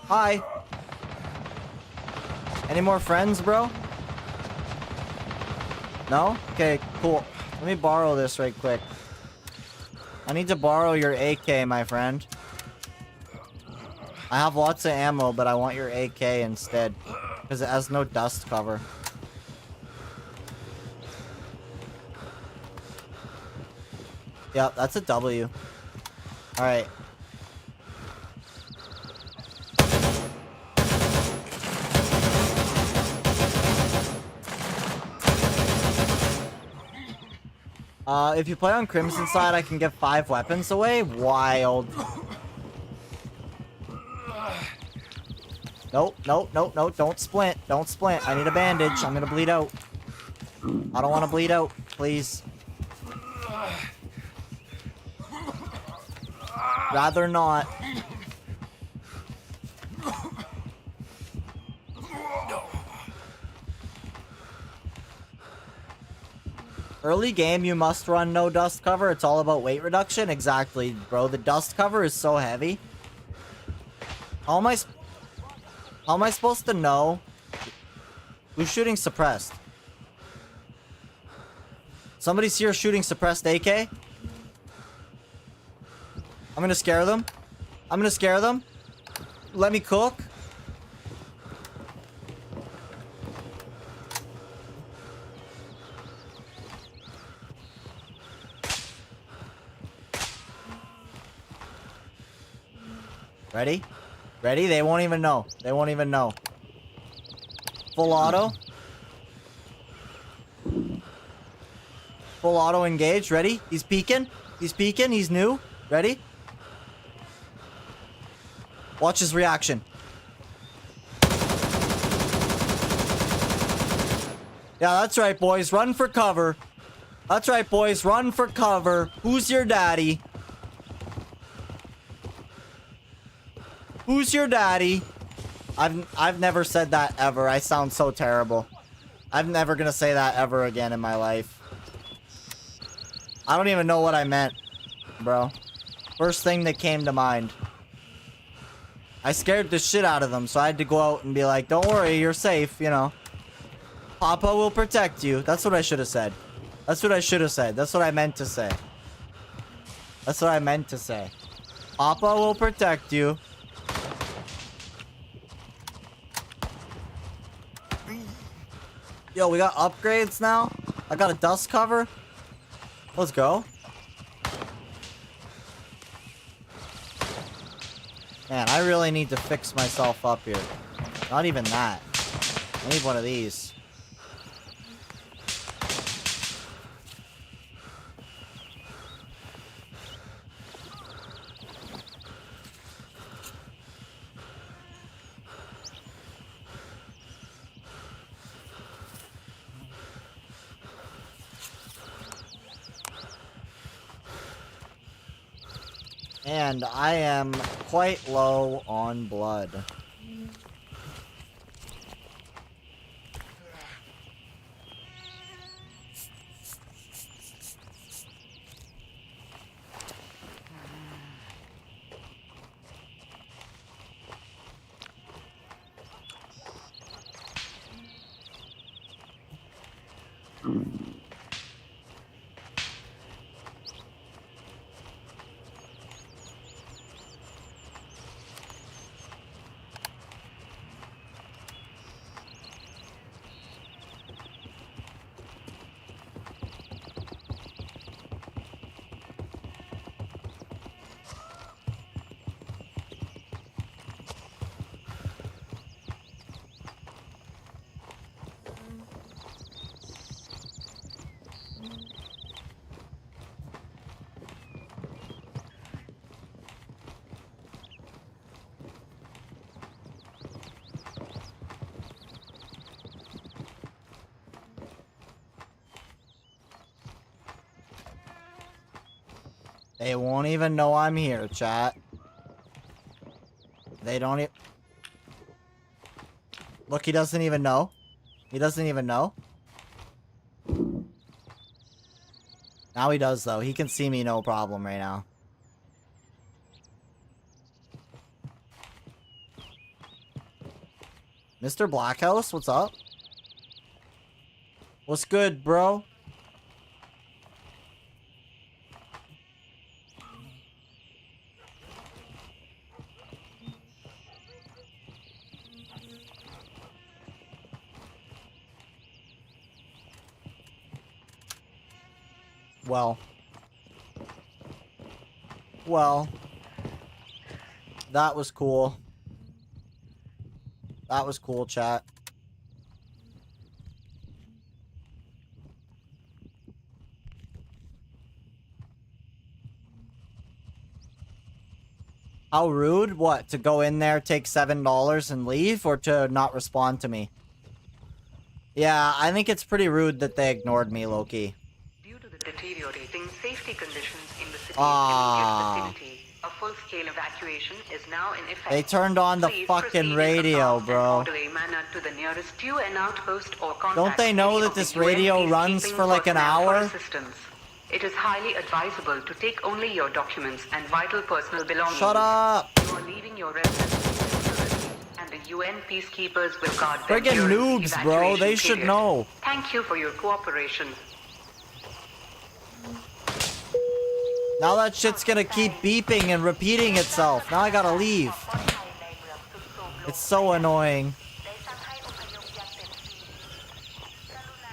Hi. Any more friends, bro? No? Okay, cool. Let me borrow this right quick. I need to borrow your AK, my friend. I have lots of ammo, but I want your AK instead. Because it has no dust cover. Yep, that's a W. Alright. If you play on Crimson side, I can give 5 weapons away. Wild. Nope, nope, nope, nope. Don't splint. Don't splint. I need a bandage. I'm gonna bleed out. I don't want to bleed out. Please. Rather not. Early game, you must run no dust cover. It's all about weight reduction. Exactly, bro. The dust cover is so heavy. How am I supposed to know who's shooting suppressed? Somebody's here shooting suppressed AK. I'm gonna scare them. I'm gonna scare them. Let me cook. Ready? Ready? They won't even know. They won't even know. Full auto. Full auto engage. Ready? He's peeking. He's peeking. He's new. Ready? Watch his reaction. Yeah, that's right, boys. Run for cover. That's right, boys. Run for cover. Who's your daddy? Who's your daddy? I've never said that ever. I sound so terrible. I'm never gonna say that ever again in my life. I don't even know what I meant, bro. First thing that came to mind. I scared the shit out of them, so I had to go out and be like, don't worry, you're safe, you know. Papa will protect you. That's what I should have said. That's what I should have said. That's what I meant to say. That's what I meant to say. Papa will protect you. Yo, we got upgrades now. I got a dust cover. Let's go. Man, I really need to fix myself up here. Not even that. I need one of these. And I am quite low on blood. They won't even know I'm here, chat. They don't even... Look, he doesn't even know. He doesn't even know. Now he does, though. He can see me no problem right now. Mr. Blackhouse, what's up? What's good, bro? Well, that was cool. That was cool, chat. How rude? What, to go in there, take $7 and leave, or to not respond to me? Yeah, I think it's pretty rude that they ignored me, Loki. Due to the deteriorating safety conditions in the city's immediate vicinity, a full-scale evacuation is now in effect. They turned on the Please fucking proceed in a radio, fast bro. and orderly manner to the nearest UN outpost or contact Don't they know any that of the this UN radio runs peacekeeping for like an personnel for hour? assistance. It is highly advisable to take only your documents and vital personal belongings. Shut up! You are leaving your residence, and the UN peacekeepers will guard them Friggin' during the noobs, bro. evacuation They should period. know. Thank you for your cooperation. Now that shit's gonna keep beeping and repeating itself. Now I gotta leave. It's so annoying.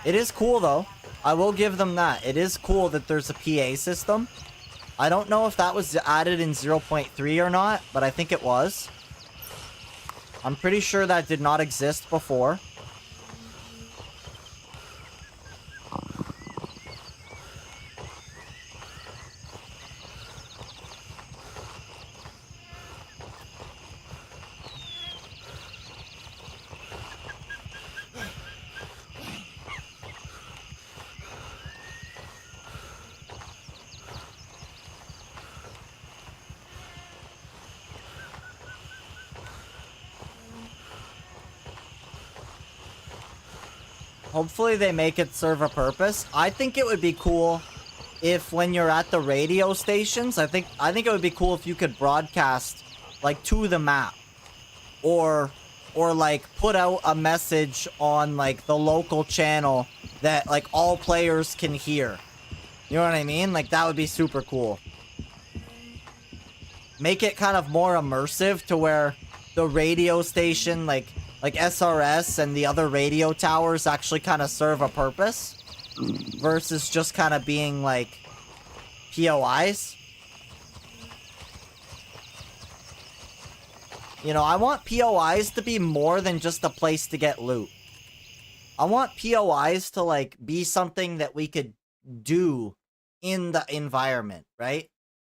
It is cool, though. I will give them that. It is cool that there's a PA system. I don't know if that was added in 0.3 or not, but I think it was. I'm pretty sure that did not exist before. Hopefully they make it serve a purpose. I think it would be cool if when you're at the radio stations, I think it would be cool if you could broadcast like to the map or like put out a message on like the local channel that like all players can hear. You know what I mean? Like that would be super cool. Make it kind of more immersive to where the radio station like SRS and the other radio towers actually kind of serve a purpose versus just kind of being like POIs. You know, I want POIs to be more than just a place to get loot. I want POIs to like be something that we could do in the environment, right?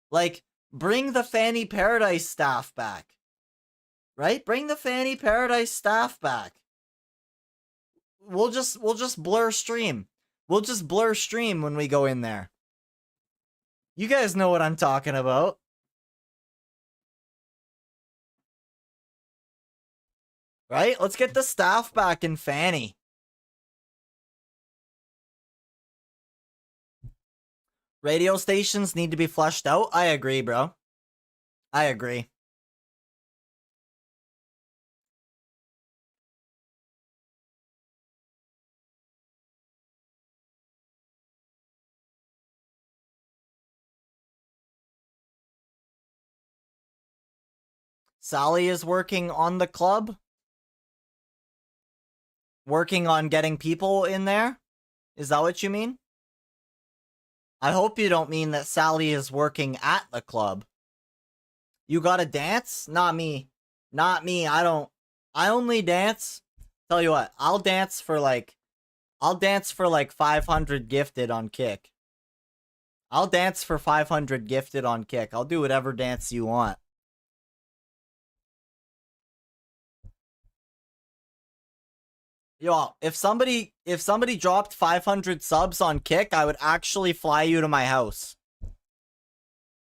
Like bring the Fanny Paradise staff back. Right? Bring the Fanny Paradise staff back. We'll just blur stream. We'll just blur stream when we go in there. You guys know what I'm talking about. Right? Let's get the staff back in Fanny. Radio stations need to be fleshed out. I agree, bro. I agree. Sally is working on the club. Working on getting people in there? Is that what you mean? I hope you don't mean that Sally is working at the club. You gotta dance? Not me. Not me. I only dance. Tell you what, I'll dance for like 500 gifted on Kick. I'll dance for 500 gifted on Kick. I'll do whatever dance you want. Yo, if somebody dropped 500 subs on Kick, I would actually fly you to my house.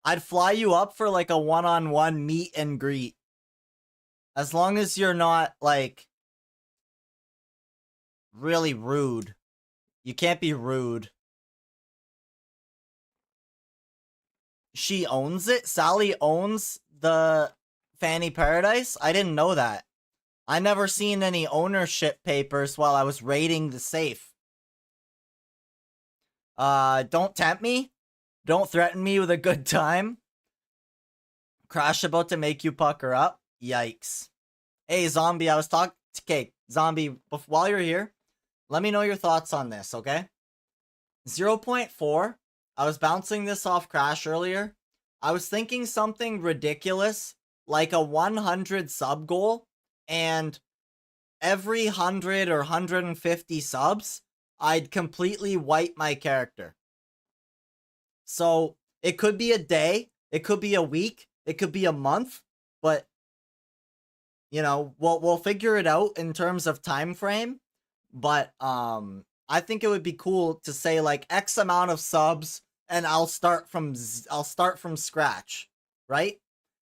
I'd fly you up for like a one-on-one meet and greet. As long as you're not like really rude. You can't be rude. She owns it? Sally owns the Fanny Paradise? I didn't know that. I never seen any ownership papers while I was raiding the safe. Don't tempt me. Don't threaten me with a good time. Crash about to make you pucker up. Yikes. Hey, Zombie, I was talking... Okay, Zombie, while you're here, let me know your thoughts on this, okay? 0.4. I was bouncing this off Crash earlier. I was thinking something ridiculous, like a 100 sub goal, and every 100 or 150 subs, I'd completely wipe my character. So, it could be a day, it could be a week, it could be a month, but, you know, we'll figure it out in terms of time frame, but, I think it would be cool to say, like, X amount of subs, and I'll start from scratch, right?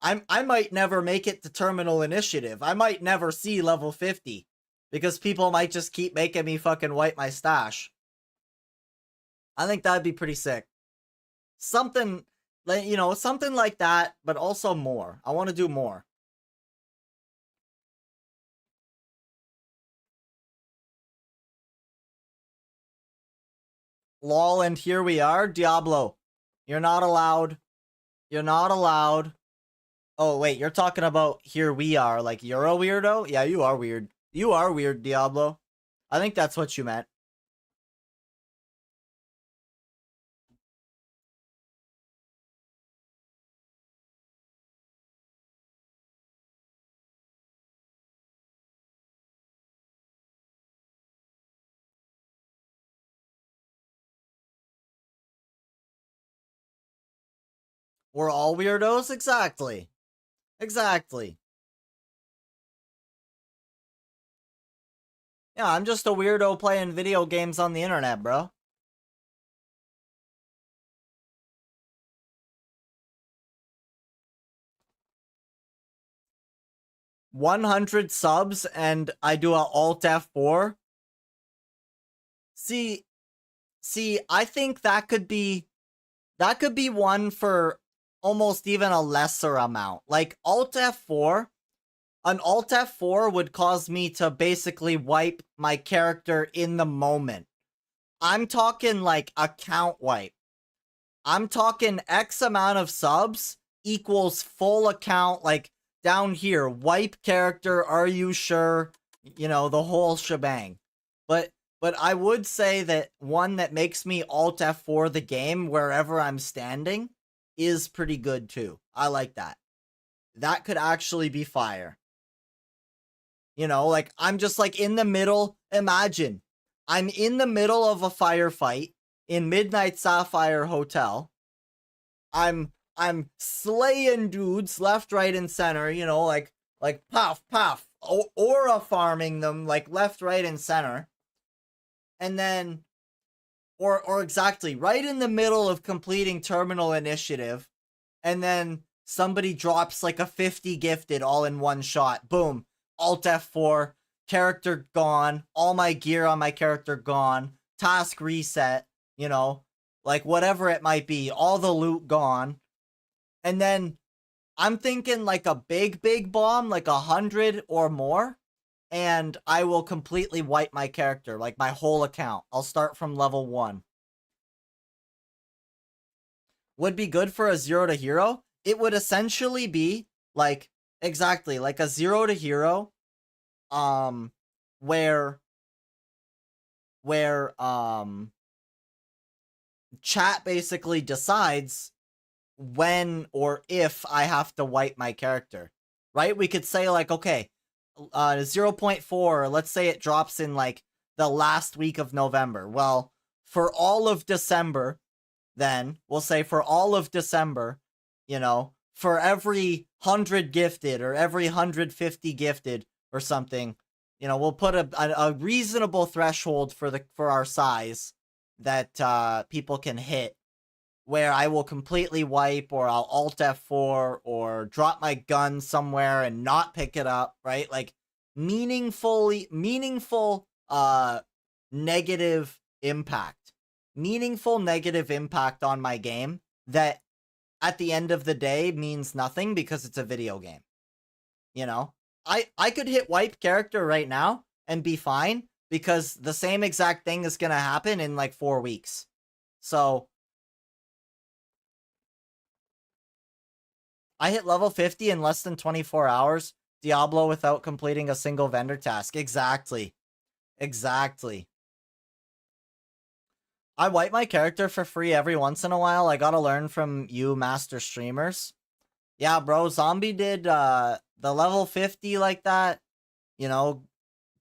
I might never make it to Terminal Initiative. I might never see level 50, because people might just keep making me fucking wipe my stash. I think that'd be pretty sick. Something, like, you know, something like that, but also more. I want to do more. Lol, and here we are. Diablo, you're not allowed. You're not allowed. Oh, wait, you're talking about here we are, like you're a weirdo? Yeah, you are weird. You are weird, Diablo. I think that's what you meant. We're all weirdos? Exactly. Exactly. Yeah, I'm just a weirdo playing video games on the internet, bro. $100 subs and I do a Alt F4. See, I think that could be one for almost even a lesser amount. Like Alt F4, an Alt F4 would cause me to basically wipe my character in the moment. I'm talking like account wipe. I'm talking X amount of subs equals full account, like down here, wipe character, are you sure? You know, the whole shebang. But I would say that one that makes me Alt F4 the game wherever I'm standing is pretty good too. I like that. That could actually be fire. You know, like I'm just like in the middle. Imagine I'm in the middle of a firefight in Midnight Sapphire Hotel. I'm slaying dudes left, right, and center, you know, like puff, puff, aura farming them like left, right, and center. And then, or exactly, right in the middle of completing Terminal Initiative, and then somebody drops like a 50 gifted all in one shot. Boom. Alt F4, character gone, all my gear on my character gone, task reset, you know, like whatever it might be, all the loot gone. And then I'm thinking like a big bomb, like 100 or more, and I will completely wipe my character, like my whole account. I'll start from level 1. Would be good for a 0 to hero. It would essentially be like, exactly, like a 0 to hero, where chat basically decides when or if I have to wipe my character, right? We could say like, okay, 0.4, let's say it drops in like the last week of November. Well, for all of December, then we'll say for all of December, you know, for every 100 gifted or every 150 gifted or something, you know, we'll put a reasonable threshold for our size that people can hit, where I will completely wipe, or I'll Alt F4 or drop my gun somewhere and not pick it up, right? Like meaningful negative impact. Meaningful negative impact on my game that at the end of the day means nothing because it's a video game. You know? I could hit wipe character right now and be fine because the same exact thing is going to happen in like 4 weeks. So I hit level 50 in less than 24 hours. Diablo without completing a single vendor task. Exactly. Exactly. I wipe my character for free every once in a while. I gotta learn from you master streamers. Yeah, bro, Zombie did the level 50 like that. You know,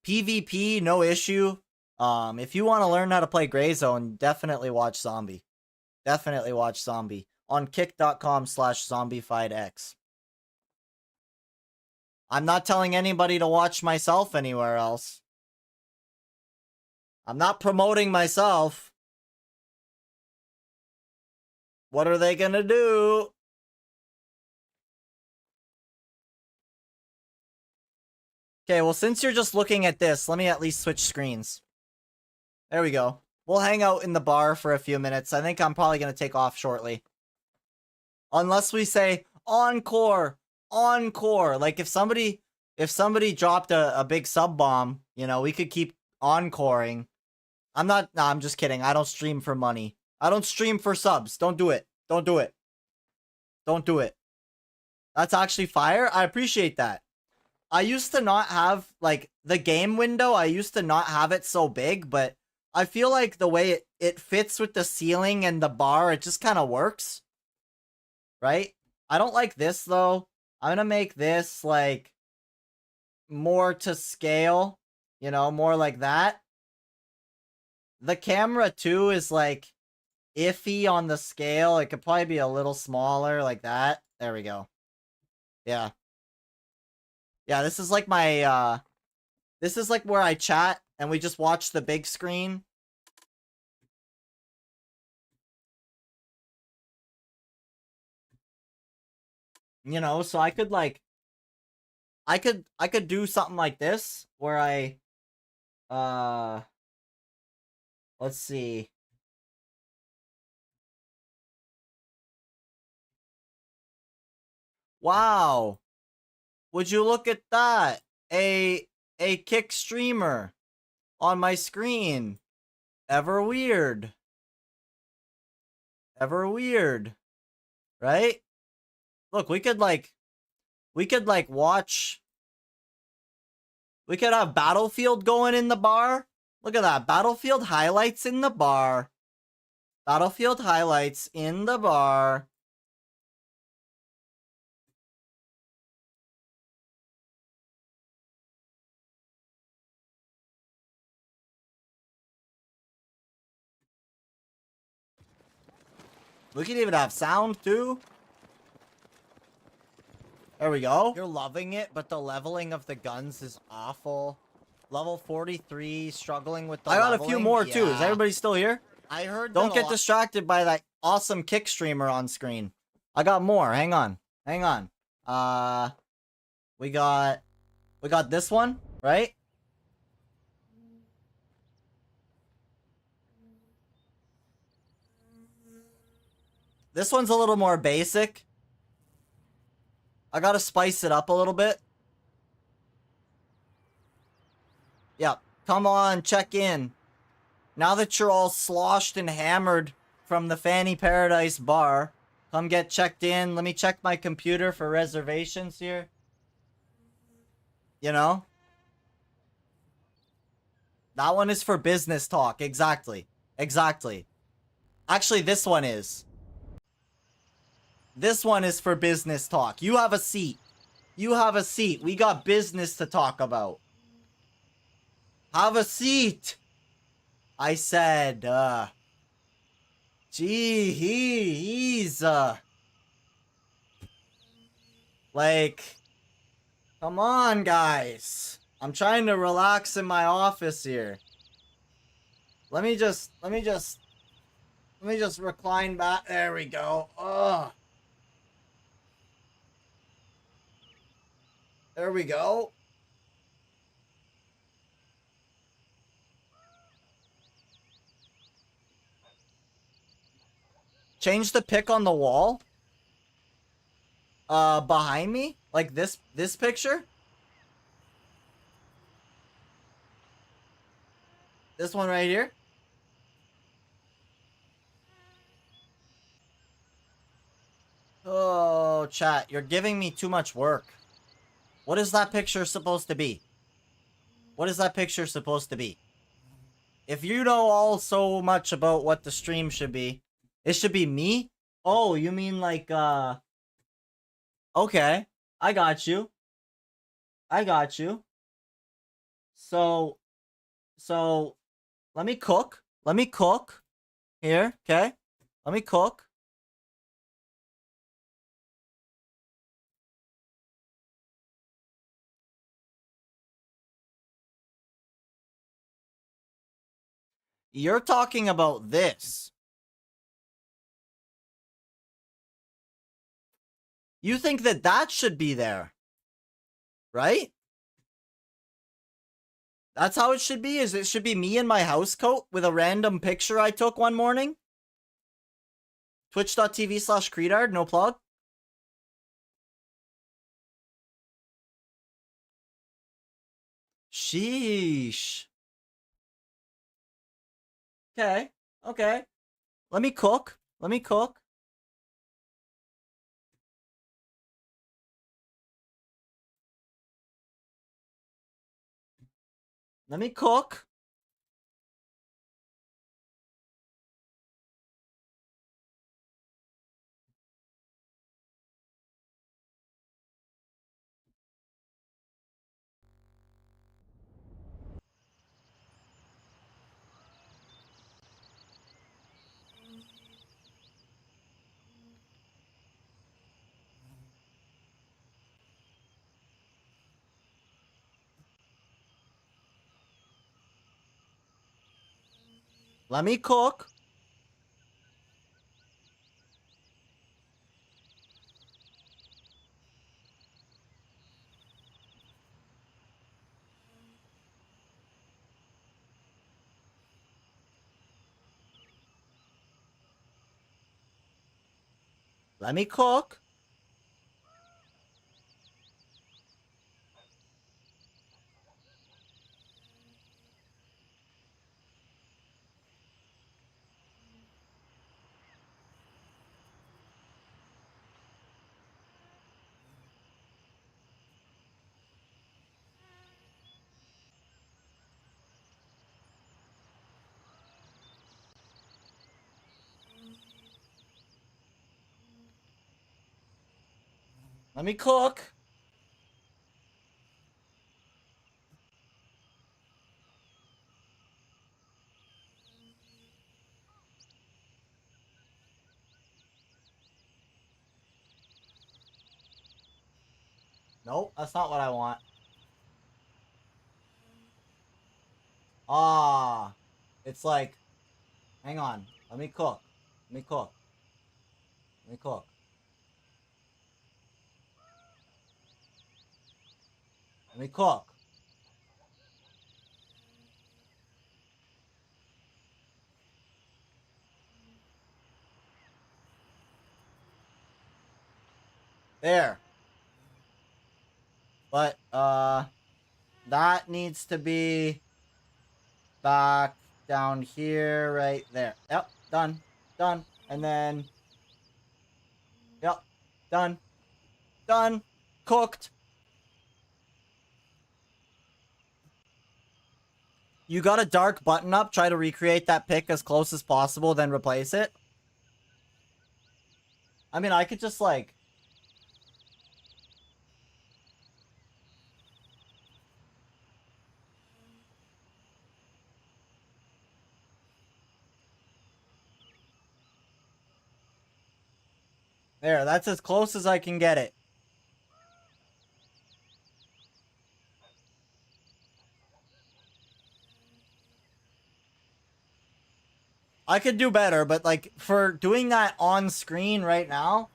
PvP, no issue. If you want to learn how to play Gray Zone, definitely watch Zombie. Definitely watch Zombie on kick.com/zombiefiedx. I'm not telling anybody to watch myself anywhere else. I'm not promoting myself. What are they gonna do? Okay, well, since you're just looking at this, let me at least switch screens. There we go. We'll hang out in the bar for a few minutes. I think I'm probably gonna take off shortly. Unless we say, encore, encore. Like, if somebody dropped a big sub bomb, you know, we could keep encoring. I'm just kidding. I don't stream for money. I don't stream for subs. Don't do it. Don't do it. Don't do it. That's actually fire. I appreciate that. I used to not have, like, the game window, I used to not have it so big, but I feel like the way it fits with the ceiling and the bar, it just kind of works. Right? I don't like this, though. I'm gonna make this, like, more to scale. You know, more like that. The camera, too, is, like, iffy on the scale. It could probably be a little smaller, like that. There we go. Yeah. Yeah, this is like my, this is like where I chat and we just watch the big screen. You know, so I could like, I could do something like this where let's see. Wow. Would you look at that? A kick streamer on my screen. Ever weird. Ever weird. Right? Look, we could watch. We could have Battlefield going in the bar. Look at that. Battlefield highlights in the bar. Battlefield highlights in the bar. We could even have sound too. There we go. You're loving it, but the leveling of the guns is awful. Level 43, struggling with the leveling. I got a few more too. Is everybody still here? I heard. Don't get distracted by that awesome kick streamer on screen. I got more. Hang on. Hang on. We got We got this one, right? This one's a little more basic. I gotta spice it up a little bit. Yep. Come on, check in. Now that you're all sloshed and hammered from the Fanny Paradise bar, come get checked in. Let me check my computer for reservations here. You know? That one is for business talk. Exactly. Exactly. Actually, this one is. This one is for business talk. You have a seat. You have a seat. We got business to talk about. Have a seat. I said, he's, like, come on, guys. I'm trying to relax in my office here. Let me just recline back. There we go. Ugh. There we go. Change the pic on the wall. Behind me? Like this picture? This one right here? Oh, chat, you're giving me too much work. What is that picture supposed to be? What is that picture supposed to be? If you know all so much about what the stream should be, it should be me? Oh, you mean like, okay. I got you. I got you. So, let me cook. Let me cook. Here, okay? Let me cook. You're talking about this. You think that that should be there, right? That's how it should be? Is it should be me in my house coat with a random picture I took one morning? Twitch.tv/Creedard, no plug. Sheesh. Okay, okay. Let me cook. Let me cook. Let me cook. Let me cook. Let me cook. Let me cook. Nope, that's not what I want. Ah, it's like, hang on. Let me cook. Let me cook. Let me cook. Let me cook. There. But, that needs to be back down here, right there. Yep, done. Done. And then, yep, done. Done. Cooked. You got a dark button up, try to recreate that pick as close as possible, then replace it. I mean, I could just, like... There, that's as close as I can get it. I could do better, but, like, for doing that on screen right now...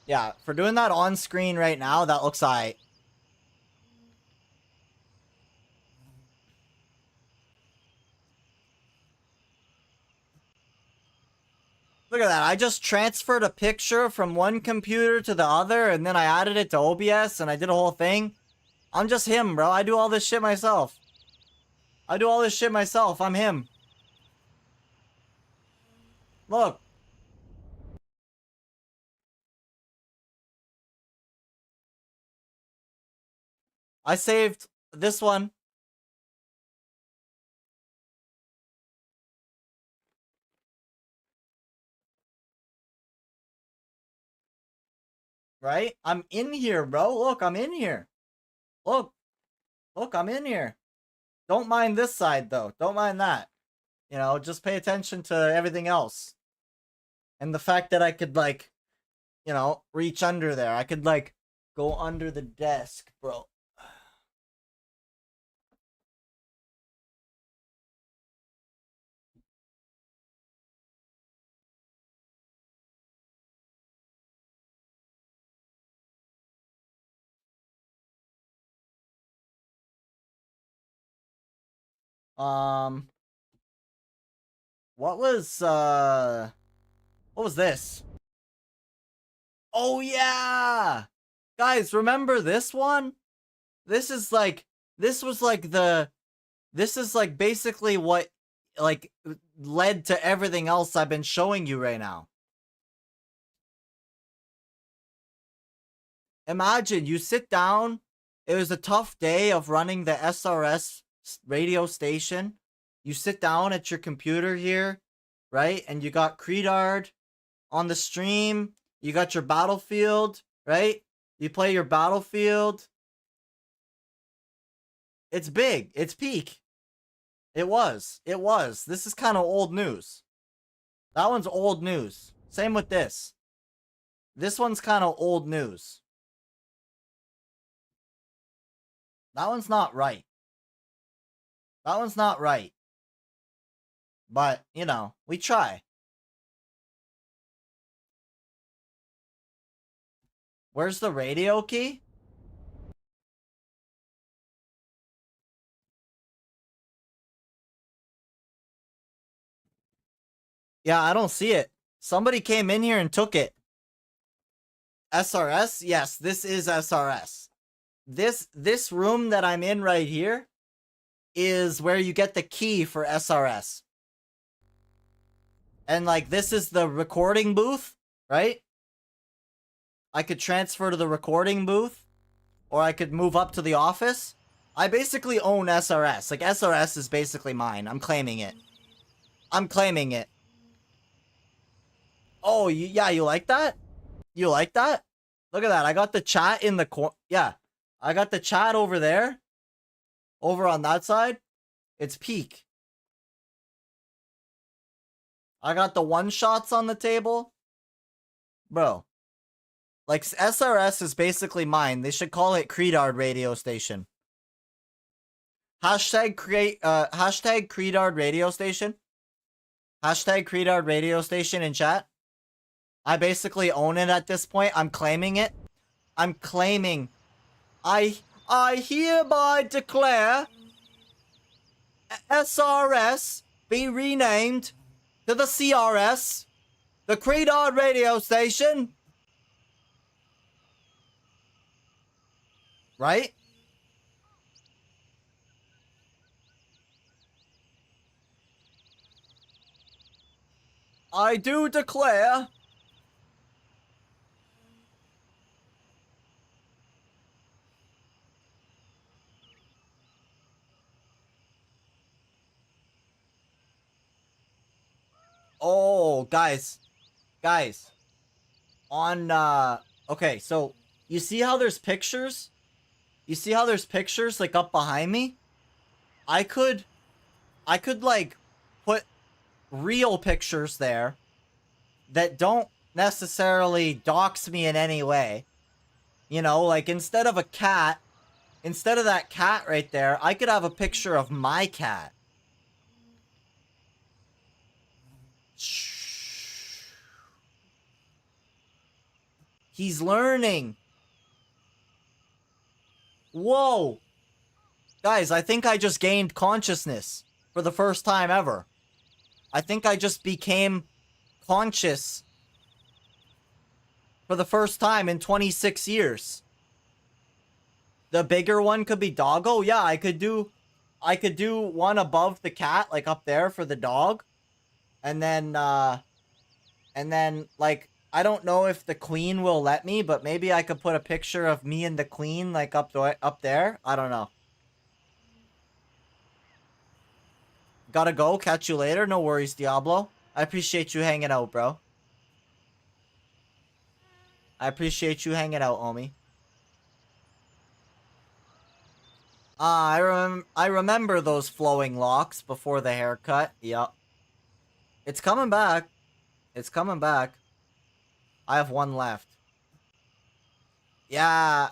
Yeah, for doing that on screen right now, that looks alright. Look at that. I just transferred a picture from one computer to the other, and then I added it to OBS, and I did a whole thing. I'm just him, bro. I do all this shit myself. I do all this shit myself. I'm him. Look. I saved this one. Right? I'm in here, bro. Look, I'm in here. Look. Look, I'm in here. Don't mind this side, though. Don't mind that. You know, just pay attention to everything else. And the fact that I could, like, you know, reach under there. I could, like, go under the desk, bro. What was this? Oh, yeah! Guys, remember this one? This is like, this was like this is like basically what, like, led to everything else I've been showing you right now. Imagine, you sit down, it was a tough day of running the SRS radio station. You sit down at your computer here, right? And you got Creedard on the stream. You got your Battlefield, right? You play your Battlefield. It's big. It's peak. It was. It was. This is kind of old news. That one's old news. Same with this. This one's kind of old news. That one's not right. That one's not right. But, you know, we try. Where's the radio key? Yeah, I don't see it. Somebody came in here and took it. SRS? Yes, this is SRS. This room that I'm in right here is where you get the key for SRS. And, like, this is the recording booth, right? I could transfer to the recording booth, or I could move up to the office. I basically own SRS. Like, SRS is basically mine. I'm claiming it. I'm claiming it. Oh, yeah, you like that? You like that? Look at that. I got the chat in the corner. Yeah, I got the chat over there. Over on that side. It's peak. I got the one-shots on the table. Bro. Like, SRS is basically mine. They should call it Creedard Radio Station. Hashtag Creedard radio station. Hashtag Creedard radio station in chat. I basically own it at this point. I'm claiming it. I'm claiming. I hereby declare SRS be renamed to the CRS, the Creedard radio station. Right? I do declare. Oh, guys. On, okay, so, you see how there's pictures? You see how there's pictures, like, up behind me? I could, like, put real pictures there that don't necessarily dox me in any way. You know, like, instead of that cat right there, I could have a picture of my cat. He's learning. Whoa. Guys, I think I just gained consciousness for the first time ever. I think I just became conscious for the first time in 26 years. The bigger one could be doggo. Yeah, I could do one above the cat, like up there for the dog. And then like, I don't know if the queen will let me, but maybe I could put a picture of me and the queen, like, up there. I don't know. Gotta go. Catch you later. No worries, Diablo. I appreciate you hanging out, bro. I appreciate you hanging out, homie. I remember those flowing locks before the haircut. Yup. It's coming back. It's coming back. I have one left. Yeah.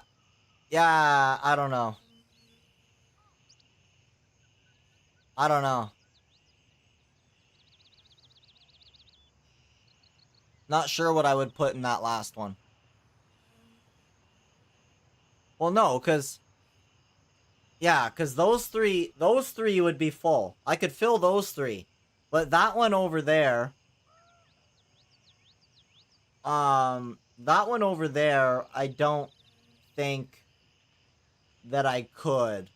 Yeah, I don't know. I don't know. Not sure what I would put in that last one. Well, no, because... Yeah, because those three would be full. I could fill those three. But that one over there... that one over there, I don't think that I could.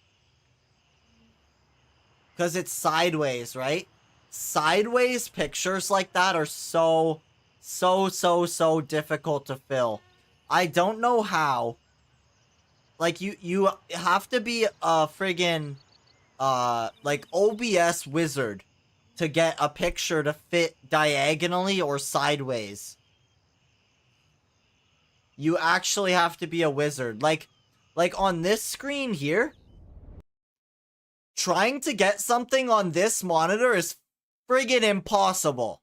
Because it's sideways, right? Sideways pictures like that are so difficult to fill. I don't know how. Like, you have to be a friggin', like, OBS wizard to get a picture to fit diagonally or sideways. You actually have to be a wizard. Like on this screen here, trying to get something on this monitor is friggin' impossible.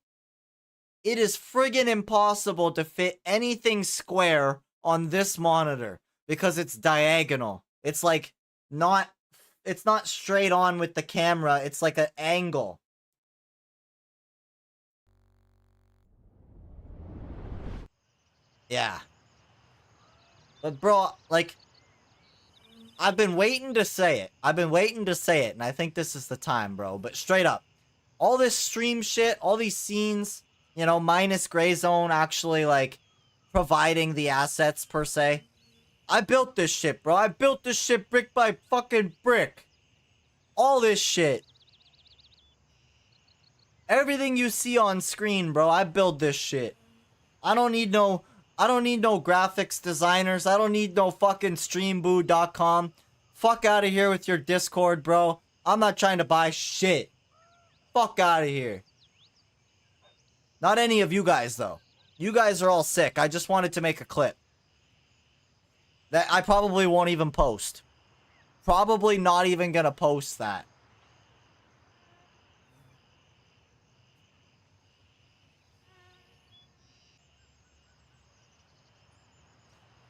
It is friggin' impossible to fit anything square on this monitor because it's diagonal. It's like it's not straight on with the camera. It's like an angle. Yeah. But bro, like, I've been waiting to say it. And I think this is the time, bro. But straight up, all this stream shit, all these scenes, you know, minus Gray Zone actually, like, providing the assets, per se. I built this shit, bro. I built this shit brick by fucking brick. All this shit. Everything you see on screen, bro, I built this shit. I don't need no graphics designers. I don't need no fucking streamboo.com. Fuck out of here with your Discord, bro. I'm not trying to buy shit. Fuck out of here. Not any of you guys, though. You guys are all sick. I just wanted to make a clip that I probably won't even post. Probably not even gonna post that.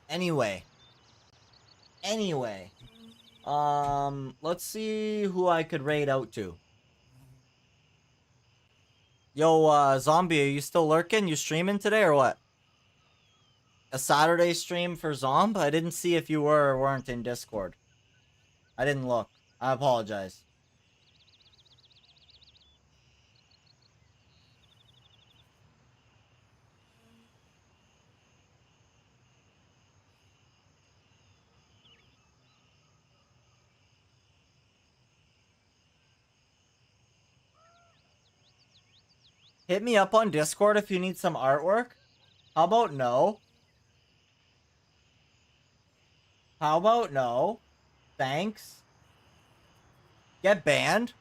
Anyway. Let's see who I could raid out to. Yo, Zombie, are you still lurking? You streaming today or what? A Saturday stream for Zomb? I didn't see if you were or weren't in Discord. I didn't look. I apologize. Hit me up on Discord if you need some artwork. How about no? How about no? Thanks. Get banned?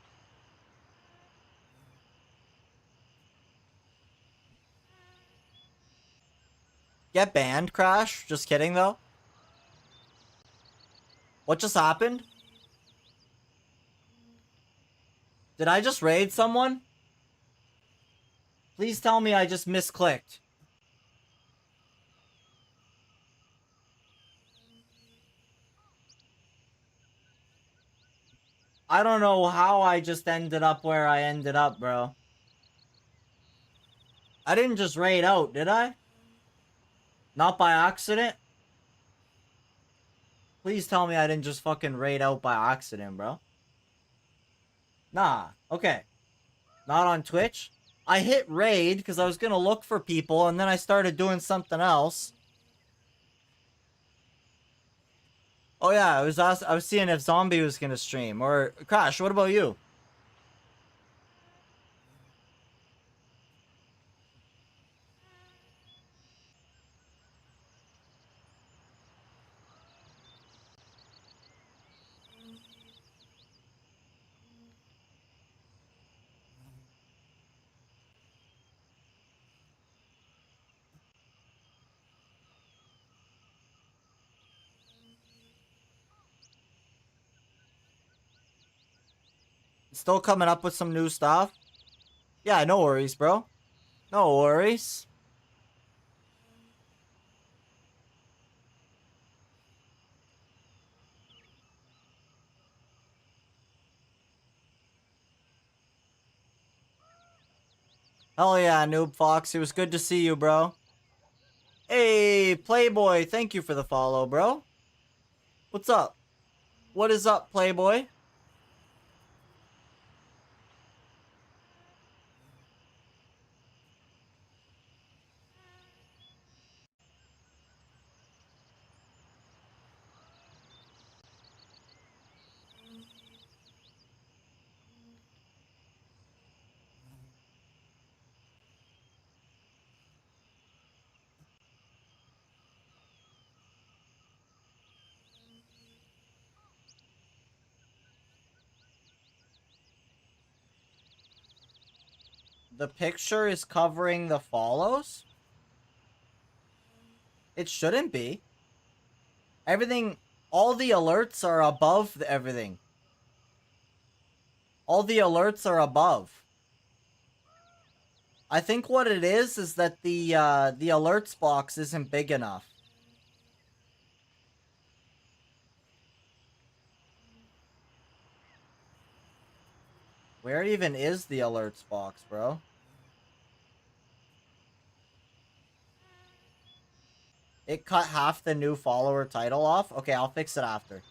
Get banned, Crash? Just kidding, though. What just happened? Did I just raid someone? Please tell me I just misclicked. I don't know how I just ended up where I ended up, bro. I didn't just raid out, did I? Not by accident? Please tell me I didn't just fucking raid out by accident, bro. Nah, okay. Not on Twitch. I hit raid because I was gonna look for people and then I started doing something else. Oh yeah, I was seeing if Zombie was gonna stream. Or Crash, what about you? Still coming up with some new stuff? Yeah, no worries, bro. No worries. Hell yeah, Noob Fox. It was good to see you, bro. Hey, Playboy. Thank you for the follow, bro. What's up? What is up, Playboy? The picture is covering the follows? It shouldn't be. Everything, all the alerts are above everything. All the alerts are above. I think what it is that the alerts box isn't big enough. Where even is the alerts box, bro? It cut half the new follower title off? Okay, I'll fix it after.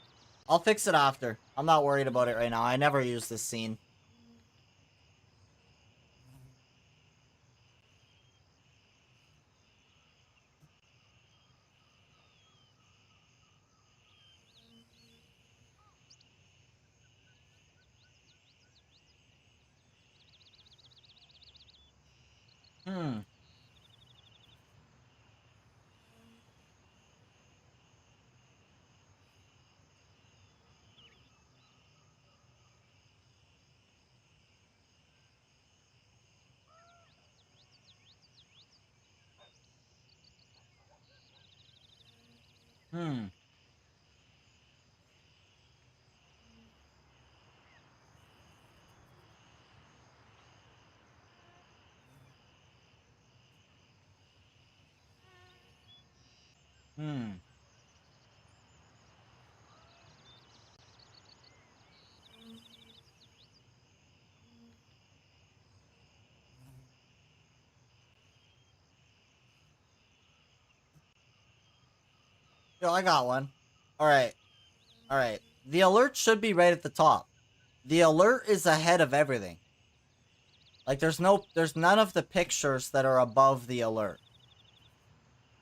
I'll fix it after. I'm not worried about it right now. I never use this scene. Hmm. Hmm. Hmm. Yo, I got one. Alright. Alright. The alert should be right at the top. The alert is ahead of everything. Like, there's none of the pictures that are above the alert.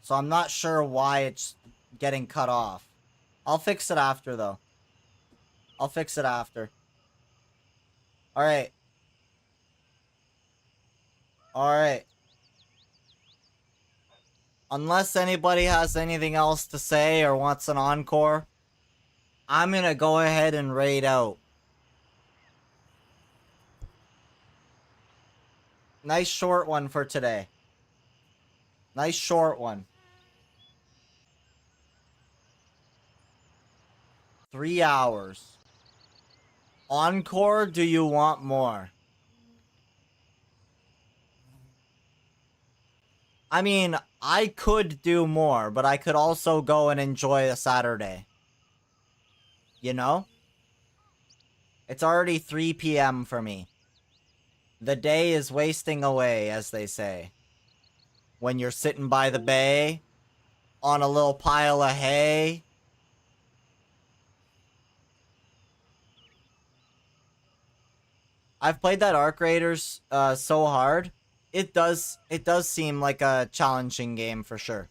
So I'm not sure why it's getting cut off. I'll fix it after, though. I'll fix it after. Alright. Alright. Unless anybody has anything else to say or wants an encore, I'm gonna go ahead and raid out. Nice short one for today. Nice short one. 3 hours. Encore, do you want more? I mean, I could do more, but I could also go and enjoy a Saturday. You know? It's already 3 p.m. for me. The day is wasting away, as they say. When you're sitting by the bay, on a little pile of hay. I've played that Arc Raiders so hard. It does seem like a challenging game for sure.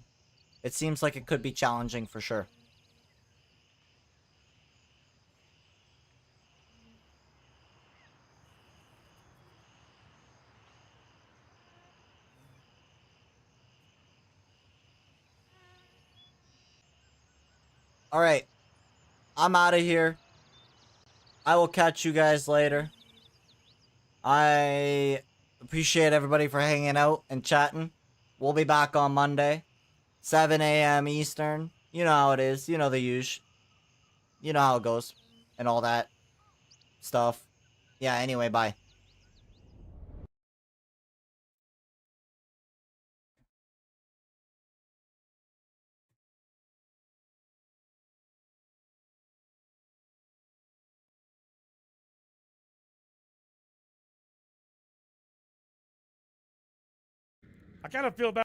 It seems like it could be challenging for sure. Alright. I'm out of here. I will catch you guys later. I appreciate everybody for hanging out and chatting. We'll be back on Monday, 7 a.m. Eastern. You know how it is. You know the usual. You know how it goes. And all that stuff. Yeah, anyway, bye. I kind of feel bad.